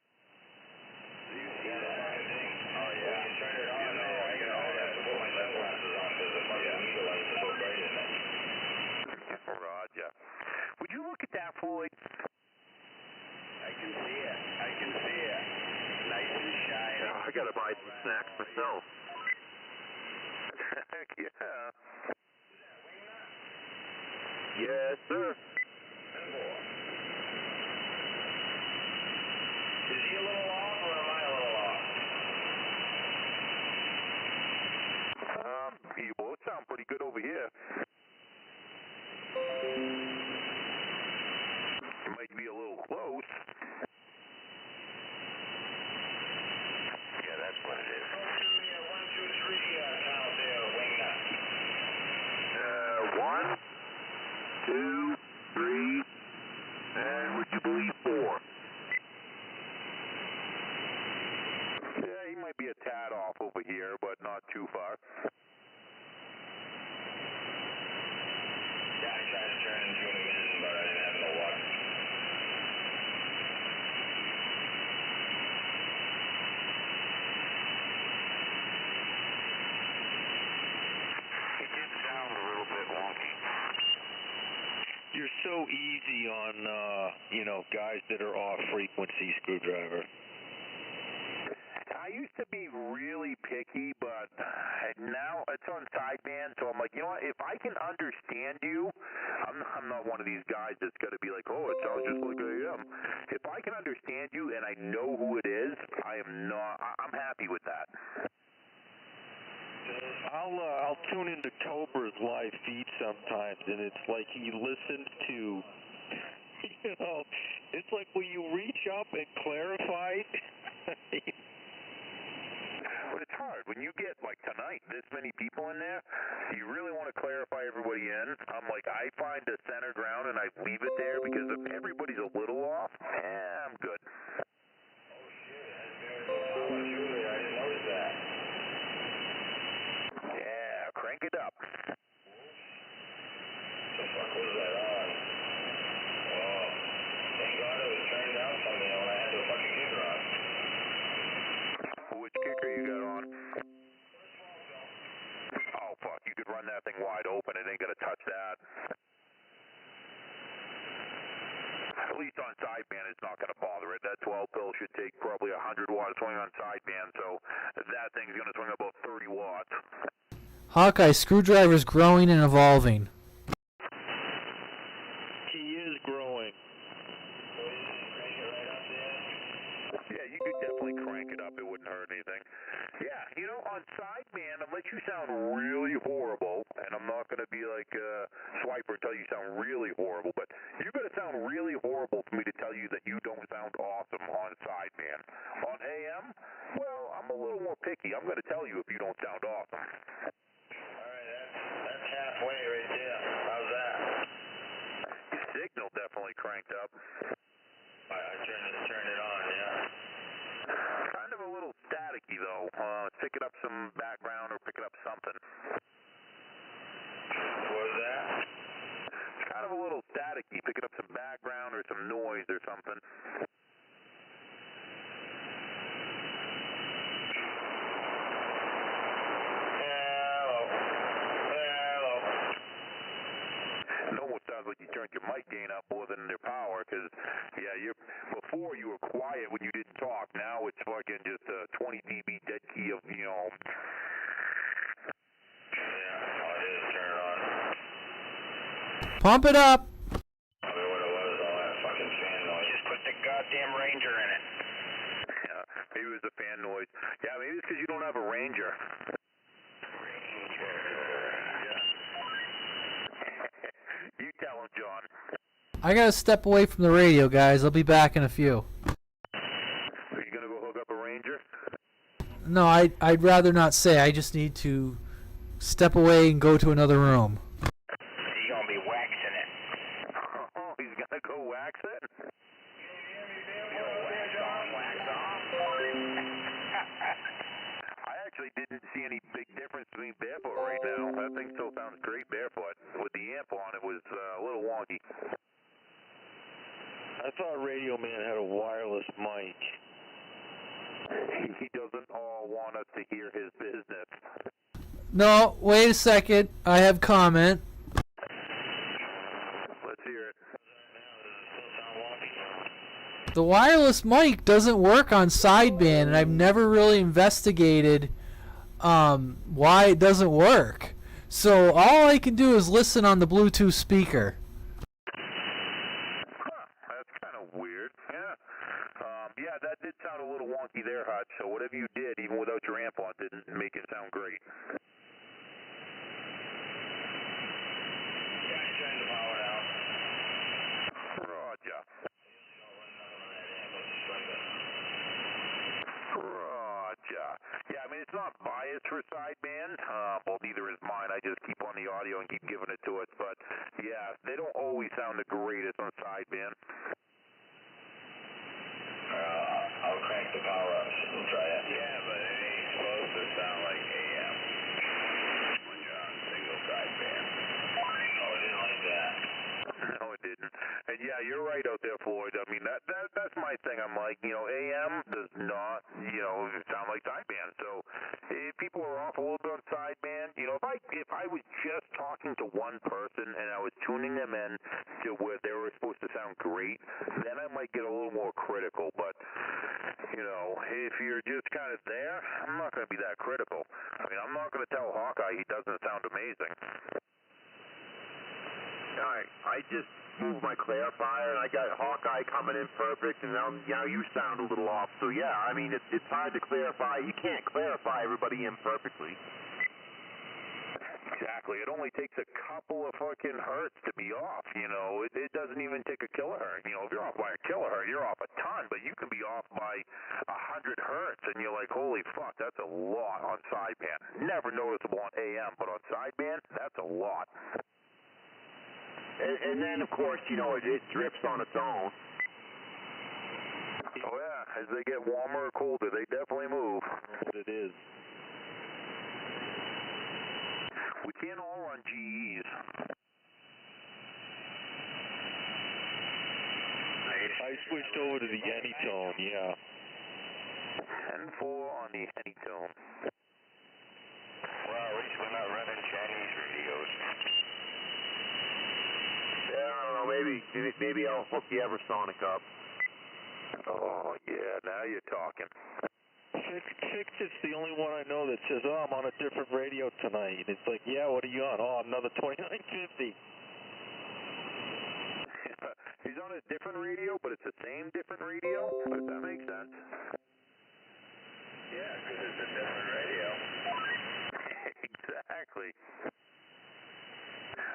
[SPEAKER 1] you see that? Oh, yeah.
[SPEAKER 7] You turn it on there. I have to put my sunglasses on because the fucking needle lights are so bright in there.
[SPEAKER 5] Roger. Would you look at that, Floyd?
[SPEAKER 1] I can see it. I can see it. Nice and shiny.
[SPEAKER 5] I gotta buy some snacks myself. Yeah. Yes, sir.
[SPEAKER 7] Is he a little off or am I a little off?
[SPEAKER 5] You both sound pretty good over here. You might be a little close.
[SPEAKER 1] Yeah, that's what it is.
[SPEAKER 7] Go to the 1, 2, 3 count there, wingnut.
[SPEAKER 5] 1, 2, 3, and would you believe 4? Yeah, he might be a tad off over here, but not too far.
[SPEAKER 7] Yeah, I tried to turn and tune him in, but I didn't have no luck.
[SPEAKER 5] He did sound a little bit wonky.
[SPEAKER 8] You're so easy on, you know, guys that are off frequency, Screwdriver.
[SPEAKER 5] I used to be really picky, but now it's on sideband, so I'm like, you know what, if I can understand you, I'm not one of these guys that's going to be like, oh, it sounds just like I am. If I can understand you and I know who it is, I'm happy with that.
[SPEAKER 8] I'll tune into Cobra's live feed sometimes, and it's like he listens to, you know, it's like, will you reach up and clarify?
[SPEAKER 5] But it's hard. When you get, like tonight, this many people in there, you really want to clarify everybody in. I'm like, I find a center ground and I leave it there because if everybody's a little off, I'm good.
[SPEAKER 7] Oh, Julie, I didn't notice that.
[SPEAKER 5] Yeah, crank it up.
[SPEAKER 7] The fuck was that on? Oh, thank God it was turned down from me when I had the fucking kicker on.
[SPEAKER 5] Which kicker you got on? Oh, fuck. You could run that thing wide open. It ain't going to touch that. At least on sideband, it's not going to bother it. That 12 pill should take probably 100 watt swing on sideband, so that thing's going to swing about 30 watts.
[SPEAKER 3] Hawkeye, Screwdriver's growing and evolving.
[SPEAKER 8] He is growing.
[SPEAKER 5] Yeah, you could definitely crank it up. It Yeah, you know, on sideband, unless you sound really horrible, and I'm not going to be like Swiper and tell you sound really horrible, but you're going to sound really horrible for me to tell you that you don't sound awesome on sideband. On AM, well, I'm a little more picky. I'm going to tell you if you don't sound awesome.
[SPEAKER 7] All right, that's halfway right there. How's that?
[SPEAKER 5] Your signal definitely cranked up.
[SPEAKER 7] I turned it on, yeah.
[SPEAKER 5] Kind of a little staticky, though. Picking up some background or picking up something.
[SPEAKER 7] What was that?
[SPEAKER 5] It's kind of a little staticky, picking up some background or some noise or something. It almost sounds like you turned your mic gain up more than their power, because, yeah, before you were quiet when you didn't talk. Now it's fucking just a 20 dB dead key of, you know.
[SPEAKER 7] Yeah, all I did is turn it on.
[SPEAKER 3] Pump it up.
[SPEAKER 7] Probably what it was, all that fucking fan noise. Just put the goddamn Ranger in it.
[SPEAKER 5] Yeah, maybe it was the fan noise. Yeah, maybe it's because you don't have a Ranger. You tell him, John.
[SPEAKER 3] I gotta step away from the radio, guys. I'll be back in a few.
[SPEAKER 5] Are you gonna go hook up a Ranger?
[SPEAKER 3] No, I'd rather not say. I just need to step away and go to another room.
[SPEAKER 2] He's gonna be waxing it.
[SPEAKER 5] Oh, he's gonna go wax it?
[SPEAKER 2] Wax on, wax off.
[SPEAKER 5] I actually didn't see any big difference between barefoot right now. That thing still sounds great barefoot. With the amp on, it was a little wonky.
[SPEAKER 8] I thought Radio Man had a wireless mic.
[SPEAKER 5] He doesn't all want us to hear his business.
[SPEAKER 3] No, wait a second. I have comment.
[SPEAKER 5] Let's hear it.
[SPEAKER 3] The wireless mic doesn't work on sideband, and I've never really investigated why it doesn't work. So all I can do is listen on the Bluetooth speaker.
[SPEAKER 5] Huh, that's kind of weird. Yeah. Yeah, that did sound a little wonky there, Hutch. So whatever you did, even without your amp on, didn't make it sound great.
[SPEAKER 7] Yeah, you turned the power down.
[SPEAKER 5] Roger. Roger. Yeah, I mean, it's not biased for sideband. Well, neither is mine. I just keep on the audio and keep giving it to it. But, yeah, they don't always sound the greatest on sideband.
[SPEAKER 7] I'll crank the power up so we'll try it.
[SPEAKER 1] Yeah, but it ain't supposed to sound like AM when you're on single sideband.
[SPEAKER 7] Oh, I didn't like that.
[SPEAKER 5] No, it didn't. And yeah, you're right out there, Floyd. I mean, that's my thing. I'm like, you know, AM does not, you know, sound like sideband. So if people are off a little bit on sideband, you know, if I was just talking to one person and I was tuning them in to where they were supposed to sound great, then I might get a little more critical. But, you know, if you're just kind of there, I'm not going to be that critical. I mean, I'm not going to tell Hawkeye he doesn't sound amazing.
[SPEAKER 1] Alright, I just moved my clarifier and I got Hawkeye coming in perfect, and now you sound a little off. So yeah, I mean, it's hard to clarify. You can't clarify everybody in perfectly.
[SPEAKER 5] Exactly. It only takes a couple of fucking hertz to be off, you know. It doesn't even take a kilohertz. You know, if you're off by a kilohertz, you're off a ton, but you can be off by 100 hertz, and you're like, holy fuck, that's a lot on sideband. Never noticeable on AM, but on sideband, that's a lot.
[SPEAKER 1] And then, of course, you know, it drips on its own.
[SPEAKER 5] Oh, yeah. As they get warmer or colder, they definitely move.
[SPEAKER 8] It is.
[SPEAKER 5] We can't all run GEs.
[SPEAKER 8] I switched over to the Anytone, yeah.
[SPEAKER 5] 10-4 on the Anytone.
[SPEAKER 7] Well, at least we're not running Chinese radios.
[SPEAKER 1] Yeah, I don't know, maybe I'll hook the Eversonic up.
[SPEAKER 5] Oh, yeah, now you're talking.
[SPEAKER 8] Fix-It's the only one I know that says, oh, I'm on a different radio tonight. And it's like, yeah, what are you on? Oh, another 2950.
[SPEAKER 5] He's on a different radio, but it's the same different radio? Does that make sense?
[SPEAKER 1] Yeah, because it's a different radio.
[SPEAKER 5] Exactly.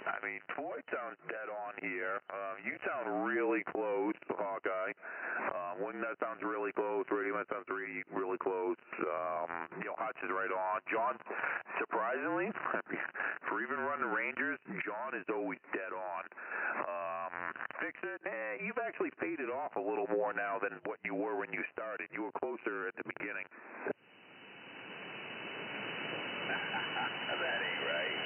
[SPEAKER 5] I mean, Floyd sounds dead on here. You sound really close, Hawkeye. Wingnut sounds really close. Radio Man sounds really close. Hutch is right on. John, surprisingly, for even running Rangers, John is always dead on. Fix It, you've actually faded off a little more now than what you were when you started. You were closer at the beginning.
[SPEAKER 1] That ain't right.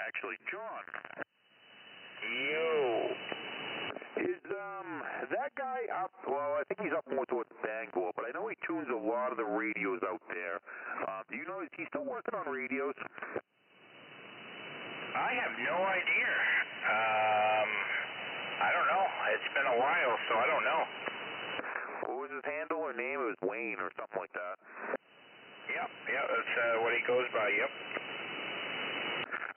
[SPEAKER 5] Actually, John. Is that guy up? Well, I think he's up more towards Bangor, but I know he tunes a lot of the radios out there. Do you know, is he still working on radios?
[SPEAKER 7] I have no idea. I don't know. It's been a while, so I don't know.
[SPEAKER 5] What was his handle or name? It was Wayne or something like that.
[SPEAKER 7] Yep, that's what he goes by, yep.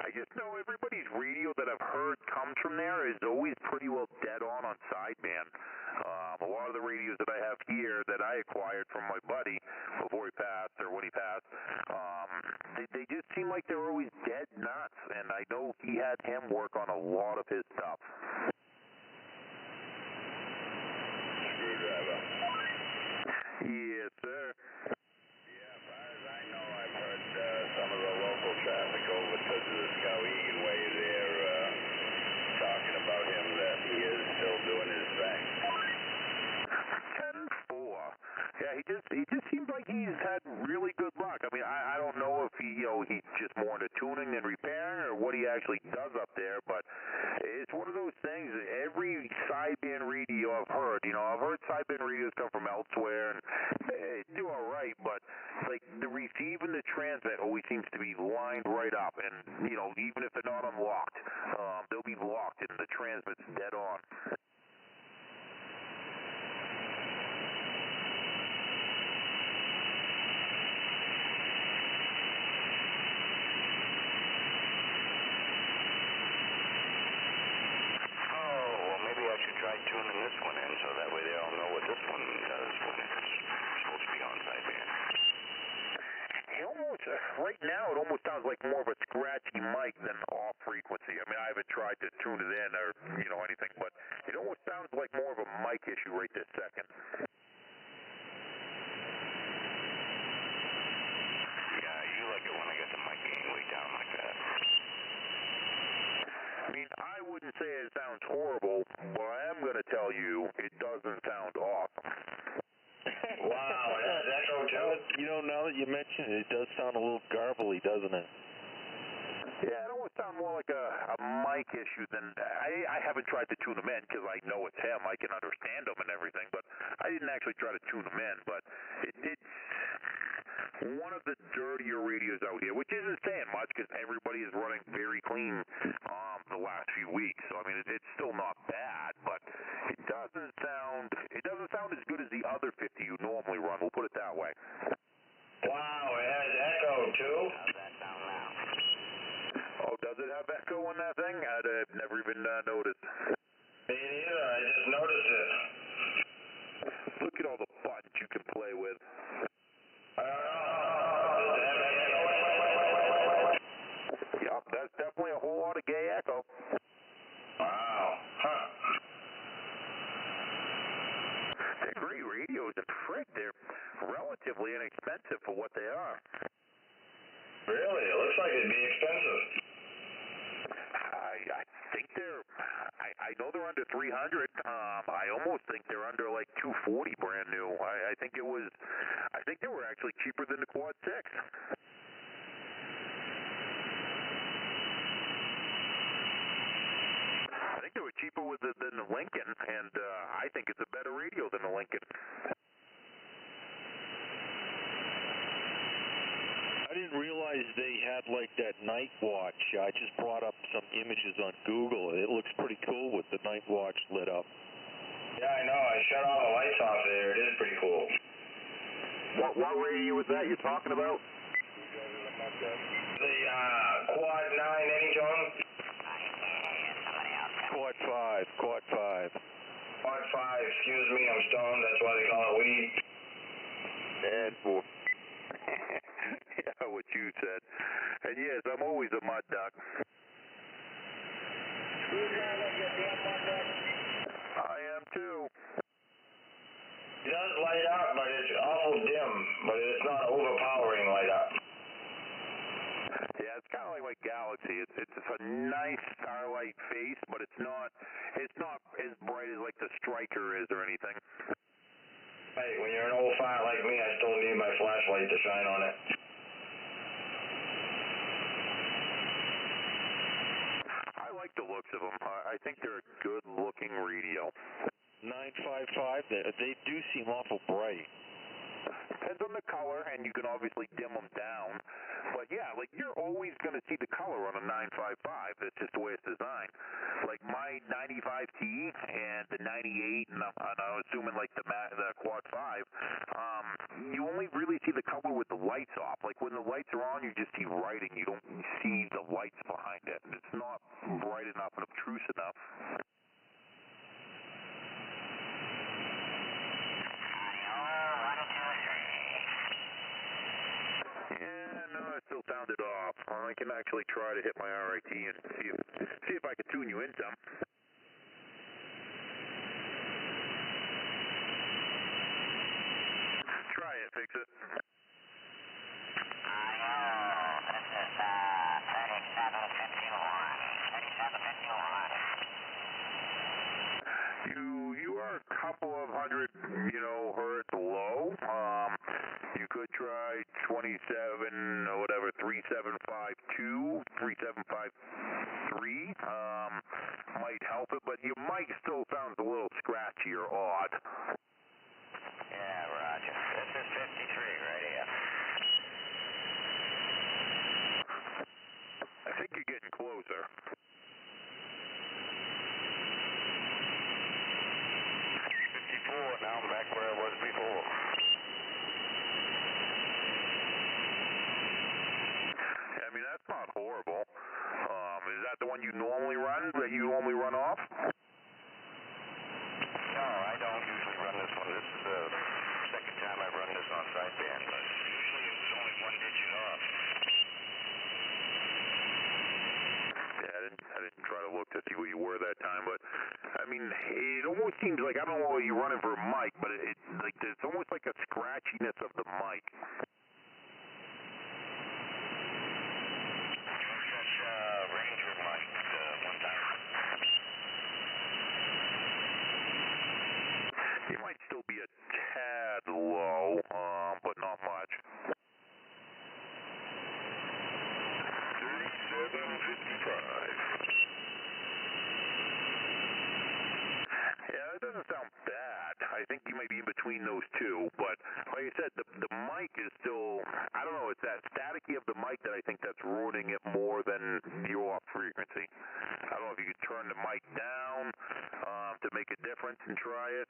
[SPEAKER 5] I just know everybody's radio that I've heard comes from there is always pretty well dead on sideband. A lot of the radios that I have here that I acquired from my buddy before he passed or when he passed, they just seem like they're always dead nuts, and I know he had him work on a lot of his stuff.
[SPEAKER 1] Screwdriver.
[SPEAKER 5] Yes, sir.
[SPEAKER 1] Yeah, as far as I know, I've heard some of the local traffic over to the Skowhegan way there talking about him that he is still doing his thing.
[SPEAKER 5] 10-4. Yeah, he just seems like he's had really good luck. I mean, I don't know if he's just more into tuning than repairing or what he actually does up there, but it's one of those things that every sideband radio I've heard, I've heard sideband radios come from elsewhere and they do all right, but like the receive and the transmit always seems to be lined right up, and even if they're not unlocked, they'll be locked and the transmit's dead on.
[SPEAKER 7] Try tuning this one in so that way they all know what this one does when it's supposed to be on sideband.
[SPEAKER 5] Right now it almost sounds like more of a scratchy mic than off frequency. I mean, I haven't tried to tune it in or anything, but it almost sounds like more of a mic issue right this second.
[SPEAKER 7] Yeah, you like it when I get the mic gain way down like that.
[SPEAKER 5] I mean, I wouldn't say it sounds horrible, but I am going to tell you it doesn't sound awesome.
[SPEAKER 7] Wow, that's echo too?
[SPEAKER 8] Now that you mention it, it does sound a little garbly, doesn't it?
[SPEAKER 5] Yeah, it almost sounds more like a mic issue than... I haven't tried to tune them in because I know it's him. I can understand them and everything, but I didn't actually try to tune them in, but it's one of the dirtier radios out here, which isn't saying much because everybody is running very clean the last few weeks. So I mean, it's still not bad, but it doesn't sound as good as the other 50 you normally run. We'll put it that way.
[SPEAKER 7] Wow, it has echo too?
[SPEAKER 2] How's that sound now?
[SPEAKER 5] Oh, does it have echo on that thing? I'd never even noticed.
[SPEAKER 7] Me neither. I just noticed it.
[SPEAKER 5] Look at all the buttons you can play with. Yep, that's definitely a whole lot of gay echo.
[SPEAKER 7] Wow. Huh.
[SPEAKER 5] They're great radios, and frig, they're relatively inexpensive for what they are.
[SPEAKER 7] Really? It looks like it'd be expensive.
[SPEAKER 5] I think I know they're under 300. I almost think they're under like 240 brand new. I think they were actually cheaper than the Quad 6. I think they were cheaper than the Lincoln, and I think it's a better radio than the Lincoln.
[SPEAKER 8] I didn't realize they had like that night watch. I just brought up some images on Google. It looks pretty cool with the night watch lit up.
[SPEAKER 7] Yeah, I know. I shut all the lights off there. It is pretty cool.
[SPEAKER 5] What radio was that you're talking about?
[SPEAKER 7] The Quad 9 any tone?
[SPEAKER 8] Quad 5.
[SPEAKER 1] Quad 5, excuse me, I'm stoned, that's why they call it weed.
[SPEAKER 5] And for yeah, what you said. And yes, I'm always a mud duck. I am too.
[SPEAKER 1] It does light up, but it's awful dim, but it's not overpowering light up.
[SPEAKER 5] Yeah, it's kind of like my Galaxy. It's a nice starlight face, but it's not as bright as like the Striker is or anything.
[SPEAKER 1] Hey, when you're an old fart like me, I still need my flashlight to shine on it.
[SPEAKER 5] I like the looks of them. I think they're a good-looking radio.
[SPEAKER 8] 955, they do seem awful bright.
[SPEAKER 5] Depends on the color, and you can obviously dim them down. But yeah, like you're always going to see the color on a 955. That's just the way it's designed. Like my 95T and the 98, and I'm assuming like the Quad 5, you only really see the color with the lights off. Like when the lights are on, you just see writing. You don't see the lights behind it. It's not bright enough and obtrusive enough. Yeah, no, it still sounded off. I can actually try to hit my RIT and see if I can tune you in some. Try it, fix it.
[SPEAKER 2] This is 3751. 3751.
[SPEAKER 5] You are a couple of hundred, hertz low. You could try 27 or whatever, 3752, 3753. Might help it, but your mic still sounds a little scratchy or odd.
[SPEAKER 2] Yeah, roger. This is 53 right here.
[SPEAKER 5] I think you're getting closer.
[SPEAKER 1] 54, now I'm back where I was before.
[SPEAKER 5] I mean, that's not horrible. Is that the one you normally run, that you normally run off?
[SPEAKER 1] No, I don't usually run this one. This is the second time I've run this on sideband, but usually it was only one digit off.
[SPEAKER 5] Yeah, I didn't try to look to see what you were that time, but I mean, it almost seems like, I don't know what you're running for a mic, but it's almost like a scratchiness of the mic.
[SPEAKER 1] Ranger mic one time.
[SPEAKER 5] It might still be a tad low, but not much. 3755. Yeah, that doesn't sound bad. I think you might be in between those two, but like I said, the mic is still, I don't know, it's that staticky of the mic that I think that's ruining it more than the off frequency. I don't know if you could turn the mic down to make a difference and try it.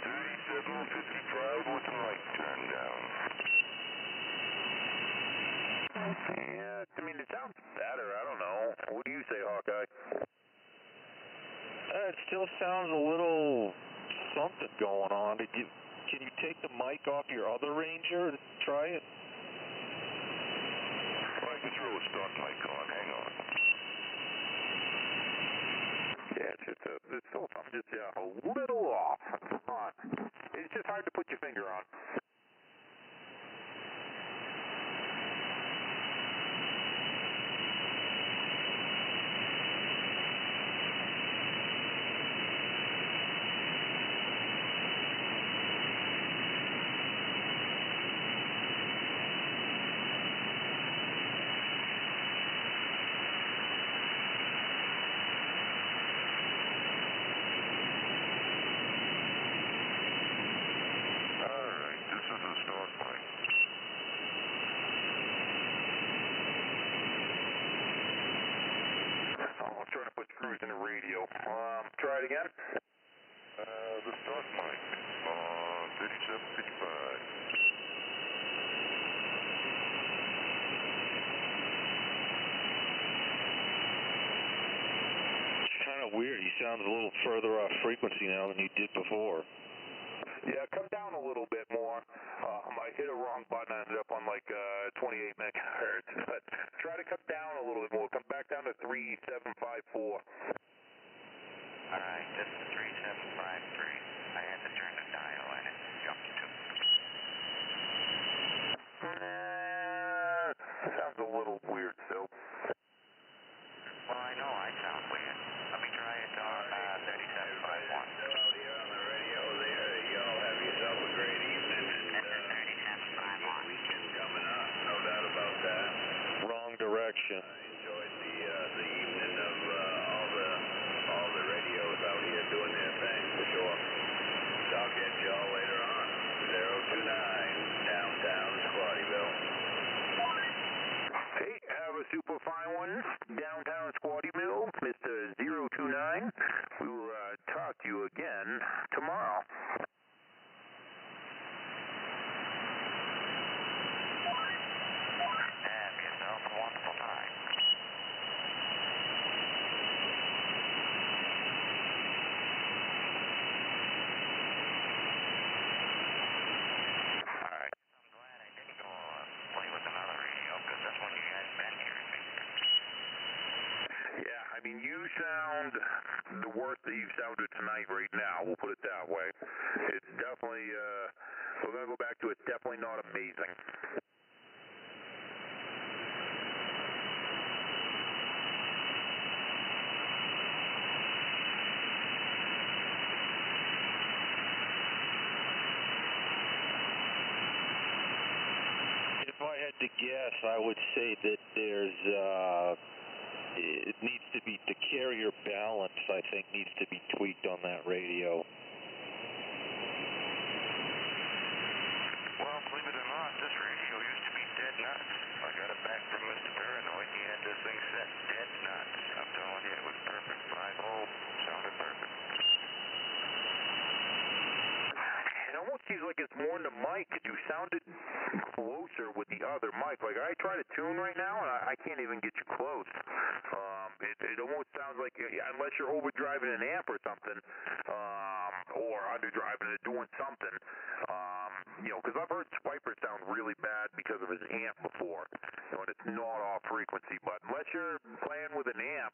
[SPEAKER 1] 3755 with the mic turned down.
[SPEAKER 5] Yeah, I mean, it sounds better. I don't know. What do you say, Hawkeye?
[SPEAKER 8] It still sounds a little something going on. Can you take the mic off your other Ranger and try it?
[SPEAKER 1] I can throw a stock mic on. Hang on.
[SPEAKER 5] Yeah, it's still something, just, a little off. It's just hard to put your finger on. In the radio. Try it again.
[SPEAKER 1] The start mic on 3755.
[SPEAKER 8] It's kind of weird. You sound a little further off frequency now than you did before.
[SPEAKER 5] Yeah, come down a little bit more. I hit a wrong button. I ended up on like 28 megahertz. But try to come down a little bit more. Come back down to 3754.
[SPEAKER 2] All right, this is 3753. I had to turn the dial and it jumped to.
[SPEAKER 5] Sounds a little weird still.
[SPEAKER 2] Well, I know I sound weird. Let me try it on 3751.
[SPEAKER 1] Still out here on the radio there. Y'all have yourself a great evening.
[SPEAKER 2] This is 3751.
[SPEAKER 1] Weekend coming up, no doubt about that.
[SPEAKER 8] Wrong direction.
[SPEAKER 1] Enjoyed the evening of all the radios out here doing their thing for sure. Talk at y'all later on. 029 downtown Squattyville.
[SPEAKER 5] Hey, have a super fine one. Downtown Squattyville, Mr. 029. We will talk to you again tomorrow.
[SPEAKER 2] Have yourself a wonderful time.
[SPEAKER 5] Alright.
[SPEAKER 2] I'm glad I didn't go play with another radio, because that's when you guys been hearing me.
[SPEAKER 5] Yeah, I mean, you sound the worst that you've sounded tonight right now. We'll put it that way. It's definitely, we're going to go back to it's definitely not amazing.
[SPEAKER 8] If I had to guess, I would say that there's, it needs to be, the carrier balance, I think, needs to be tweaked on that radio.
[SPEAKER 2] Well, believe it or not, this radio used to be dead nuts. I got it back from Mr. Paranoid. He had this thing set dead nuts. I'm telling you, it was perfect. 5-0, sounded perfect.
[SPEAKER 5] It almost seems like it's more in the mic. You sounded closer with the other mic. Like, I try to tune right now, and I can't even get you close. It almost sounds like, unless you're overdriving an amp or something, or underdriving it, doing something, because I've heard Swiper sound really bad because of his amp before, and it's not off frequency. But unless you're playing with an amp,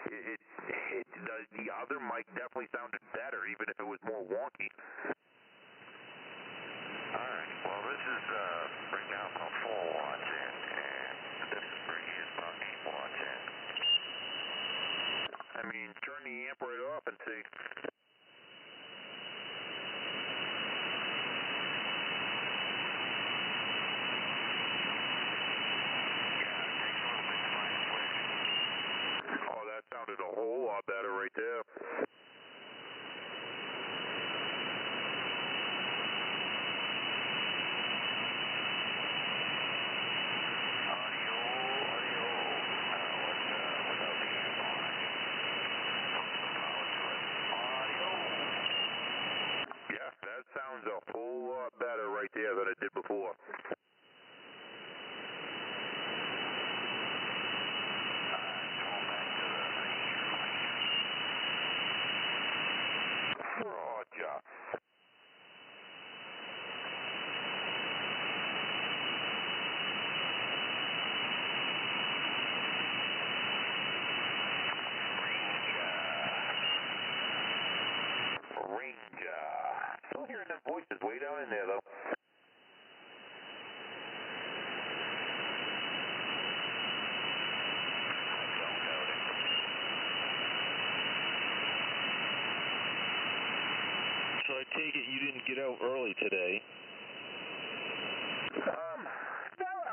[SPEAKER 5] the other mic definitely sounded better, even if it was more wonky.
[SPEAKER 2] Alright, well, this is right now about 4 watts in, and this is pretty is about 8 watts in.
[SPEAKER 5] I mean, turn the amp right off and see.
[SPEAKER 2] Yeah, it takes a little bit to find a switch.
[SPEAKER 5] Oh, that sounded a whole lot better right there. Sounds a whole lot better right there than it did before. Roger. Still hearing them voices way down in there, though.
[SPEAKER 8] So I take it you didn't get out early today?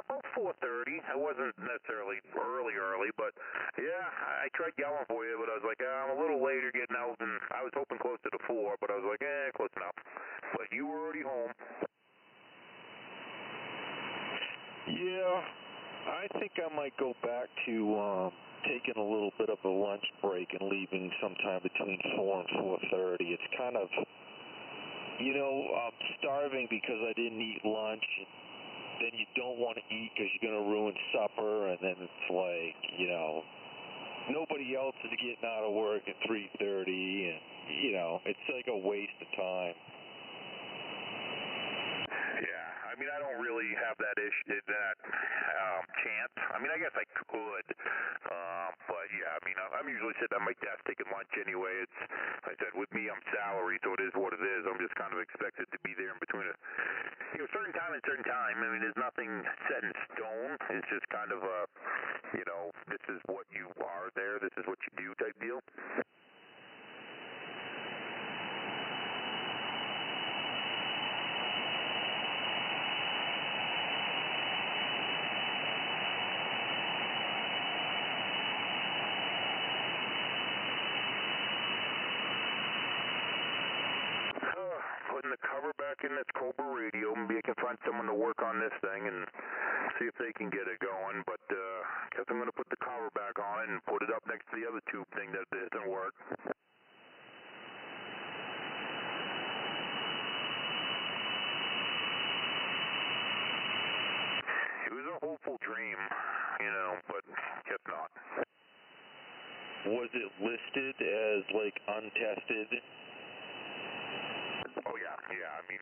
[SPEAKER 5] About 4:30. I wasn't necessarily early, but yeah, I tried yelling for you, but I was like, I'm a little later getting out, and I was hoping closer to 4, but I was like, close enough. But you were already home.
[SPEAKER 8] Yeah, I think I might go back to taking a little bit of a lunch break and leaving sometime between 4 and 4:30. It's kind of, I'm starving because I didn't eat lunch. Then you don't want to eat because you're going to ruin supper, and then it's like, nobody else is getting out of work at 3:30, and you know, it's like a waste of time.
[SPEAKER 5] Yeah, I mean, I don't really have that chance. I mean, I guess I could, but yeah, I mean, I'm usually sitting at my desk taking lunch anyway. It's, like I said, with me, I'm salary, so it is what it is. I'm just kind of expected to be there in between a, certain time and certain time. I mean, there's nothing set in stone. It's just kind of a, this is what you are there, this is what you do type deal. Putting the cover back in this Cobra radio. Maybe I can find someone to work on this thing and see if they can get it going. But I guess I'm going to put the cover back on it and put it up next to the other tube thing that doesn't work. It was a hopeful dream, but guess not.
[SPEAKER 8] Was it listed as like untested?
[SPEAKER 5] Oh yeah. I mean,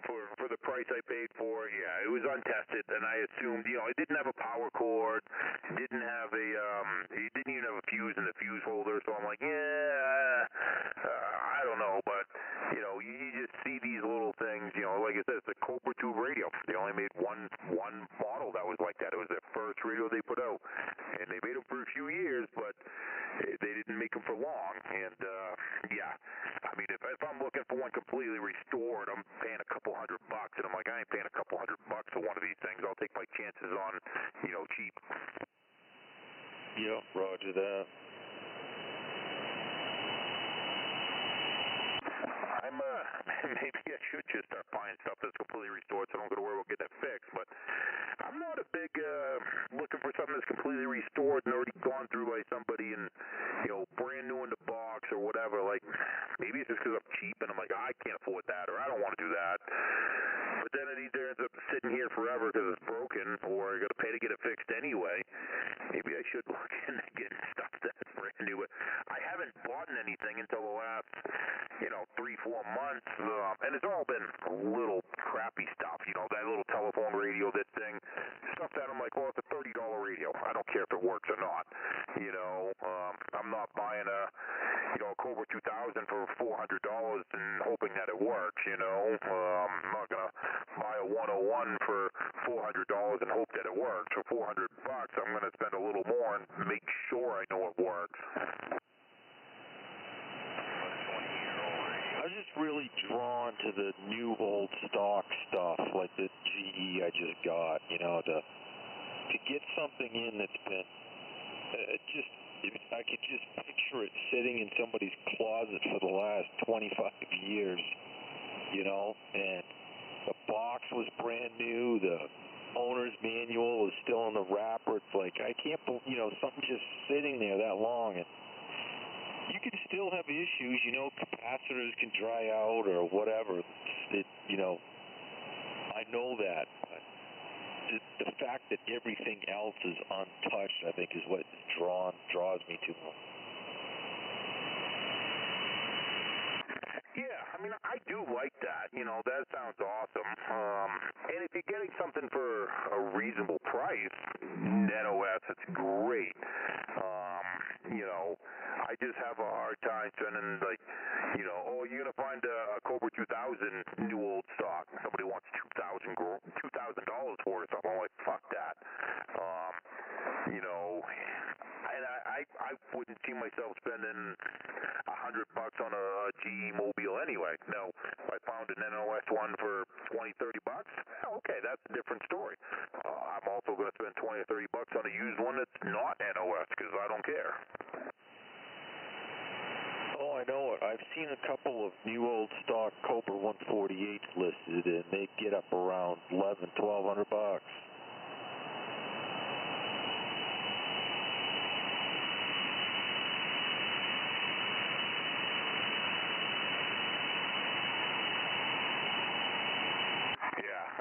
[SPEAKER 5] for the price I paid for, yeah, it was untested, and I assumed, it didn't have a power cord, it didn't have it didn't even have a fuse in the fuse holder. So I'm like, I don't know, but you just see these little things, like I said, it's a Cobra tube radio. They only made one model that was like that. It was their first radio they put out, and they made them for a few years, but they didn't make them for long. And yeah, I mean, if I'm looking for one completely restored, I'm paying a couple $100, and I'm like, I ain't paying a couple $100 for one of these things. I'll take my chances on, cheap.
[SPEAKER 8] Yep, roger that.
[SPEAKER 5] Maybe I should just start buying stuff that's completely restored so I don't go to worry about getting it fixed, but I'm not a big looking for something that's completely restored and already gone through by somebody and, brand new in the box or whatever. Like, maybe it's just because I'm cheap and I'm like, I can't afford that, or I don't want to do that. But then it either ends up sitting here forever because it's broken, or I got to pay to get it fixed anyway. Maybe I should look into getting stuff that's brand new. I haven't bought anything until the last, 3-4 months, and it's all been little crappy stuff. That little telephone radio, this thing, stuff that I'm like, well, it's a $30 radio. I don't care if it works or not. I'm not buying a Cobra 2000 for $400 and hoping that it works. I'm not gonna buy a 101 for $400 and hope that it works. For $400, I'm gonna spend a little more and make sure I know it works.
[SPEAKER 8] I was just really drawn to the new old stock stuff, like the GE I just got. To get something in that's been I could just picture it sitting in somebody's closet for the last 25 years, and the box was brand new, the owner's manual is still in the wrapper. It's like, I can't believe, something just sitting there that long, and you can still have issues, capacitors can dry out or whatever. I know that, but the fact that everything else is untouched, I think, is what draws me to them.
[SPEAKER 5] Yeah, I mean, I do like that. That sounds awesome. And if you're getting something for a reasonable price, NetOS, it's great. I just have a hard time spending, like, you're going to find a Cobra 2000 new old stock. Somebody wants $2,000 for it. So I'm like, fuck that. And I wouldn't see myself spending $100 on a GE Mobile anyway. Now, if I found an NOS one for $20-30, okay, that's a different story. I'm also going to spend $20 or $30 on a used one that's not NOS because I don't care.
[SPEAKER 8] Oh, I know it. I've seen a couple of new old stock Cobra 148s listed, and they get up around $1,100-1,200.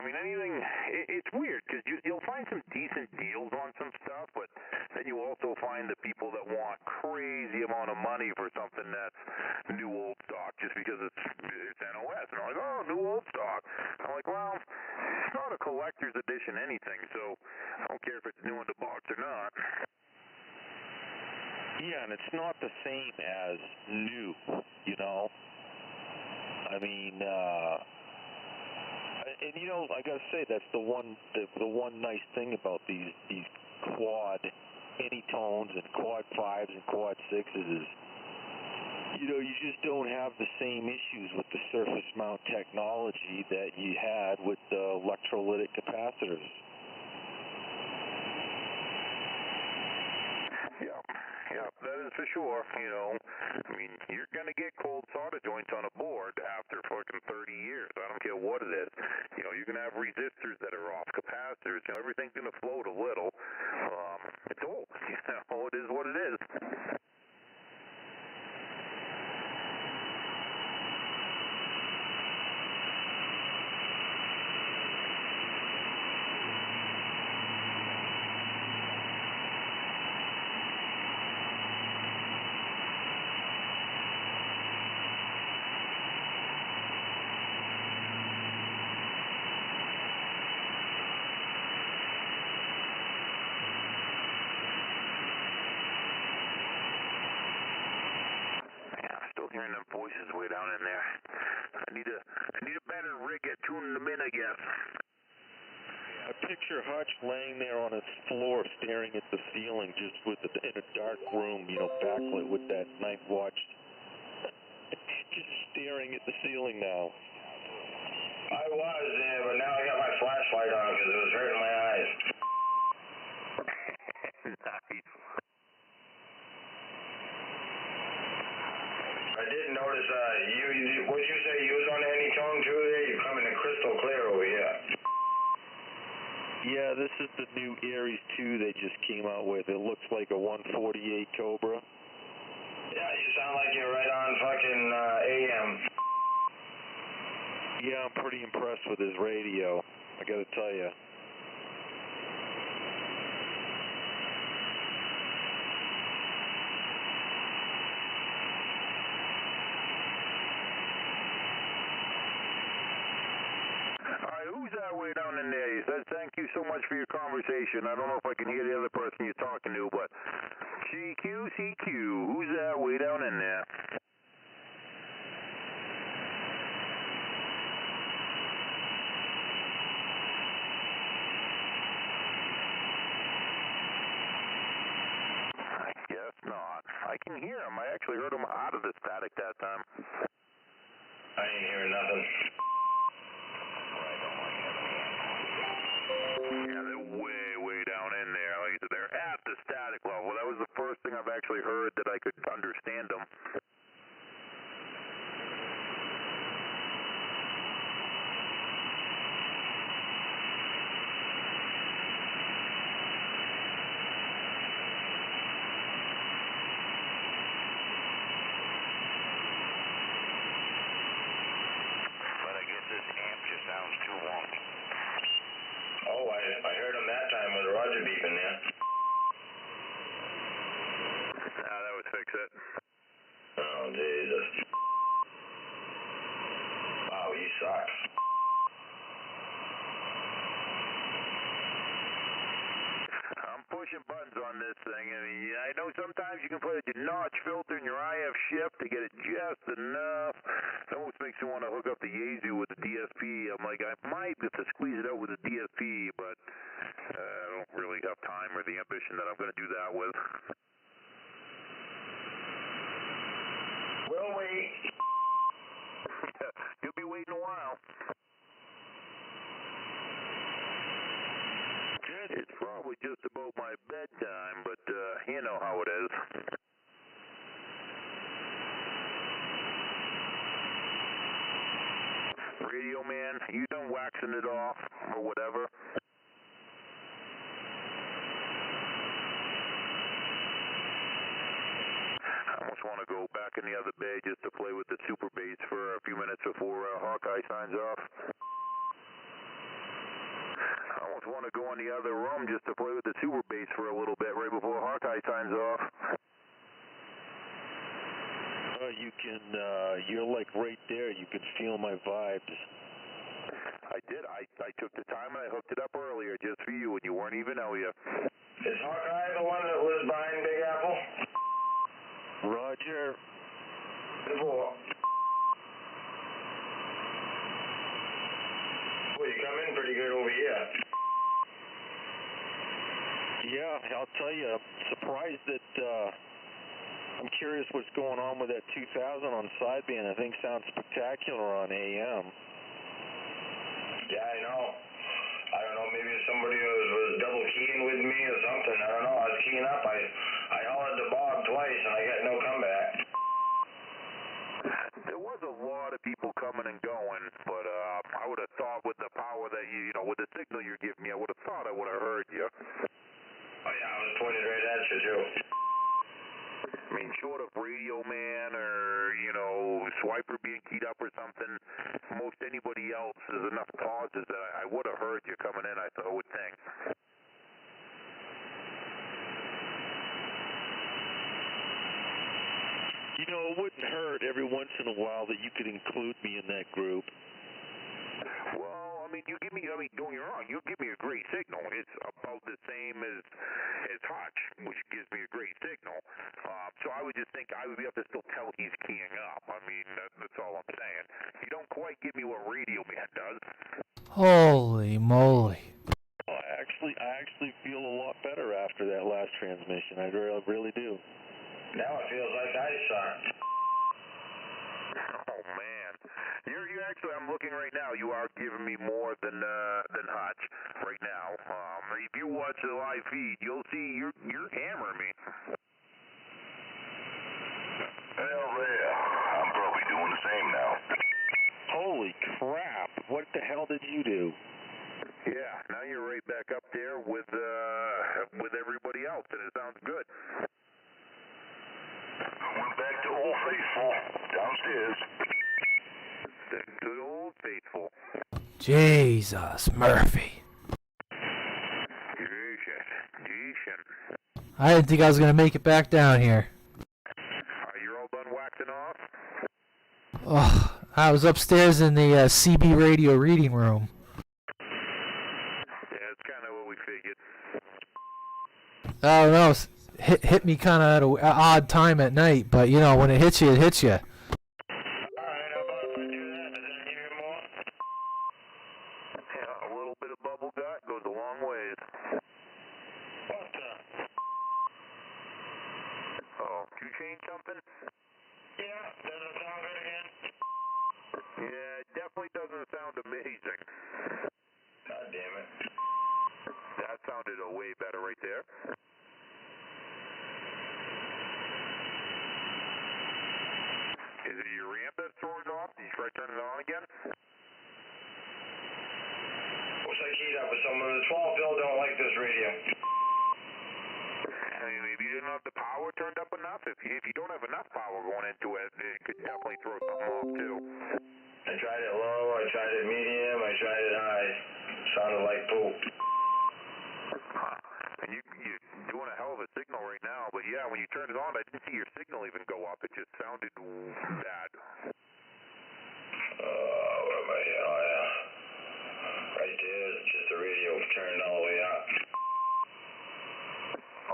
[SPEAKER 5] mean, anything, it's weird, because you'll find some decent deals on some stuff, but then you also find the people that want crazy amount of money for something that's new old stock, just because it's NOS. And they're like, oh, new old stock. I'm like, well, it's not a collector's edition anything, so I don't care if it's new in the box or not.
[SPEAKER 8] Yeah, and it's not the same as new, you know? I mean, and you know, I gotta say, that's the one nice thing about these quad anytones and quad 5s and quad 6s is, you know, you just don't have the same issues with the surface mount technology that you had with the electrolytic capacitors.
[SPEAKER 5] Yeah, that is for sure, you know. I mean, you're going to get cold solder joints on a board after fucking 30 years. I don't care what it is. You know, you're going to have resistors that are off, capacitors, you know, everything's going to float a little. It's old, you know, it is what it is. Hearing them voices way down in there. I need a better rig at tuning them in, I guess.
[SPEAKER 8] I picture Hutch laying there on his floor, staring at the ceiling, just in a dark room, you know, backlit with that night watch, just staring at the ceiling now.
[SPEAKER 9] I was there, but now I got my flashlight on because it was hurting my eyes.
[SPEAKER 5] Nice.
[SPEAKER 9] I did notice, what did you say, you was on any tone too there? You're coming in crystal clear over here.
[SPEAKER 8] Yeah, this is the new Aries 2 they just came out with. It looks like a 148 Cobra.
[SPEAKER 9] Yeah, you sound like you're right on fucking AM.
[SPEAKER 8] Yeah, I'm pretty impressed with his radio, I gotta tell you.
[SPEAKER 5] Who's that way down in there? He says, thank you so much for your conversation. I don't know if I can hear the other person you're talking to, but CQ, who's that way down in there? I guess not. I can hear him. I actually heard him out of the static that time.
[SPEAKER 9] I ain't hearing nothing.
[SPEAKER 5] Yeah, they're way down in there. Like I said, they're at the static level. That was the first thing I've actually heard that I could understand them.
[SPEAKER 9] But I guess this amp just sounds too wonky. Oh, I heard him that time with Roger beeping there.
[SPEAKER 5] That would fix it.
[SPEAKER 9] Oh, Jesus. Wow, he sucks.
[SPEAKER 5] I'm pushing buttons on this thing. I mean, I know sometimes you can put a notch filter in your IF shift to get it just enough. It almost makes me want to hook up the Yaesu with the DSP. I'm like, I might have to squeeze it out with the DSP, but I don't really have time or the ambition that I'm going to do that with.
[SPEAKER 9] We'll wait.
[SPEAKER 5] You'll be waiting a while. It's probably just about my bedtime, but you know how it is. Radio man, you done waxing it off or whatever? I almost want to go back in the other bay just to play with the super bass for a few minutes before Hawkeye signs off. must want to go in the other room just to play with the super bass for a little bit right before Hawkeye time's off.
[SPEAKER 8] You can, you're like right there. You can feel my vibes.
[SPEAKER 5] I did. I took the time and I hooked it up earlier just for you, and you weren't even know yet.
[SPEAKER 9] Is Hawkeye the one that lives behind Big Apple?
[SPEAKER 8] Roger.
[SPEAKER 9] Before. Well, you come in pretty good over here.
[SPEAKER 8] Yeah, I'll tell you, I'm surprised that, I'm curious what's going on with that 2000 on sideband. I think sounds spectacular on AM.
[SPEAKER 9] Yeah, I know. I don't know, maybe somebody was double keying with me or something. I don't know. I was keying up. I hollered to Bob twice and I got no comeback.
[SPEAKER 5] There was a lot of people coming and going, but I would have thought with the power that you know, with the signal you're giving me, I would have thought I would have heard you.
[SPEAKER 9] Oh yeah, I was pointed right at you too.
[SPEAKER 5] I mean, short of Radio Man or, you know, Swiper being keyed up or something, most anybody else is enough pauses that I would have heard you coming in, I would think.
[SPEAKER 8] You know, it wouldn't hurt every once in a while that you could include me in that group.
[SPEAKER 5] Well, I mean, you give me, don't get me wrong, you give me a great signal. It's about the same as Hutch, which gives me a great signal. So I would just think I would be able to still tell he's keying up. I mean, that's all I'm saying. You don't quite give me what Radio Man does.
[SPEAKER 3] Holy moly.
[SPEAKER 8] I actually feel a lot better after that last transmission. I really do.
[SPEAKER 9] Now it feels like I sucked.
[SPEAKER 5] Oh man, you actually, I'm looking right now. You are giving me more than Hutch right now. If you watch the live feed, you'll see you're hammering me.
[SPEAKER 9] Hell yeah, I'm probably doing the same now.
[SPEAKER 8] Holy crap! What the hell did you do?
[SPEAKER 5] Yeah, now you're right back up there with everybody else, and it sounds good.
[SPEAKER 9] Went back to Old Faithful, downstairs.
[SPEAKER 5] Good old Faithful.
[SPEAKER 3] Jesus, Murphy.
[SPEAKER 5] Jesus.
[SPEAKER 3] I didn't think I was going to make it back down here.
[SPEAKER 5] You're all done waxing off?
[SPEAKER 3] Oh, I was upstairs in the CB radio reading room.
[SPEAKER 5] Yeah, that's kind of what we figured.
[SPEAKER 3] I don't know. Hit me kind of at an odd time at night, but you know, when it hits you, it hits you.
[SPEAKER 9] Alright, how about if I do that? Does that give you more?
[SPEAKER 5] Yeah, a little bit of bubble gut goes a long ways.
[SPEAKER 9] What the?
[SPEAKER 5] Oh, did you change something?
[SPEAKER 9] Yeah, does it sound good again?
[SPEAKER 5] Yeah, it definitely doesn't sound amazing.
[SPEAKER 9] God damn it.
[SPEAKER 5] That sounded way better right there. Is it your ramp that's throwing off? Did you try turning it on again?
[SPEAKER 9] Wish I keyed up with someone. The 12 bill don't like this radio.
[SPEAKER 5] I mean, maybe you didn't have the power turned up enough. If you don't have enough power going into it, it could definitely throw something off too.
[SPEAKER 9] I tried it low, I tried it medium, I tried it high. Sounded like poop.
[SPEAKER 5] And you're doing a hell of a signal right now, but yeah, when you turned it on, I didn't see your signal even go up. It just sounded bad.
[SPEAKER 9] What am I? Oh, yeah. Right there, it's just the radio turned all the way up.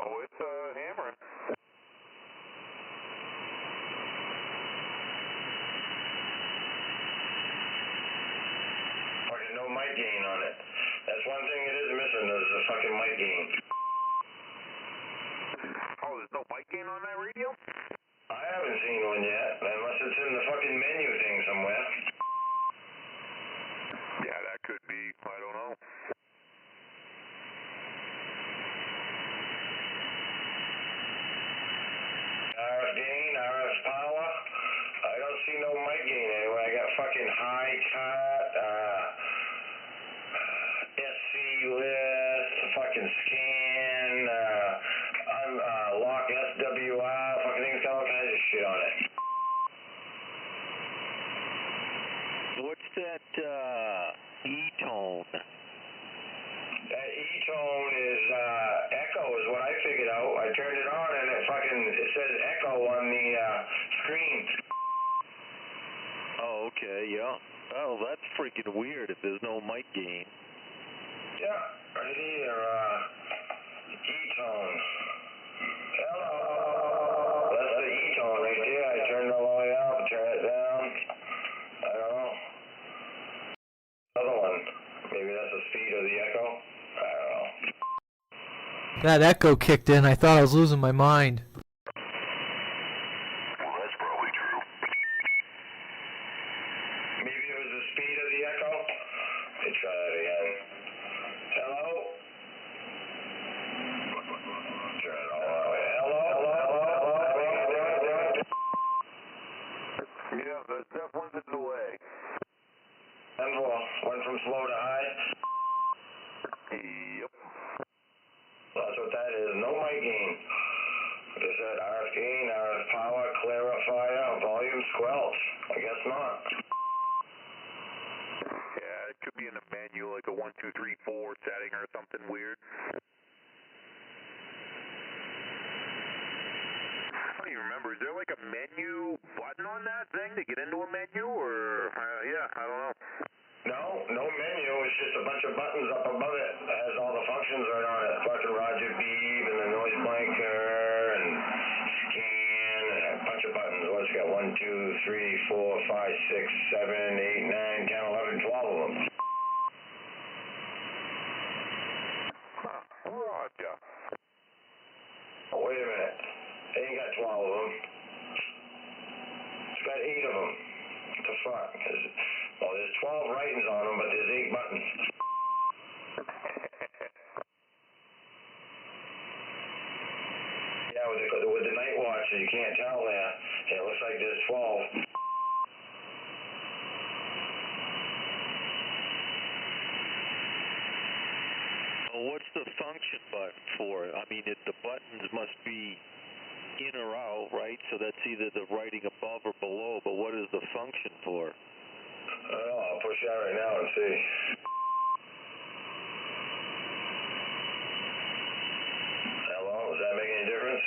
[SPEAKER 5] Oh, it's hammering.
[SPEAKER 9] Fucking no mic gain on it. That's one thing it is missing, is the fucking mic gain.
[SPEAKER 5] Oh, there's no mic gain on that radio?
[SPEAKER 9] I haven't seen one yet, unless it's in the fucking menu thing somewhere.
[SPEAKER 5] Yeah, that could be. I don't know.
[SPEAKER 9] RF gain, RF power. I don't see no mic gain anywhere. I got fucking high cut, SC list, fucking scan, lock SWR, fucking things got all kinds of shit on it.
[SPEAKER 8] What's that E-tone?
[SPEAKER 9] That E-tone is echo is what I figured out. I turned it on and it says echo on the screen.
[SPEAKER 8] Oh, okay, yeah. Oh, that's freaking weird if there's no mic gain.
[SPEAKER 9] Yeah, right here, E-tone. Hello. That's the E-tone right there. I turned it all the way up, turn it down. I don't know. Another one. Maybe that's the speed of the echo. I don't know.
[SPEAKER 3] That echo kicked in. I thought I was losing my mind.
[SPEAKER 5] Well, that's probably true.
[SPEAKER 9] Maybe it was the speed of the echo. Let's try that again. Hello? Turn it all the way. Hello?
[SPEAKER 5] Yeah, there's definitely the delay.
[SPEAKER 9] Went from slow to high.
[SPEAKER 5] Yep.
[SPEAKER 9] That's what that is. No mic gain. Like I said, RF gain, RF power, clarifier, volume squelch. I guess not.
[SPEAKER 5] Yeah, it could be in the menu, like a 1, 2, 3, 4 setting or something weird. I don't even remember. Is there like a menu button on that thing to get into a menu, or yeah, I don't know.
[SPEAKER 9] No menu. It's just a bunch of buttons up above it that has all the functions right on it. Fucking Roger Beeb and the noise blanker and scan and a bunch of buttons. What's it got? 1, 2, 3, 4, 5, 6, 7, 8, 9, 10, 11, 12 of them.
[SPEAKER 5] Huh, Roger.
[SPEAKER 9] Oh, wait a minute. It ain't got 12 of them. It's got 8 of them. What the fuck? Well, there's 12 writings on them, but there's 8 buttons. Yeah, with the night watch, you can't tell there. It looks like there's 12.
[SPEAKER 8] Well, what's the function button for it? I mean, the buttons must be in or out, right? So that's either the writing above or below, but what is the function for?
[SPEAKER 9] I don't know. I'll push that right now and see. Hello? Does that make any difference?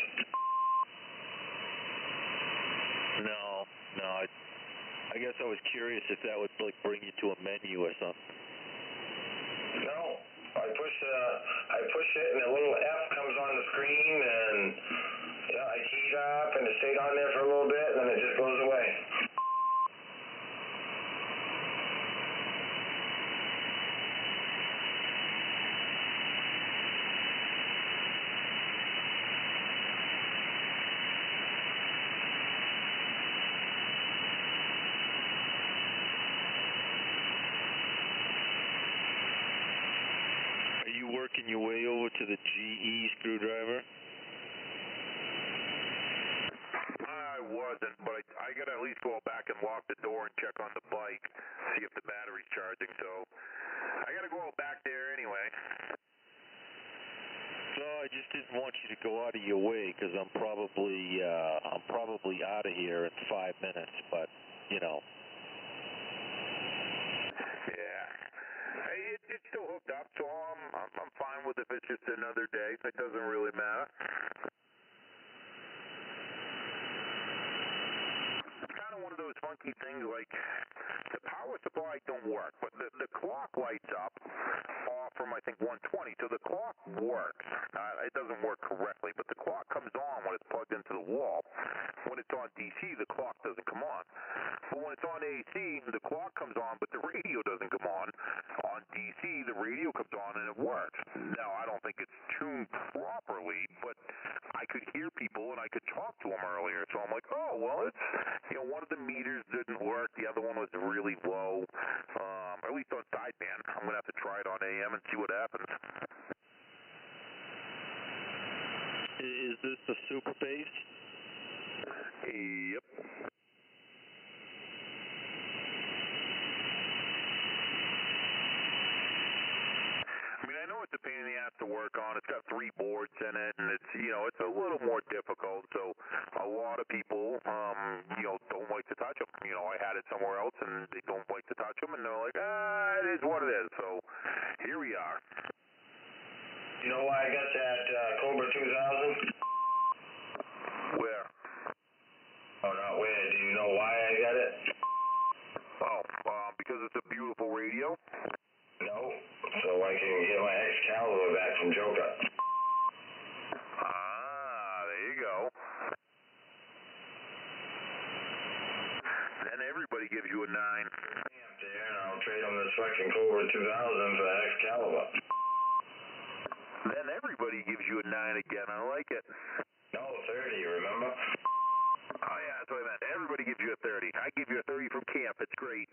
[SPEAKER 8] No. I guess I was curious if that would like bring you to a menu or something.
[SPEAKER 9] No. I push it and a little F comes on the screen and yeah, I keyed up and it stayed on there for a little bit and then it just goes away.
[SPEAKER 8] Are you working your way over to the GE screwdriver?
[SPEAKER 5] I wasn't, but I gotta at least go back and lock the door and check on the bike, see if the battery's charging, so I gotta go back there anyway.
[SPEAKER 8] No, I just didn't want you to go out of your way because I'm probably out of here in 5 minutes, but you know.
[SPEAKER 5] Yeah. Hey, it's still hooked up, so I'm fine with if it's just another day. It doesn't really matter. It's kind of one of those funky things, like the power supply don't work, but the clock lights up off from I think 120, so the clock works. It doesn't work correctly, but the clock comes on when it's plugged into the wall. When it's on DC, the clock doesn't come on. But when it's on AC, the clock comes on, but the radio doesn't come on. On DC, the radio comes on and it works. Now, I don't think it's tuned properly, but I could hear people and I could talk to them earlier, so I'm like, oh, well, it's, one of the meters didn't work, the other one was really low, at least on sideband. I'm going to have to try it on AM and see what happens.
[SPEAKER 8] Is this the super bass?
[SPEAKER 5] Yep. I mean, I know it's a pain in the ass to work on. It's got 3 boards in it, and it's, it's a little more difficult. So a lot of people, don't like to touch them. I had it somewhere else, and they don't like to touch them, and they're like, it is what it is. So here we are.
[SPEAKER 9] You know why I got that Cobra 2000?
[SPEAKER 5] Where?
[SPEAKER 9] Oh, not where. Do you know why I got it?
[SPEAKER 5] Oh, because it's a beautiful radio?
[SPEAKER 9] No. So I can get my Excalibur back from Joker.
[SPEAKER 5] There you go. Then everybody gives you a 9.
[SPEAKER 9] There, and I'll trade him this fucking Cobra 2000 for that Excalibur.
[SPEAKER 5] Then everybody gives you a 9 again. I like it.
[SPEAKER 9] No, 30, remember?
[SPEAKER 5] Oh, yeah, that's what I meant. Everybody gives you a 30. I give you a 30 from camp. It's great.